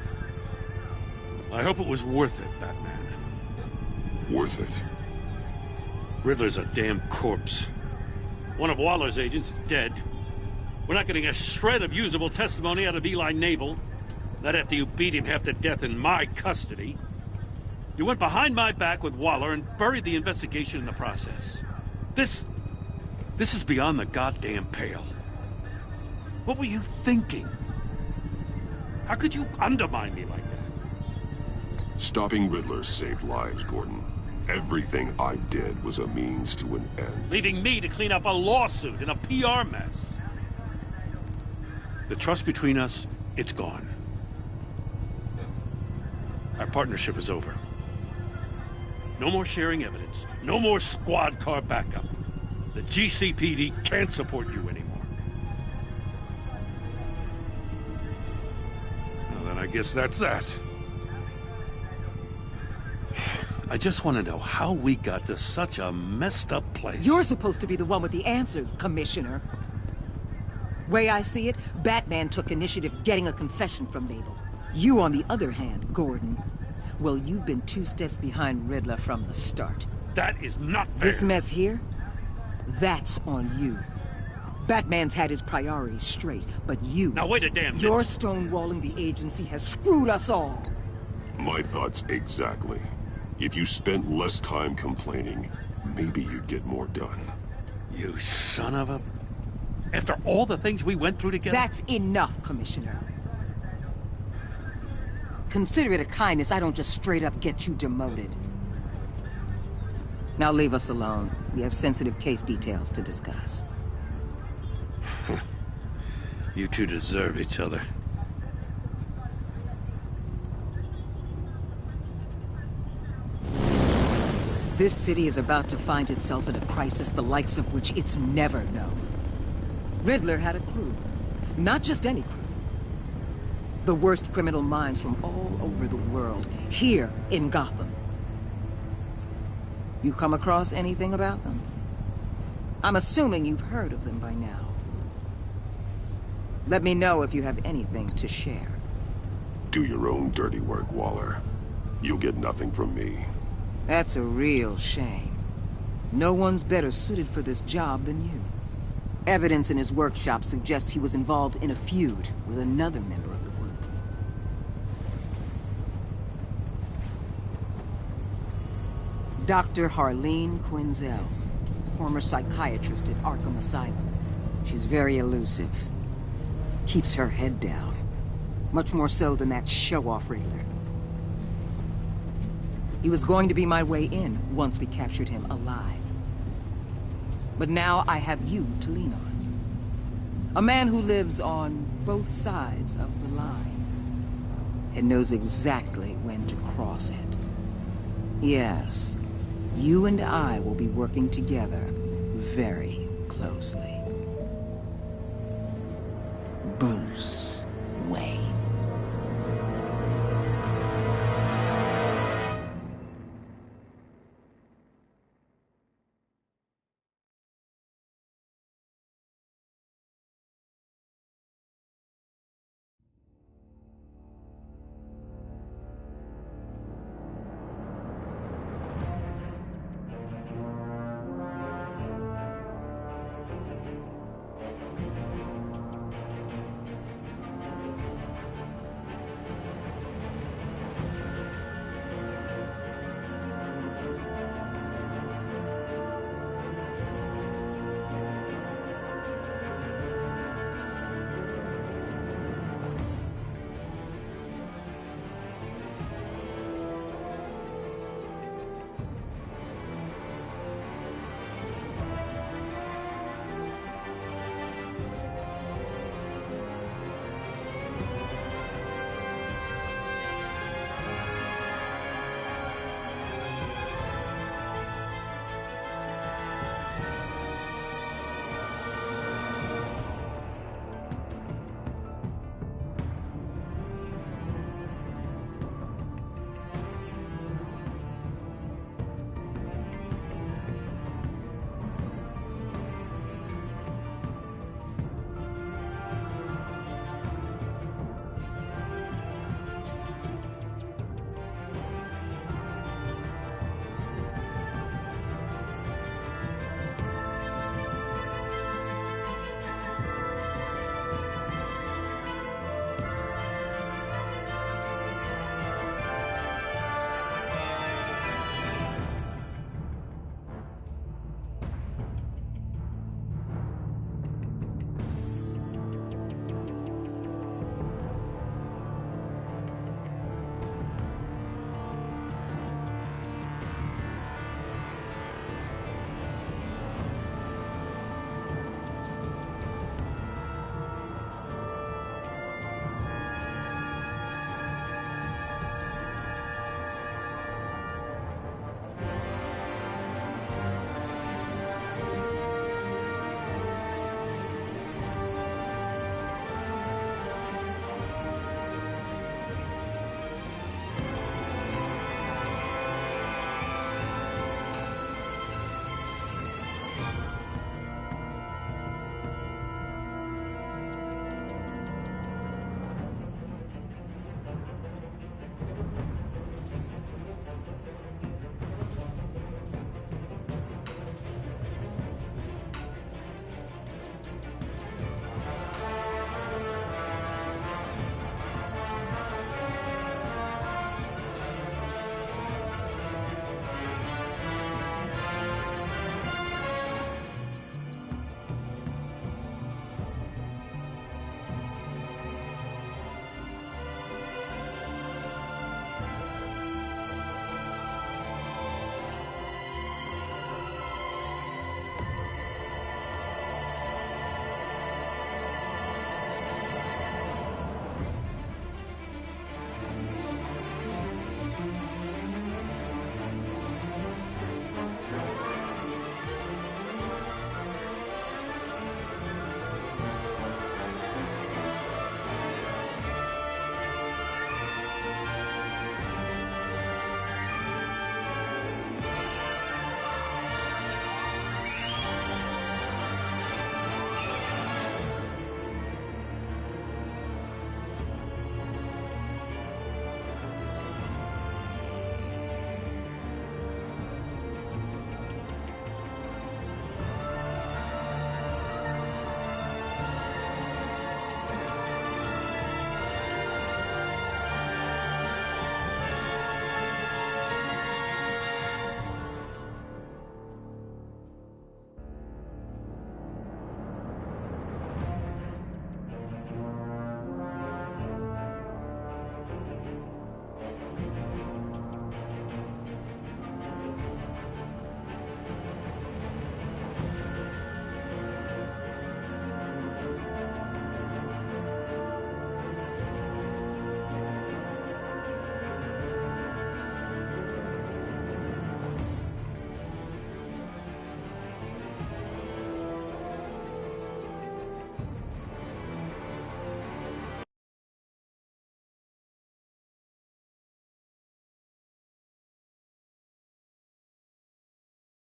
I hope it was worth it, Batman. Worth it? Riddler's a damn corpse. One of Waller's agents is dead. We're not getting a shred of usable testimony out of Eli Nabel. Not after you beat him half to death in my custody. You went behind my back with Waller and buried the investigation in the process. This is beyond the goddamn pale. What were you thinking? How could you undermine me like that? Stopping Riddler saved lives, Gordon. Everything I did was a means to an end. Leaving me to clean up a lawsuit and a PR mess. The trust between us, it's gone. Our partnership is over. No more sharing evidence. No more squad car backup. The GCPD can't support you anymore. Well, then I guess that's that. I just want to know how we got to such a messed up place. You're supposed to be the one with the answers, Commissioner. Way I see it, Batman took initiative getting a confession from Nabel. You, on the other hand, Gordon, well, you've been 2 steps behind Riddler from the start. That is not fair. This mess here, that's on you. Batman's had his priorities straight, but you... Now wait a damn minute. Your stonewalling the agency has screwed us all. My thoughts exactly. If you spent less time complaining, maybe you'd get more done. You son of a... After all the things we went through together? That's enough, Commissioner. Consider it a kindness I don't just straight up get you demoted. Now leave us alone. We have sensitive case details to discuss. You two deserve each other. This city is about to find itself in a crisis the likes of which it's never known. Riddler had a crew. Not just any crew. The worst criminal minds from all over the world, here in Gotham. You come across anything about them? I'm assuming you've heard of them by now. Let me know if you have anything to share. Do your own dirty work, Waller. You'll get nothing from me. That's a real shame. No one's better suited for this job than you. Evidence in his workshop suggests he was involved in a feud with another member of the group. Dr. Harleen Quinzel, former psychiatrist at Arkham Asylum. She's very elusive. Keeps her head down. Much more so than that show-off Riddler. He was going to be my way in once we captured him alive. But now I have you to lean on. A man who lives on both sides of the line and knows exactly when to cross it. Yes, you and I will be working together very closely. Bruce.